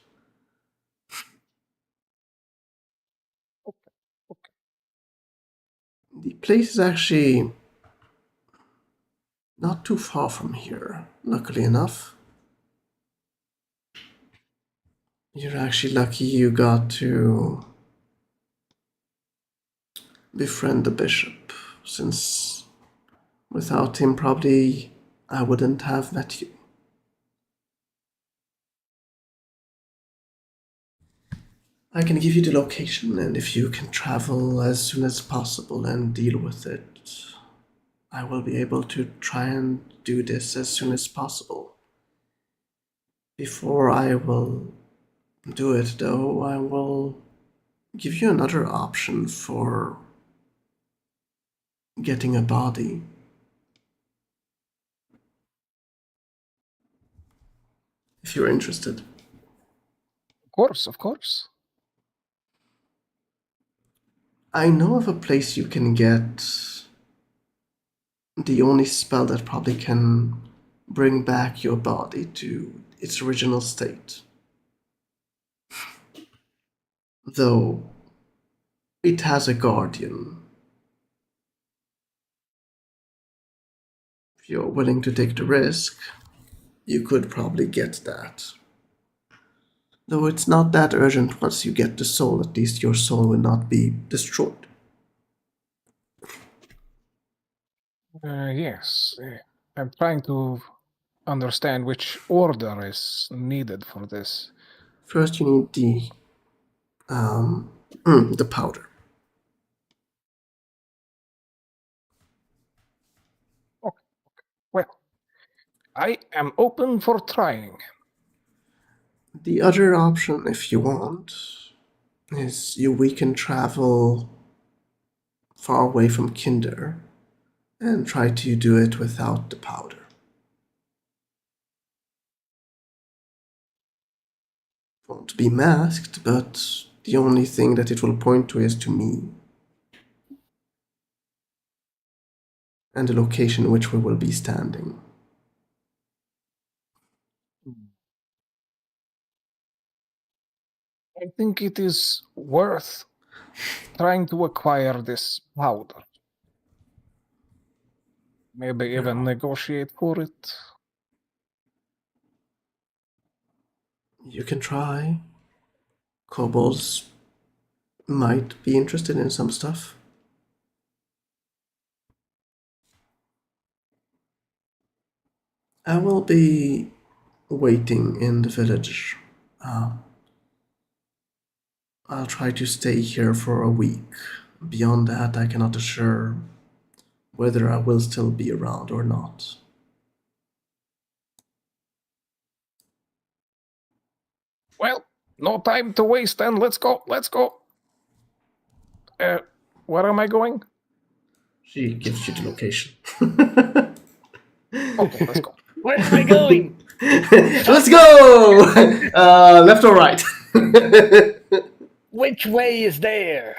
The place is actually not too far from here, luckily enough. You're actually lucky you got to befriend the bishop, since without him, probably I wouldn't have met you. I can give you the location, and if you can travel as soon as possible and deal with it, I will be able to try and do this as soon as possible. Before I will do it, though, I will give you another option for getting a body. If you're interested.
Of course, of course.
I know of a place you can get the only spell that probably can bring back your body to its original state. Though it has a guardian. If you're willing to take the risk, you could probably get that. Though it's not that urgent once you get the soul, at least your soul will not be destroyed.
Yes. I'm trying to understand which order is needed for this.
First, you need the powder.
Okay. Well, I am open for trying.
The other option, if you want, is we can travel far away from Kinder and try to do it without the powder. Won't be masked, but the only thing that it will point to is to me. And the location in which we will be standing.
I think it is worth trying to acquire this powder. Maybe even negotiate for it.
You can try. Kobolds might be interested in some stuff. I will be waiting in the village. I'll try to stay here for a week. Beyond that, I cannot assure whether I will still be around or not.
Well, no time to waste then. Let's go. Let's go. Where am I going?
She gives you the location.
Okay, let's go.
Where am I going?
Let's go! Left or right?
Which way is there?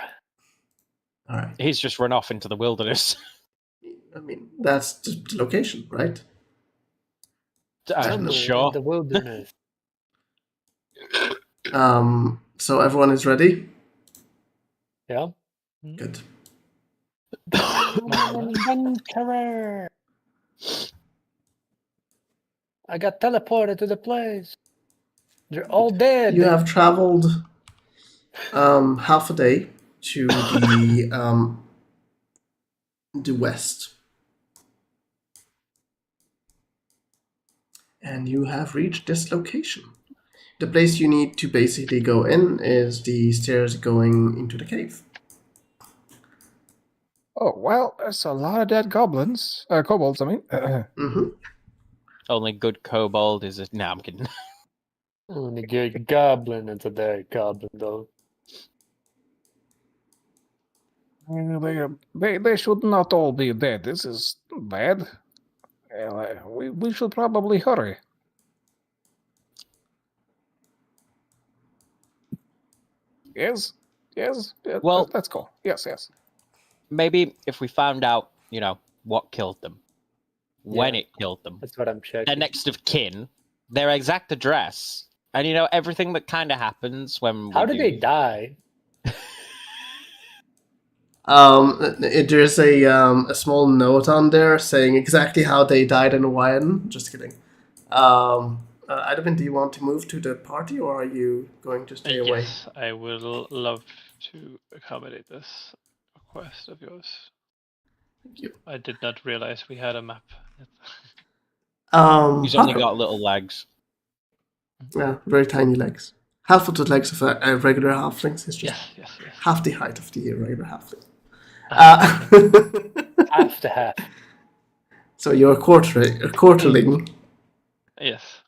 All right.
He's just run off into the wilderness.
I mean, that's the location, right?
Somewhere
Sure.
in the wilderness.
So everyone is ready?
Yeah.
Good.
Adventurer. I got teleported to the place. They're all dead.
You have traveled half a day to the west. And you have reached this location. The place you need to basically go in is the stairs going into the cave.
Oh, well, there's a lot of dead goblins. Kobolds, I mean.
Mm-hmm.
Only good kobold is a... No, I'm kidding.
Only good goblin is a dead goblin, though.
They should not all be dead. This is bad. We should probably hurry. Yes? Yes?
Well-
let's go. Yes, yes.
Maybe if we found out, what killed them, when
Yeah.
it killed them,
That's what I'm checking.
their next of kin, their exact address, and everything that kind of happens when.
How did they die?
There's a small note on there saying exactly how they died and when. Just kidding. Advin, do you want to move to the party, or are you going to stay away?
Yes, I will love to accommodate this request of yours.
Thank you.
I did not realize we had a map.
He's only
Hako.
got little legs.
Yeah, very tiny legs. Half of the legs of a regular halfling is just
Yes.
half the height of the regular halfling.
Half to half.
So you're a quarterling.
Yes.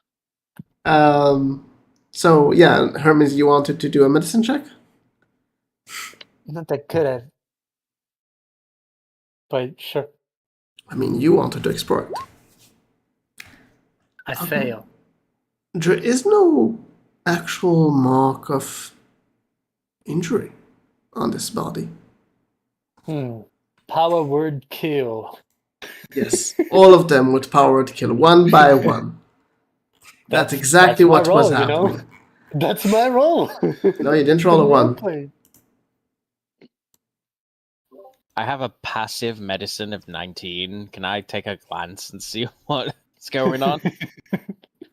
So yeah, Hermes, you wanted to do a medicine check?
Not that good at. But sure,
I mean, you wanted to explore it.
I fail.
There is no actual mark of injury on this body.
Power word kill.
Yes, all of them with powered kill, one by one. That's exactly
my
what was
role,
happening.
That's my role.
No, you didn't roll a one.
Roleplay.
I have a passive medicine of 19. Can I take a glance and see what's going on?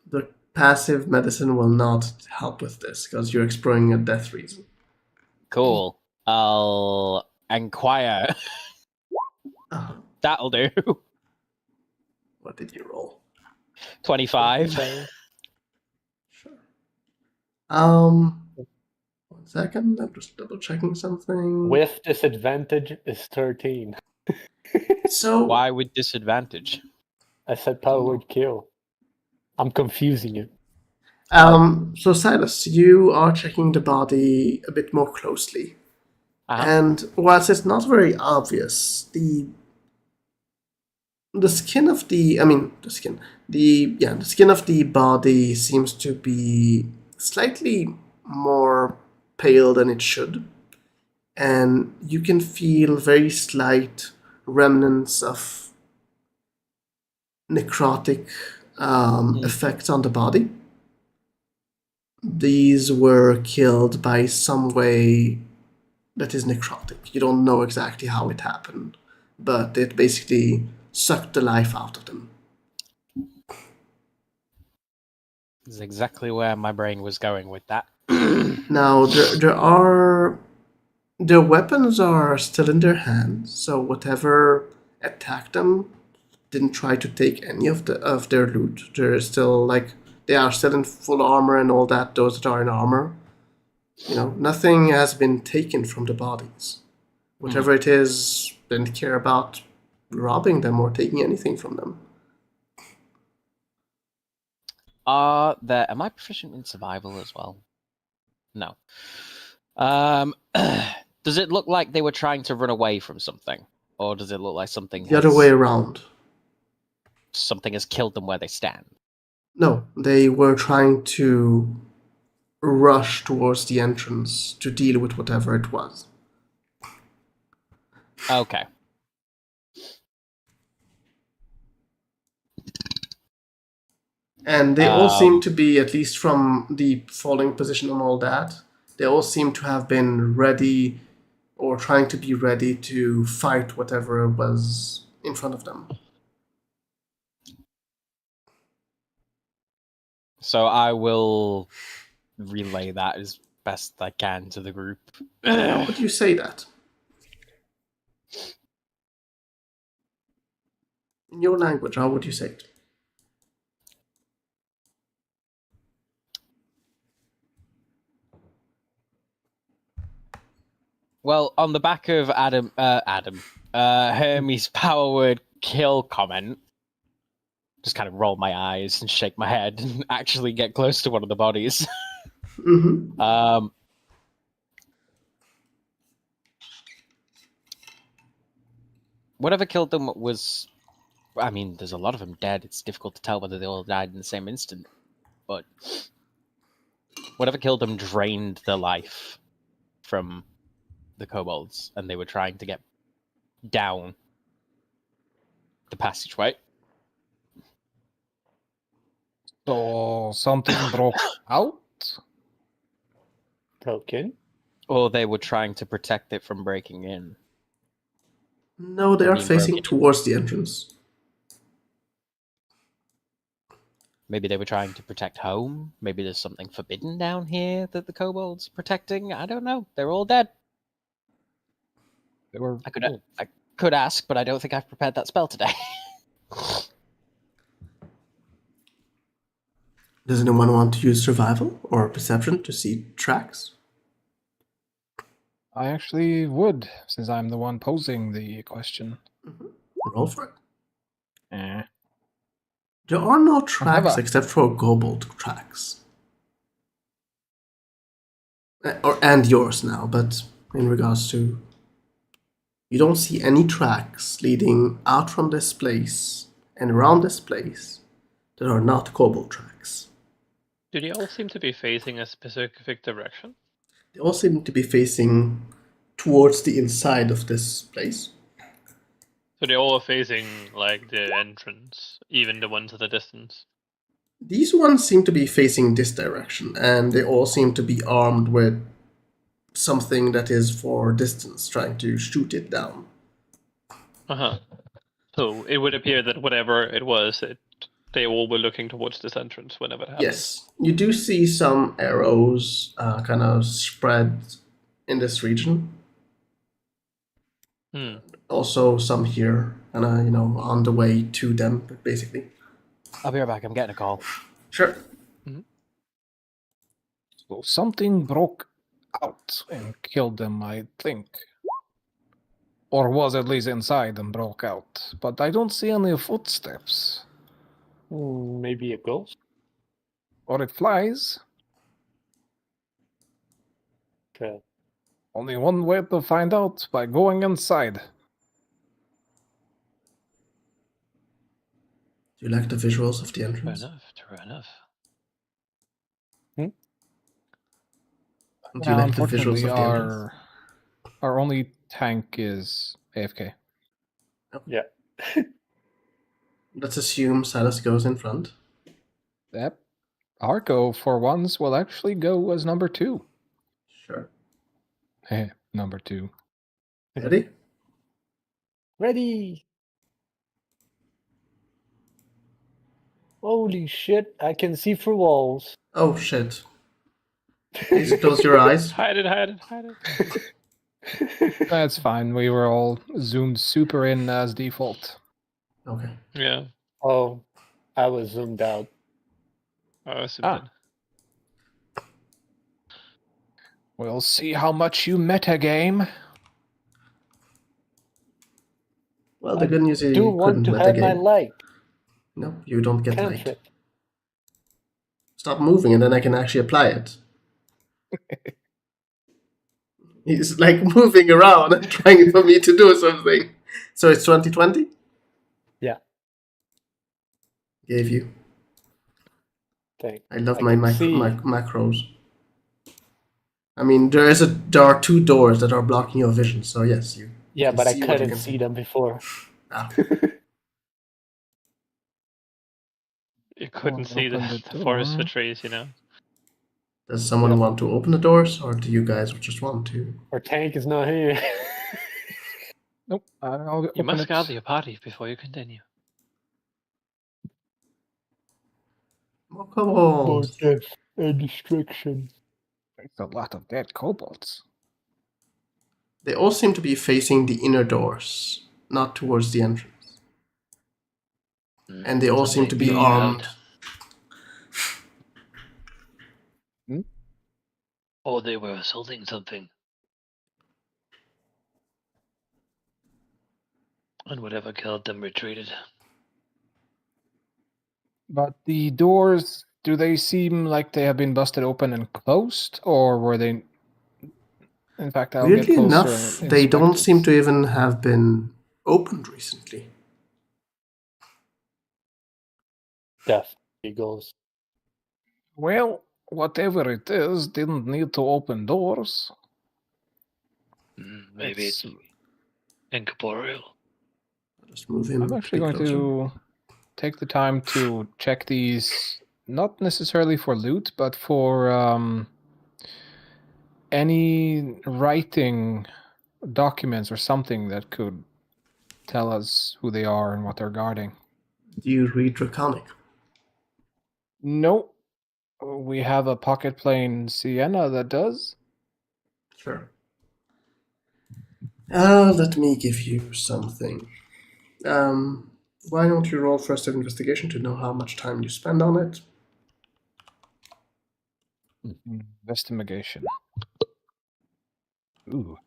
The passive medicine will not help with this because you're exploring a death reason.
Cool. I'll inquire. That'll do.
What did you roll?
25.
Sure. 1 second. I'm just double checking something.
With disadvantage is 13.
So
Why with disadvantage?
I said power word kill. I'm confusing you.
So Silas, you are checking the body a bit more closely. And whilst it's not very obvious, the skin of the skin of the body seems to be slightly more pale than it should, and you can feel very slight remnants of necrotic effects on the body. These were killed by some way that is necrotic. You don't know exactly how it happened, but it basically sucked the life out of them.
This is exactly where my brain was going with that.
Now, their weapons are still in their hands, so whatever attacked them didn't try to take any of their loot. They are still in full armor and all that. Those that are in armor, nothing has been taken from the bodies. Whatever it is, didn't care about robbing them or taking anything from them.
Am I proficient in survival as well? No. Does it look like they were trying to run away from something? Or does it look like something
The other way around.
Something has killed them where they stand?
No, they were trying to rush towards the entrance to deal with whatever it was.
Okay.
And they all seem to be, at least from the falling position and all that, they all seem to have been ready or trying to be ready to fight whatever was in front of them.
So I will relay that as best I can to the group.
How would you say that? In your language, how would you say it?
Well, on the back of Hermes' power word kill comment, just kind of roll my eyes and shake my head and actually get close to one of the bodies.
Mm-hmm.
Whatever killed them was... I mean, there's a lot of them dead. It's difficult to tell whether they all died in the same instant. But whatever killed them drained the life from the kobolds, and they were trying to get down the passageway.
So something broke out?
Broken?
Or they were trying to protect it from breaking in.
No, they
Or
are
being
facing
broken
towards the entrance.
Maybe they were trying to protect home. Maybe there's something forbidden down here that the kobolds protecting. I don't know. They're all dead.
They were.
I could ask, but I don't think I've prepared that spell today.
Does anyone want to use survival or perception to see tracks?
I actually would, since I'm the one posing the question.
Roll for it.
Eh.
There are no tracks
However-
except for kobold tracks. And yours now, but in regards to... You don't see any tracks leading out from this place and around this place that are not kobold tracks.
Do they all seem to be facing a specific direction?
They all seem to be facing towards the inside of this place.
So they all are facing like the entrance, even the ones at a distance.
These ones seem to be facing this direction, and they all seem to be armed with something that is for distance, trying to shoot it down.
Uh-huh. So it would appear that whatever it was, they all were looking towards this entrance whenever it happened.
Yes, you do see some arrows kind of spread in this region. Also some here, kind of, on the way to them, basically.
I'll be right back. I'm getting a call.
Sure.
So something broke out and killed them, I think. Or was at least inside and broke out. But I don't see any footsteps.
Maybe a ghost?
Or it flies.
Okay.
Only one way to find out, by going inside.
Do you like the visuals of the entrance?
True enough.
Do you like the visuals
Unfortunately,
of the entrance?
our only tank is AFK.
Yeah.
Let's assume Silas goes in front.
Yep. Arco, for once, will actually go as number 2.
Sure.
Number 2.
Ready?
Ready! Holy shit, I can see through walls.
Oh shit. Please close your eyes.
Hide it.
That's fine. We were all zoomed super in as default.
Okay.
Yeah.
Oh, I was zoomed out.
We'll see how much you metagame.
Well, the good news is
Do
you
want
couldn't
to have my
metagame.
light.
No, you don't get light.
Cantrip.
Stop moving and then I can actually apply it. He's like moving around and trying for me to do something. So it's 2020?
Yeah.
Gave you.
Thanks.
I love
I
my
can see.
macros. I mean, there are 2 doors that are blocking your vision, so yes, you.
Yeah,
can
but I
see what you
couldn't
can
see them before.
Ah.
You couldn't see
open
the
the
forest
door.
for trees, you know.
Does someone want to open the doors, or do you guys just want to?
Our tank is not here.
Nope. I'll
You
open
must
it.
gather your party before you continue.
More kobolds.
death and destruction.
There's a lot of dead kobolds.
They all seem to be facing the inner doors, not towards the entrance. And they all seem to be armed.
Or they were assaulting something. And whatever killed them retreated.
But the doors, do they seem like they have been busted open and closed? Or were they... In fact, I'll
Weirdly
get closer
enough,
and
they
inspect
don't
it.
seem to even have been opened recently.
Death eagles.
Well, whatever it is, didn't need to open doors.
Maybe it's incorporeal.
Just move him.
I'm actually
a
going
bit closer.
to take the time to check these, not necessarily for loot, but for any writing documents or something that could tell us who they are and what they're guarding.
Do you read Draconic?
Nope. We have a pocket plane Sienna that does.
Sure. Let me give you something. Why don't you roll first investigation to know how much time you spend on it?
Investigation. Ooh.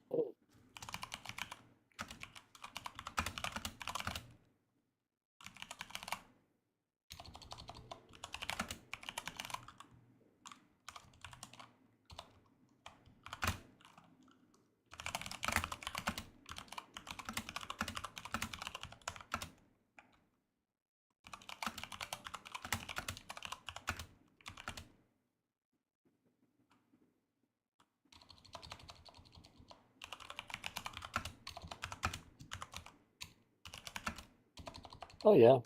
Oh yeah.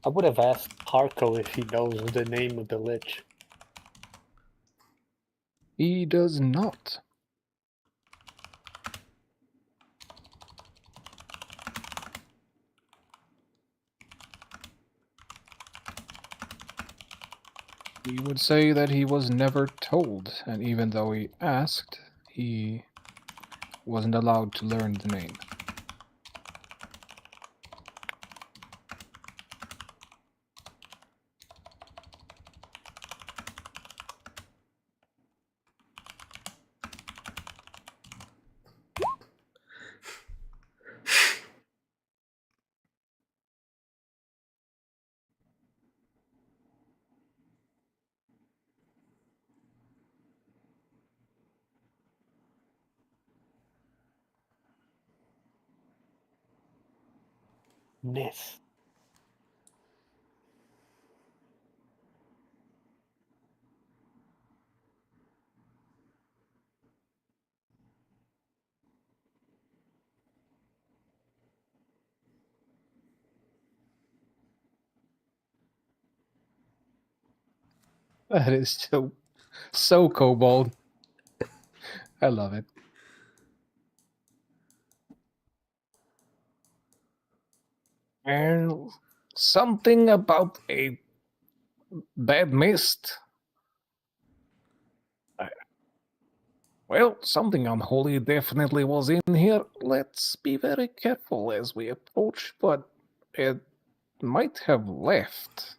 I would have asked Harko if he knows the name of the lich.
He does not. We would say that he was never told, and even though he asked, he wasn't allowed to learn the name.
Myth.
That is so kobold. I love it. And something about a bad mist. Well, something unholy definitely was in here. Let's be very careful as we approach, but it might have left.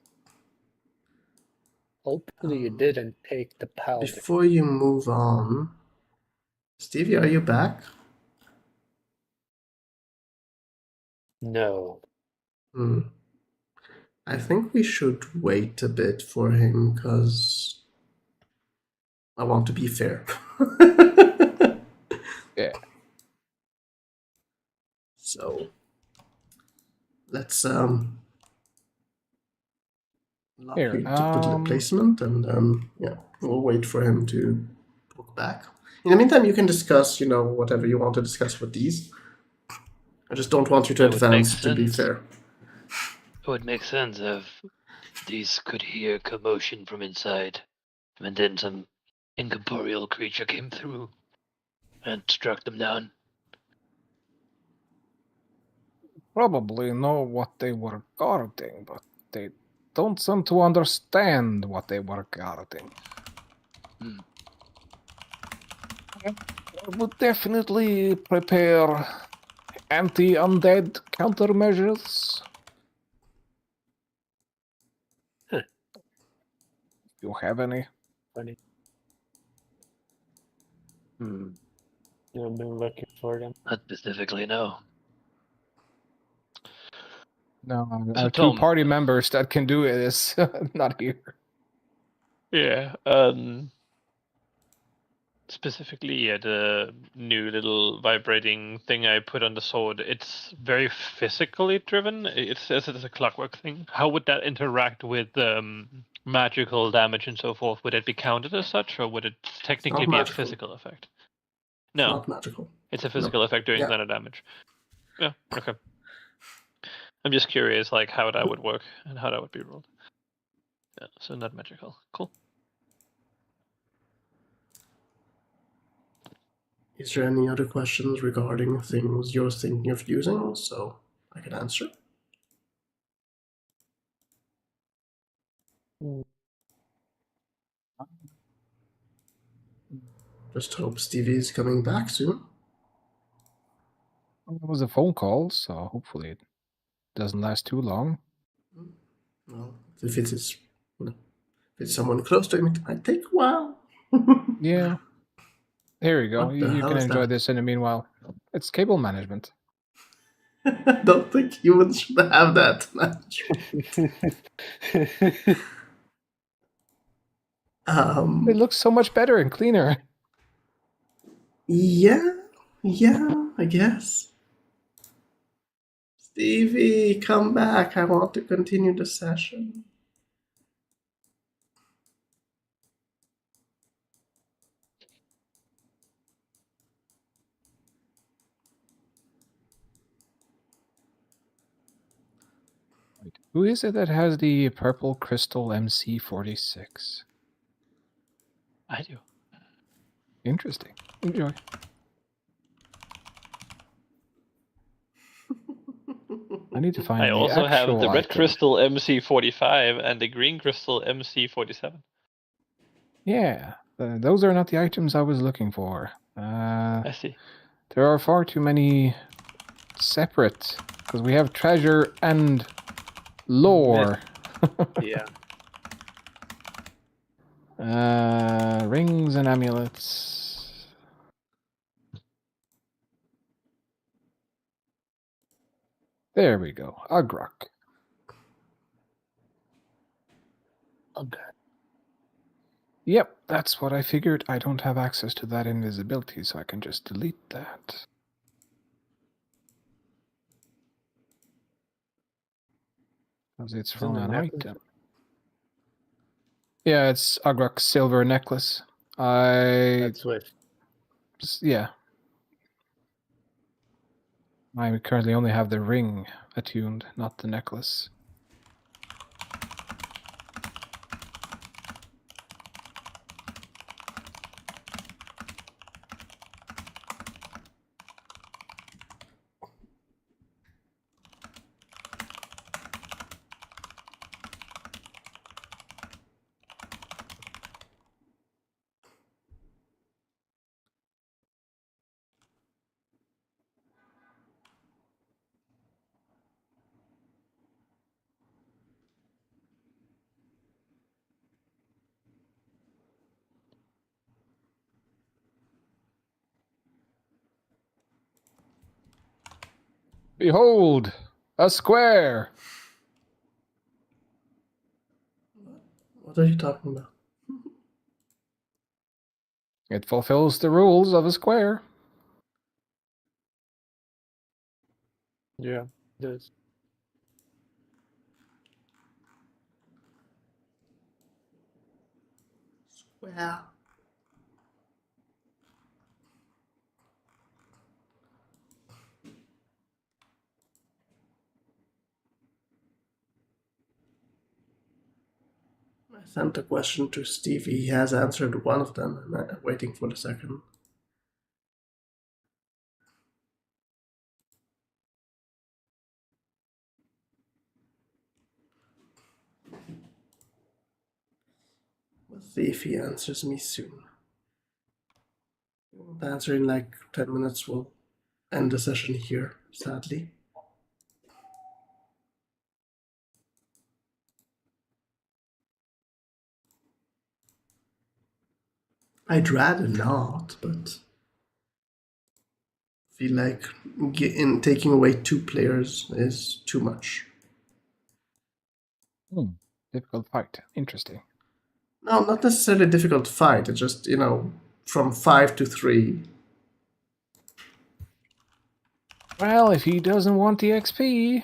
Hopefully you didn't take the powder.
Before you move on, Stevie, are you back?
No.
I think we should wait a bit for him because I want to be fair.
Yeah.
So let's
Here,
to put the placement, and yeah, we'll wait for him to book back. In the meantime, you can discuss, whatever you want to discuss with these. I just don't want you to
It would make
advance, to be
sense.
fair.
It would make sense if these could hear commotion from inside, and then some incorporeal creature came through and struck them down.
probably know what they were guarding, but they don't seem to understand what they were guarding. I would definitely prepare anti-undead countermeasures.
Huh.
You have any?
Funny. You've been looking for them.
Not specifically, no.
No,
So
our two
Tom-
party members that can do it is not here.
Yeah. Specifically, the new little vibrating thing I put on the sword, it's very physically driven. It says it's a clockwork thing. How would that interact with magical damage and so forth? Would it be counted as such, or would it technically be
magical.
a physical effect?
It's
No,
not magical.
it's a physical effect doing
Yeah.
thunder damage. Yeah, okay. I'm just curious, like, how that would work and how that would be rolled. Yeah, so not magical. Cool.
Is there any other questions regarding things you're thinking of using so I can answer? Just hope Stevie's coming back soon.
It was a phone call, so hopefully it doesn't last too long.
Well, if it's someone close to him, it might take a while.
Yeah. Here you go.
What the
You
hell
can
is
enjoy
that?
this in the meanwhile. It's cable management.
I don't think humans should have that.
It looks so much better and cleaner.
Yeah, I guess. Stevie, come back. I want to continue the session.
Wait, who is it that has the purple crystal MC46?
I do.
Interesting. Enjoy. I need to find
I
the
also have
actual
the red
item.
crystal MC45 and the green crystal MC47.
Yeah, those are not the items I was looking for.
I see.
There are far too many separate, because we have treasure and lore.
Yeah.
Rings and amulets. There we go. Agrok.
Okay.
Yep, that's what I figured. I don't have access to that invisibility, so I can just delete that. Because it's
Isn't
from
the
an
necklace-
item. Yeah, it's Agrok's silver necklace.
That's with.
Yeah. I currently only have the ring attuned, not the necklace. Behold, a square.
What are you talking about?
It fulfills the rules of a square.
Yeah, it is.
Well, I sent a question to Steve. He has answered one of them, and I'm waiting for the second. We'll see if he answers me soon. He won't answer in like 10 minutes. We'll end the session here, sadly. I'd rather not, but I feel like taking away 2 players is too much.
Difficult fight. Interesting.
No, not necessarily a difficult fight. It's just, from 5 to 3.
Well, if he doesn't want the XP.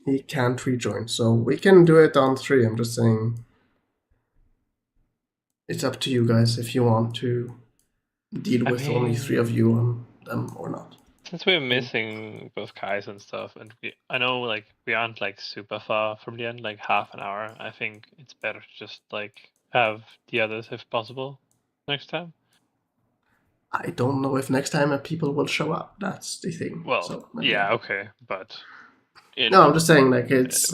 he can't rejoin. So we can do it on 3. I'm just saying it's up to you guys if you want to deal
I
with only 3 of
mean-
you on them or not.
Since we're missing both Kais and stuff, and I know like we aren't like super far from the end, like half an hour. I think it's better to just like have the others if possible next time.
I don't know if next time people will show up. That's the thing.
Well,
So,
yeah, okay, but
No, I'm just saying, like, it's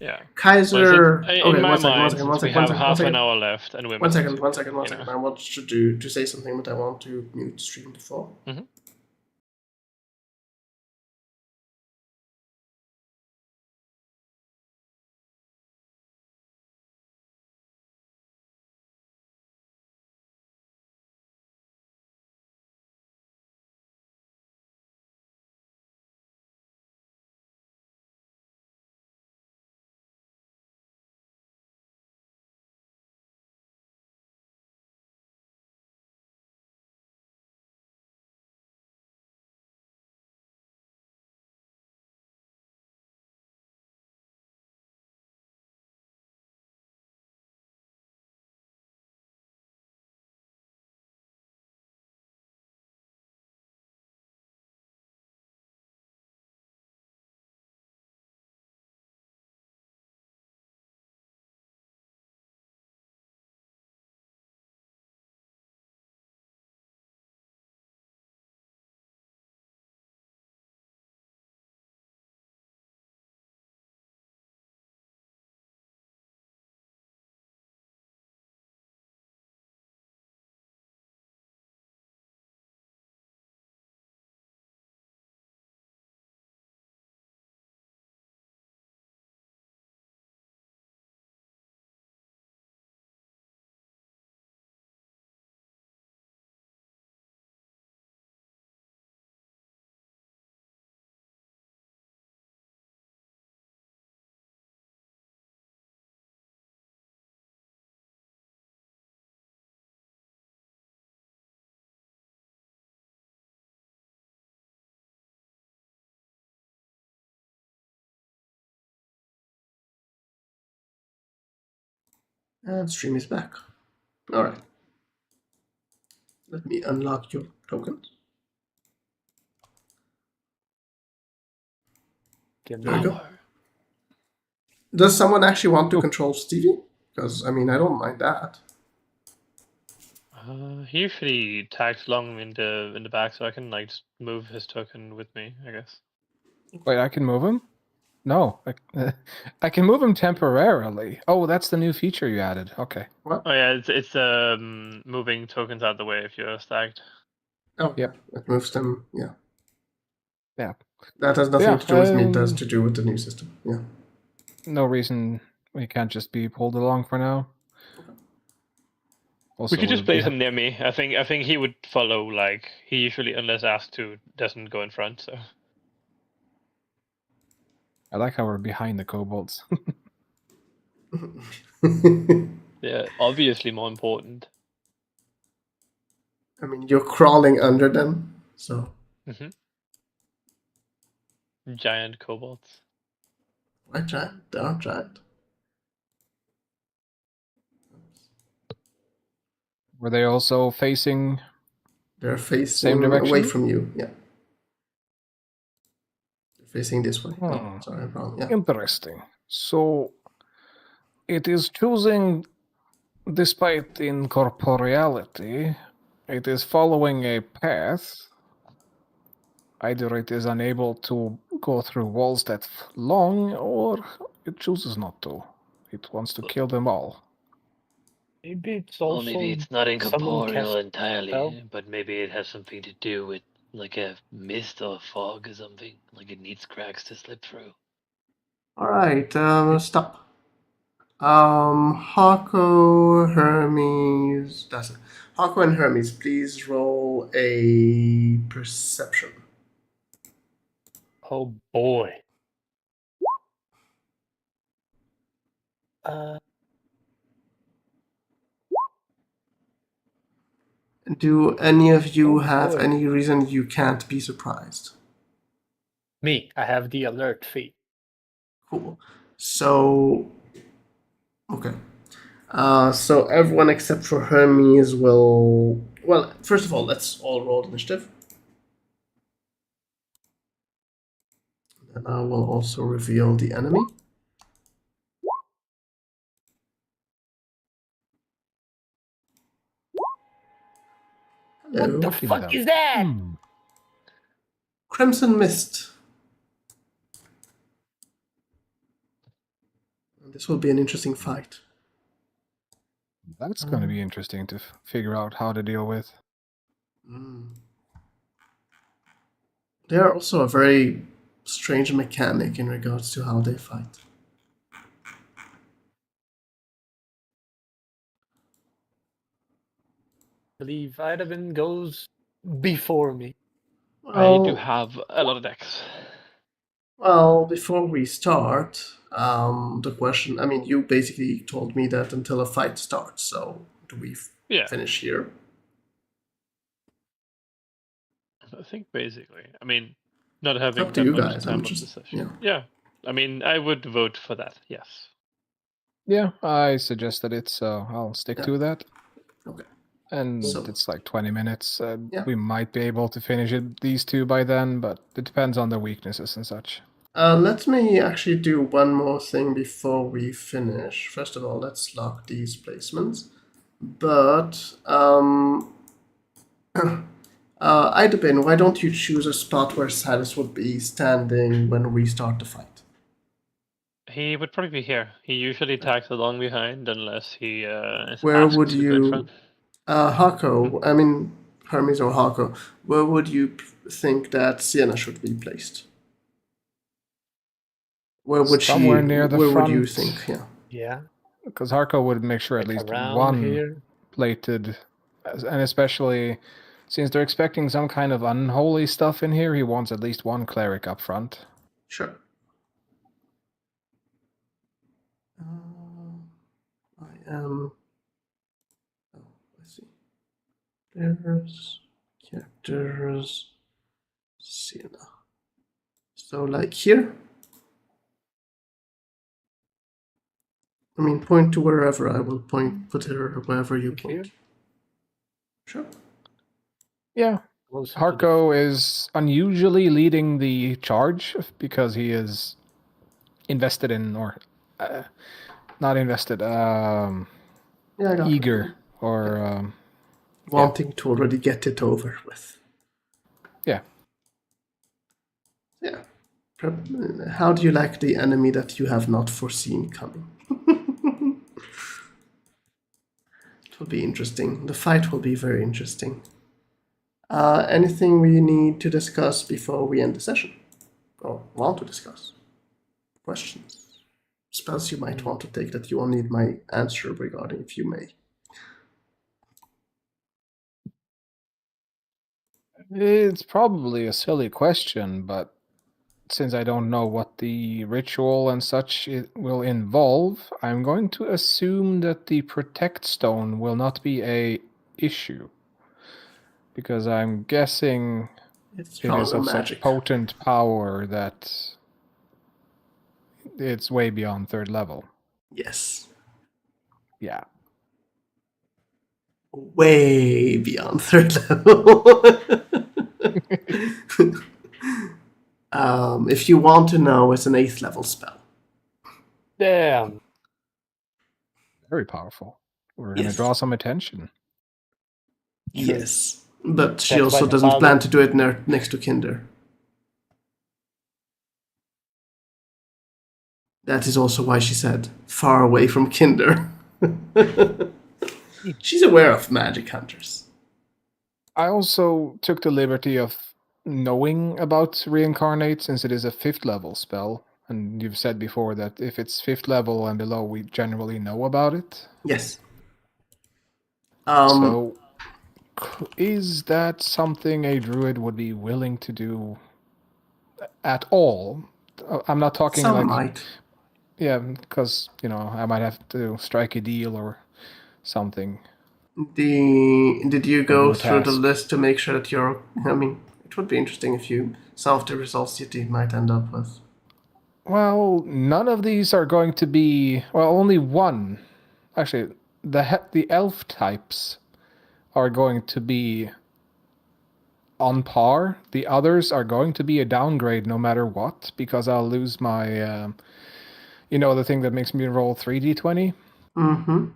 yeah.
Kaiser.
In
Okay,
my
one second,
mind,
one second,
since
one
we
second,
have
one
half
second.
an hour left and we're
One
missing
second,
two
one
people,
second, one
you
second.
know.
I want to say something, but I want to mute stream before.
Mhm.
And stream is back. All right. Let me unlock your tokens.
Give
There we
me
go. Does someone actually want to control Stevie? Because I mean, I don't mind that.
He usually tags along in the back, so I can like just move his token with me, I guess.
Wait, I can move him? No, I can move him temporarily. Oh, that's the new feature you added. Okay.
What?
Oh yeah, it's moving tokens out of the way if you're stacked.
Oh,
Yep.
it moves them. Yeah.
Yeah.
That has nothing
Yeah,
to do with me. It does to do with the new system. Yeah.
No reason we can't just be pulled along for now. Also,
We could just
we'll
place
be-
him near me. I think he would follow. Like he usually, unless asked to, doesn't go in front. So
I like how we're behind the kobolds.
yeah, obviously more important.
I mean, you're crawling under them, so
Giant kobolds.
why giant? They aren't giant.
Were they also facing?
They're facing
Same direction?
away from you. Yeah. They're facing this way. Oh,
Hmm.
sorry, I'm wrong. Yeah.
Interesting. So it is choosing, despite incorporeality, it is following a path. Either it is unable to go through walls that long, or it chooses not to. It wants to kill them all.
maybe it's
Well,
also
maybe it's not
someone
incorporeal
cast
entirely,
spell.
but maybe it has something to do with like a mist or fog or something. Like it needs cracks to slip through.
All right. Stop. Hako, Hermes. That's it. Hako and Hermes, please roll a perception.
Oh boy. Uh,
Do any of you
Oh,
have
boy.
any reason you can't be surprised?
me. I have the alert feat.
Cool. So, okay. So everyone except for Hermes will. Well, first of all, let's all roll initiative. And I will also reveal the enemy. Hello.
What the
Lucky
fuck
them.
is that?
Crimson Mist. This will be an interesting fight.
That's going to be interesting to figure out how to deal with.
They are also a very strange mechanic in regards to how they fight.
I believe vitamin goes before me.
I do have a lot of decks.
Well, before we start, the question, I mean, you basically told me that until a fight starts, so do we
Yeah,
finish here?
I think basically. I mean, not having
Up to
that
you
much
guys,
time
I'm
of the
just,
session. Yeah. I mean, I would vote for that. Yes.
Yeah, I suggested it, so I'll stick
Yeah.
to that.
Okay.
And
So-
it's like 20 minutes.
Yeah.
We might be able to finish it, these two by then, but it depends on their weaknesses and such.
Let me actually do one more thing before we finish. First of all, let's lock these placements. But, Idabin, why don't you choose a spot where Silas would be standing when we start the fight?
He would probably be here. He usually tags along behind unless he is
Where
asked
would
to go in front.
you, Hako, I mean, Hermes or Hako, where would you think that Sienna should be placed? Where would
Somewhere near the
where would you
front.
think? Yeah.
Yeah.
Because Harko would make sure at
Like
least
around
one
here.
plated, and especially since they're expecting some kind of unholy stuff in here, he wants at least one cleric up front.
Sure. I am. Oh, I see. There's characters. Sienna. So, like here? I mean, point to wherever. I will put her wherever you
Like
point.
here?
Sure.
Yeah,
Closer to the-
Harko is unusually leading the charge because he is invested in, or not invested,
Yeah, I got
eager, or
wanting to already get it over with.
yeah.
Yeah. How do you like the enemy that you have not foreseen coming? It will be interesting. The fight will be very interesting. Anything we need to discuss before we end the session? Or want to discuss? Questions? Spells you might want to take that you will need my answer regarding, if you may.
It's probably a silly question, but since I don't know what the ritual and such will involve, I'm going to assume that the protect stone will not be a issue. Because I'm guessing
It's
it is
stronger
of
magic.
such potent power that it's way beyond third level.
Yes.
Yeah.
Way beyond third level. If you want to know, it's an 8th level spell.
Damn.
Very powerful. We're going to
Yes.
draw some attention.
Yes. But she
That's
also
why
doesn't
Father-
plan to do it next to Kinder. That is also why she said far away from Kinder. She's aware of magic hunters.
I also took the liberty of knowing about reincarnate since it is a 5th level spell. And you've said before that if it's 5th level and below, we generally know about it.
Yes.
So, is that something a druid would be willing to do at all? I'm not talking
some
like...
might.
Yeah, because, I might have to strike a deal or something.
Did you go
do a
through the
task.
list to make sure that you're... I mean, it would be interesting if you... Some of the results you might end up with.
Well, none of these are going to be. Well, only one. Actually, the elf types are going to be on par. The others are going to be a downgrade no matter what, because I'll lose my, the thing that makes me roll 3d20.
Mm-hmm.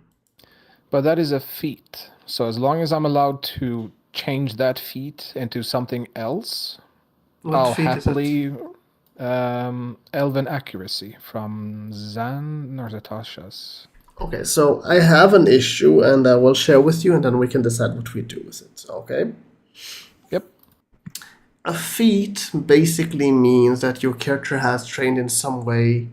But that is a feat. So as long as I'm allowed to change that feat into something else,
What
I'll
feat is it?
happily Elven Accuracy from Zan or Zatasha's.
Okay, so I have an issue, and I will share with you, and then we can decide what we do with it. Okay.
Yep.
A feat basically means that your character has trained in some way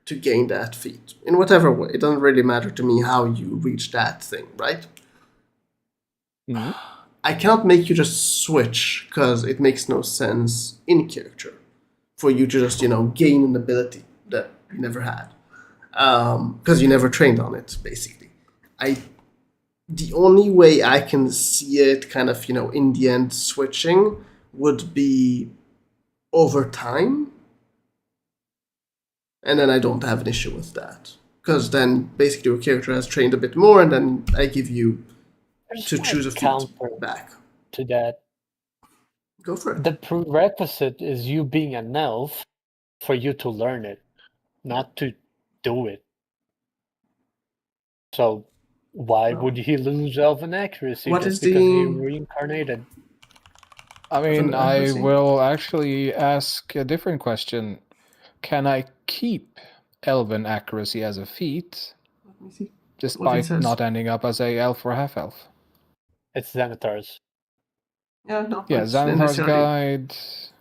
to gain that feat. In whatever way. It doesn't really matter to me how you reach that thing, right?
Mm-hmm.
I cannot make you just switch, because it makes no sense in character for you to just, gain an ability that you never had. Because you never trained on it, basically. The only way I can see it kind of, in the end switching would be over time. And then I don't have an issue with that. Because then basically your character has trained a bit more, and then I give you
There's
to
my
choose a feat
counter
back.
to that.
Go for it.
The prerequisite is you being an elf for you to learn it, not to do it. So why
No.
would he lose elven accuracy
What
just
is
because he
the-
reincarnated?
I mean,
Elven
I
accuracy?
will actually ask a different question. Can I keep Elven Accuracy as a feat,
Let me see what it
despite
says.
not ending up as a elf or half-elf?
It's Xanathar's.
Yeah, no.
Yeah,
it's in
Xanathar's
this already.
Guide.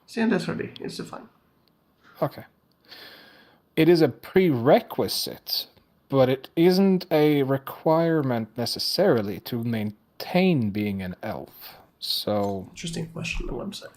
It's in this already. It's fine.
Okay. It is a prerequisite, but it isn't a requirement necessarily to maintain being an elf. So,
Interesting question on the website.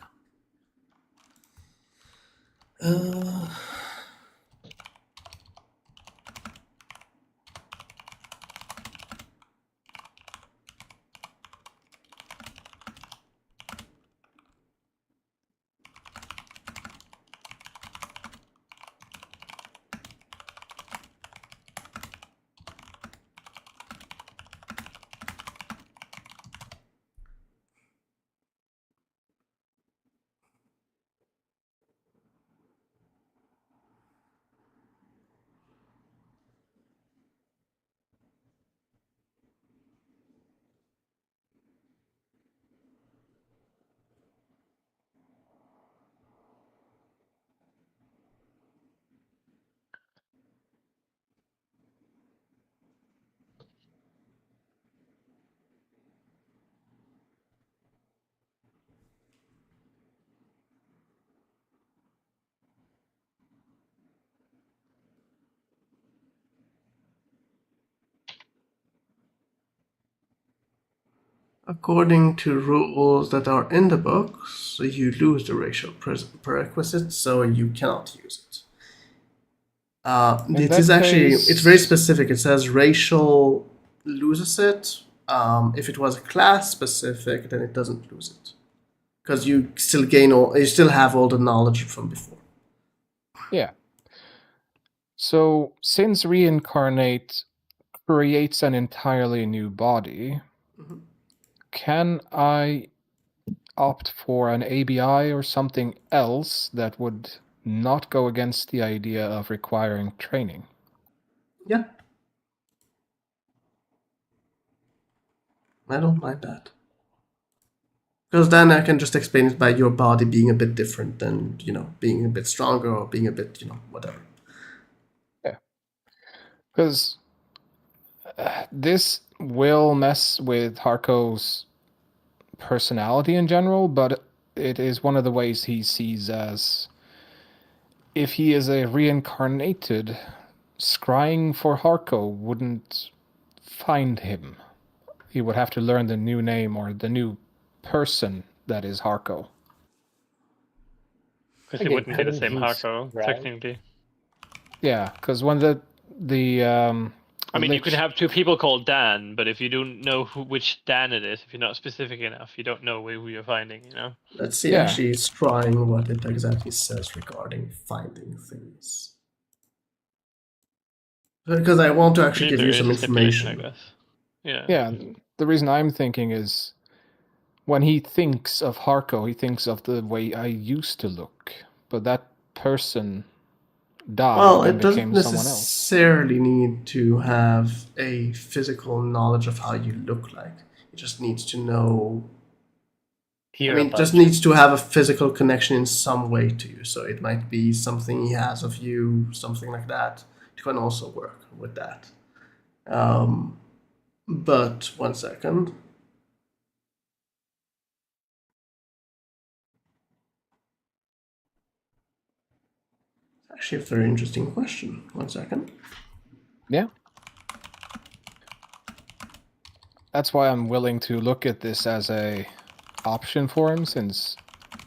According to rules that are in the books, you lose the racial prerequisite, so you cannot use it.
in
It
that
is actually,
case,
it's very specific. It says racial loses it. If it was class specific, then it doesn't lose it. Because you still you still have all the knowledge from before.
yeah. So, since reincarnate creates an entirely new body,
Mhm.
can I opt for an ABI or something else that would not go against the idea of requiring training?
Yeah. I don't mind that. Because then I can just explain it by your body being a bit different than, being a bit stronger or being a bit, whatever.
Yeah. Because this will mess with Harko's personality in general, but it is one of the ways he sees as if he is a reincarnated, scrying for Harko wouldn't find him. He would have to learn the new name or the new person that is Harko.
Because it
Okay,
wouldn't be the
couldn't
same
he
Hako,
strahd?
technically.
Yeah, because when the
I mean, you could
Lich-
have two people called Dan, but if you don't know which Dan it is, if you're not specific enough, you don't know who you're finding, you know?
Let's see
Yeah.
actually trying what it exactly says regarding finding things. Because I want to actually
I mean,
give you
there
some
is a stipulation,
information.
I guess. Yeah.
Yeah, the reason I'm thinking is when he thinks of Harko, he thinks of the way I used to look. But that person died
Well,
and
it doesn't
became someone else.
necessarily need to have a physical knowledge of how you look like. It just needs to know.
Hear
I mean, it
about
just
you.
needs to have a physical connection in some way to you. So it might be something he has of you, something like that. It can also work with that. But 1 second. Actually, a very interesting question. 1 second.
Yeah. That's why I'm willing to look at this as a option for him, since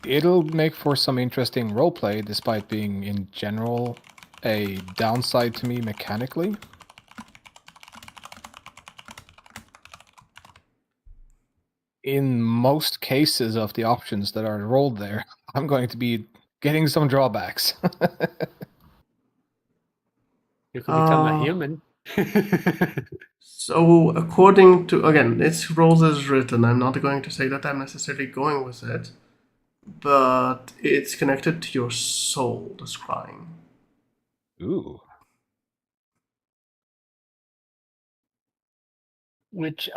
it'll make for some interesting roleplay, despite being in general a downside to me mechanically. In most cases of the options that are rolled there, I'm going to be getting some drawbacks.
You could become a
Uh,
human.
So, according to, again, it's rules as written. I'm not going to say that I'm necessarily going with it, but it's connected to your soul, the scrying.
Ooh.
Which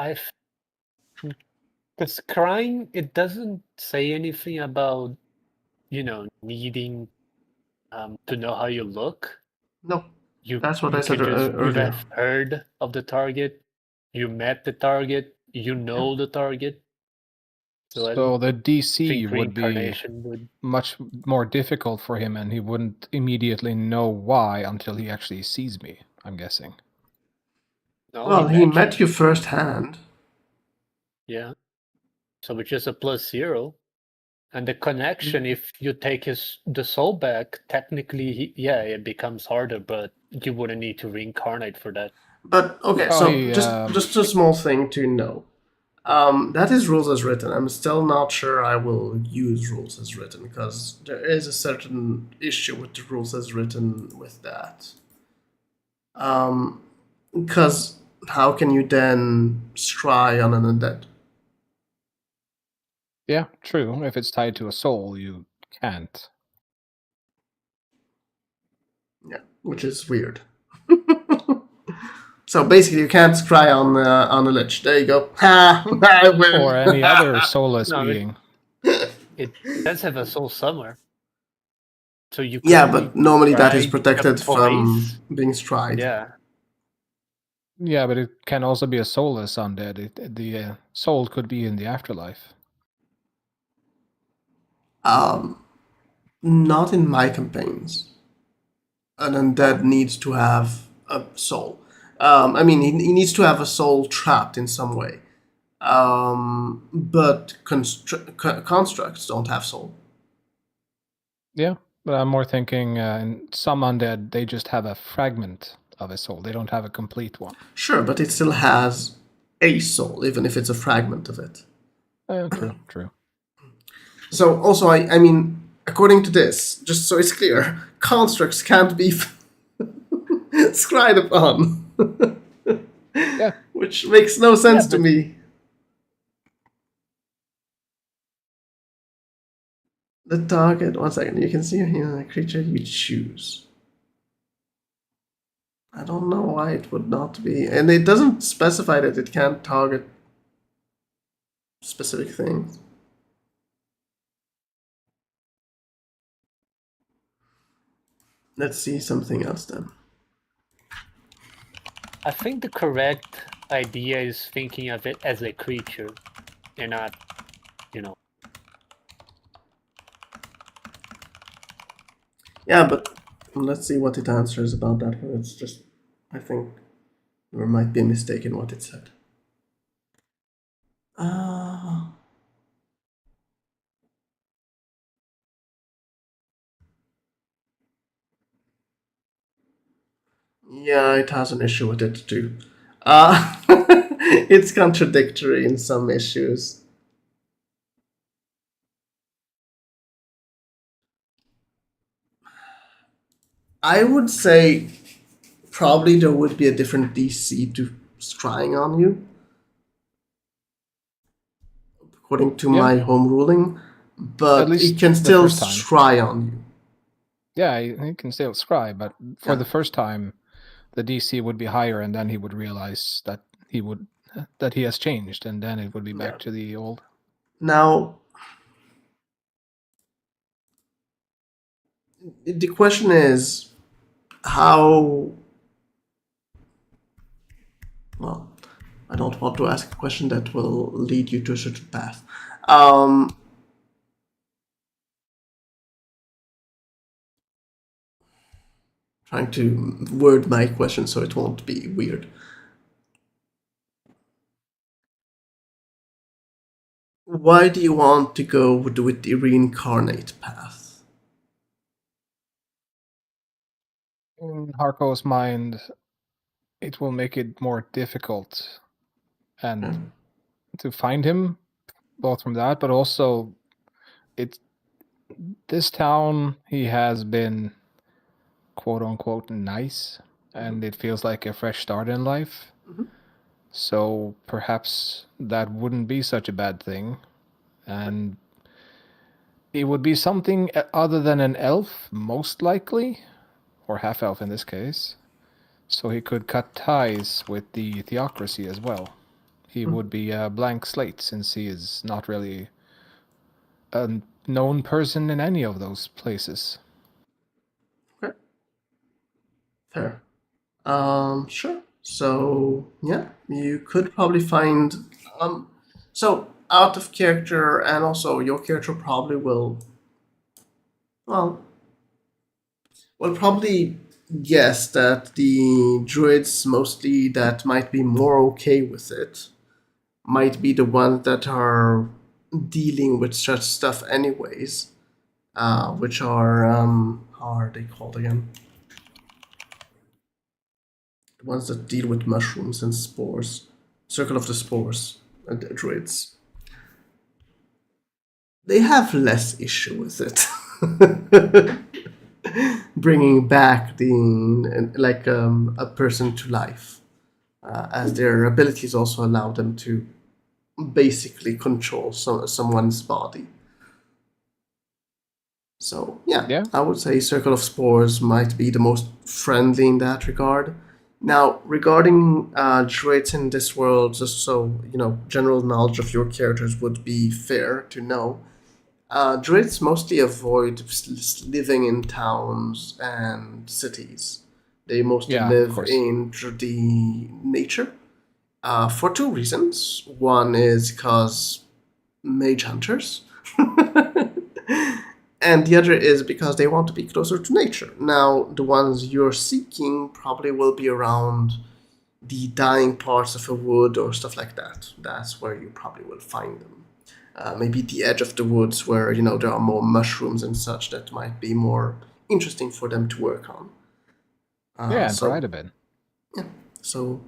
because crying, it doesn't say anything about, needing to know how you look.
No,
You
that's what I
you
said
can just you
earlier.
have heard of the target, you met the target, you know the target. So I
So
don't
the DC
think
would be
reincarnation would.
much more difficult for him, and he wouldn't immediately know why until he actually sees me, I'm guessing.
No,
Well, he met you firsthand.
Yeah. So it's just a +0. And the connection, if you take the soul back, technically, it becomes harder, but you wouldn't need to reincarnate for that.
But, okay,
Oh,
so
he,
just a small thing to know. That is rules as written. I'm still not sure I will use rules as written, because there is a certain issue with the rules as written with that. Because how can you then scry on an undead?
Yeah, true. If it's tied to a soul, you can't.
Yeah, which is weird. So basically, you can't scry on a lich. There you go. Ha! I win.
Or any other soulless
No,
being.
It does have a soul somewhere. So you could
Yeah,
only
but normally that is
try
protected
a
from
place.
being stried.
Yeah.
Yeah, but it can also be a soulless undead. The soul could be in the afterlife.
Not in my campaigns. An undead needs to have a soul. I mean, he needs to have a soul trapped in some way. But constructs don't have soul.
Yeah, but I'm more thinking in some undead, they just have a fragment of a soul. They don't have a complete one.
Sure, but it still has a soul, even if it's a fragment of it.
True.
So also, I mean, according to this, just so it's clear, constructs can't be scried upon.
Yeah.
Which makes no sense to
but-
me. The target, 1 second, you can see here the creature you choose. I don't know why it would not be. And it doesn't specify that it can't target specific things. Let's see something else then.
I think the correct idea is thinking of it as a creature and not,
Yeah, but let's see what it answers about that. It's just, I think there might be a mistake in what it said. Yeah, it has an issue with it too. It's contradictory in some issues. I would say probably there would be a different DC to scrying on you, according to
Yeah.
my home ruling, but
At least
it can
the
still
first time.
scry on you.
Yeah, he can still scry, but for
Yeah.
the first time, the DC would be higher, and then he would realize that he has changed, and then it would be back to the old.
Now, the question is how. Well, I don't want to ask a question that will lead you to a certain path. Trying to word my question so it won't be weird. Why do you want to go with the reincarnate path?
In Harko's mind, it will make it more difficult and to find him, both from that, but also this town, he has been quote unquote nice, and it feels like a fresh start in life. So perhaps that wouldn't be such a bad thing, and it would be something other than an elf, most likely, or half elf in this case. So he could cut ties with the theocracy as well. He would be a blank slate since he is not really a known person in any of those places.
Okay. Fair. Sure. So yeah, you could probably find so out of character, and also your character probably will will probably guess that the druids mostly that might be more okay with it might be the ones that are dealing with such stuff anyways, which are how are they called again? The ones that deal with mushrooms and spores. Circle of the Spores, the druids. They have less issue with it. Bringing back a person to life, as their abilities also allow them to basically control someone's body. So yeah, I would say Circle of Spores might be the most friendly in that regard. Now, regarding druids in this world, just so you know, general knowledge of your characters would be fair to know. Druids mostly avoid living in towns and cities. They mostly live in the nature for two reasons. One is because mage hunters, and the other is because they want to be closer to nature. Now, the ones you're seeking probably will be around the dying parts of a wood or stuff like that. That's where you probably will find them. Maybe the edge of the woods where, you know, there are more mushrooms and such that might be more interesting for them to work on.
And for Idabin.
Yeah, so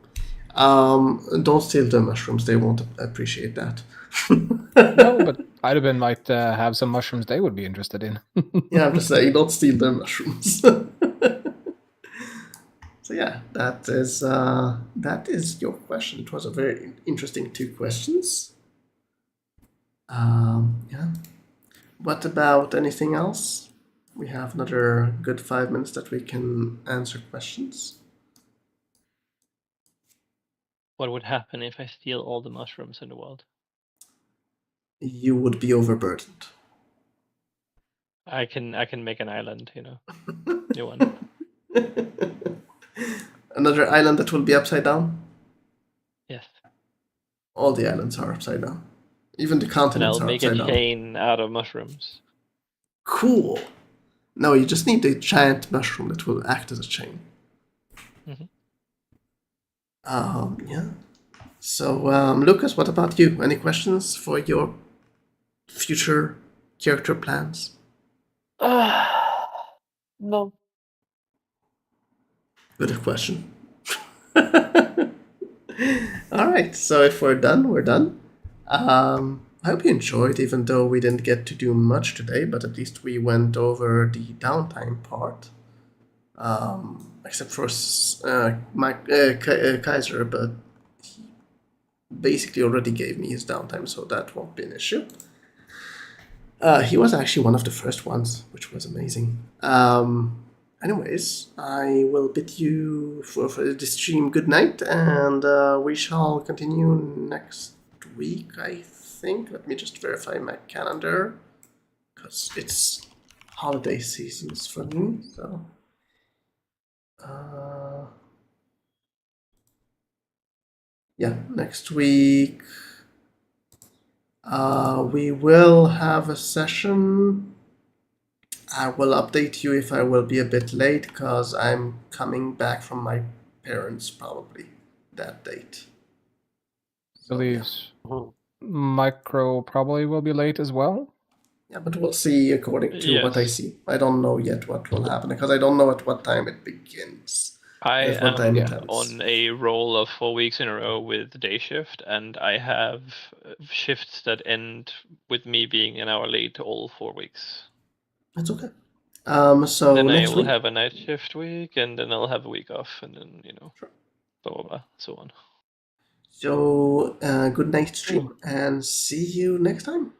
don't steal the mushrooms. They won't appreciate that.
No, but Idabin might have some mushrooms they would be interested in.
Yeah, I'm just saying, don't steal their mushrooms. So yeah, that is your question. It was a very interesting two questions. Yeah. What about anything else? We have another good 5 minutes that we can answer questions.
What would happen if I steal all the mushrooms in the world?
You would be overburdened.
I can make an island, you know. New one.
Another island that will be upside down?
Yes.
All the islands are upside down. Even the continents are upside down.
And I'll make a chain out of mushrooms.
Cool. No, you just need a giant mushroom that will act as a chain. Yeah. So, Lucas, what about you? Any questions for your future character plans?
No.
Good question. All right, so if we're done, we're done. I hope you enjoyed, even though we didn't get to do much today, but at least we went over the downtime part. except for Kaiser, but he basically already gave me his downtime, so that won't be an issue. He was actually one of the first ones, which was amazing. Anyways, I will bid you for the stream good night, and we shall continue next week, I think. Let me just verify my calendar, because it's holiday seasons for me, so... yeah, next week we will have a session. I will update you if I will be a bit late, because I'm coming back from my parents probably that date. So, yeah.
Believes
Oh.
Micro probably will be late as well.
Yeah, but we'll see according to what I
Yes.
see. I don't know yet what will happen, because I don't know at what time it begins.
I
At what time it
am
ends.
on a roll of 4 weeks in a row with day shift, and I have shifts that end with me being an hour late all 4 weeks.
It's okay. So
Then I
next
will
week,
have a night shift week, and then I'll have a week off, and then
Sure.
blah blah blah, so on.
so good night stream, and see you next time.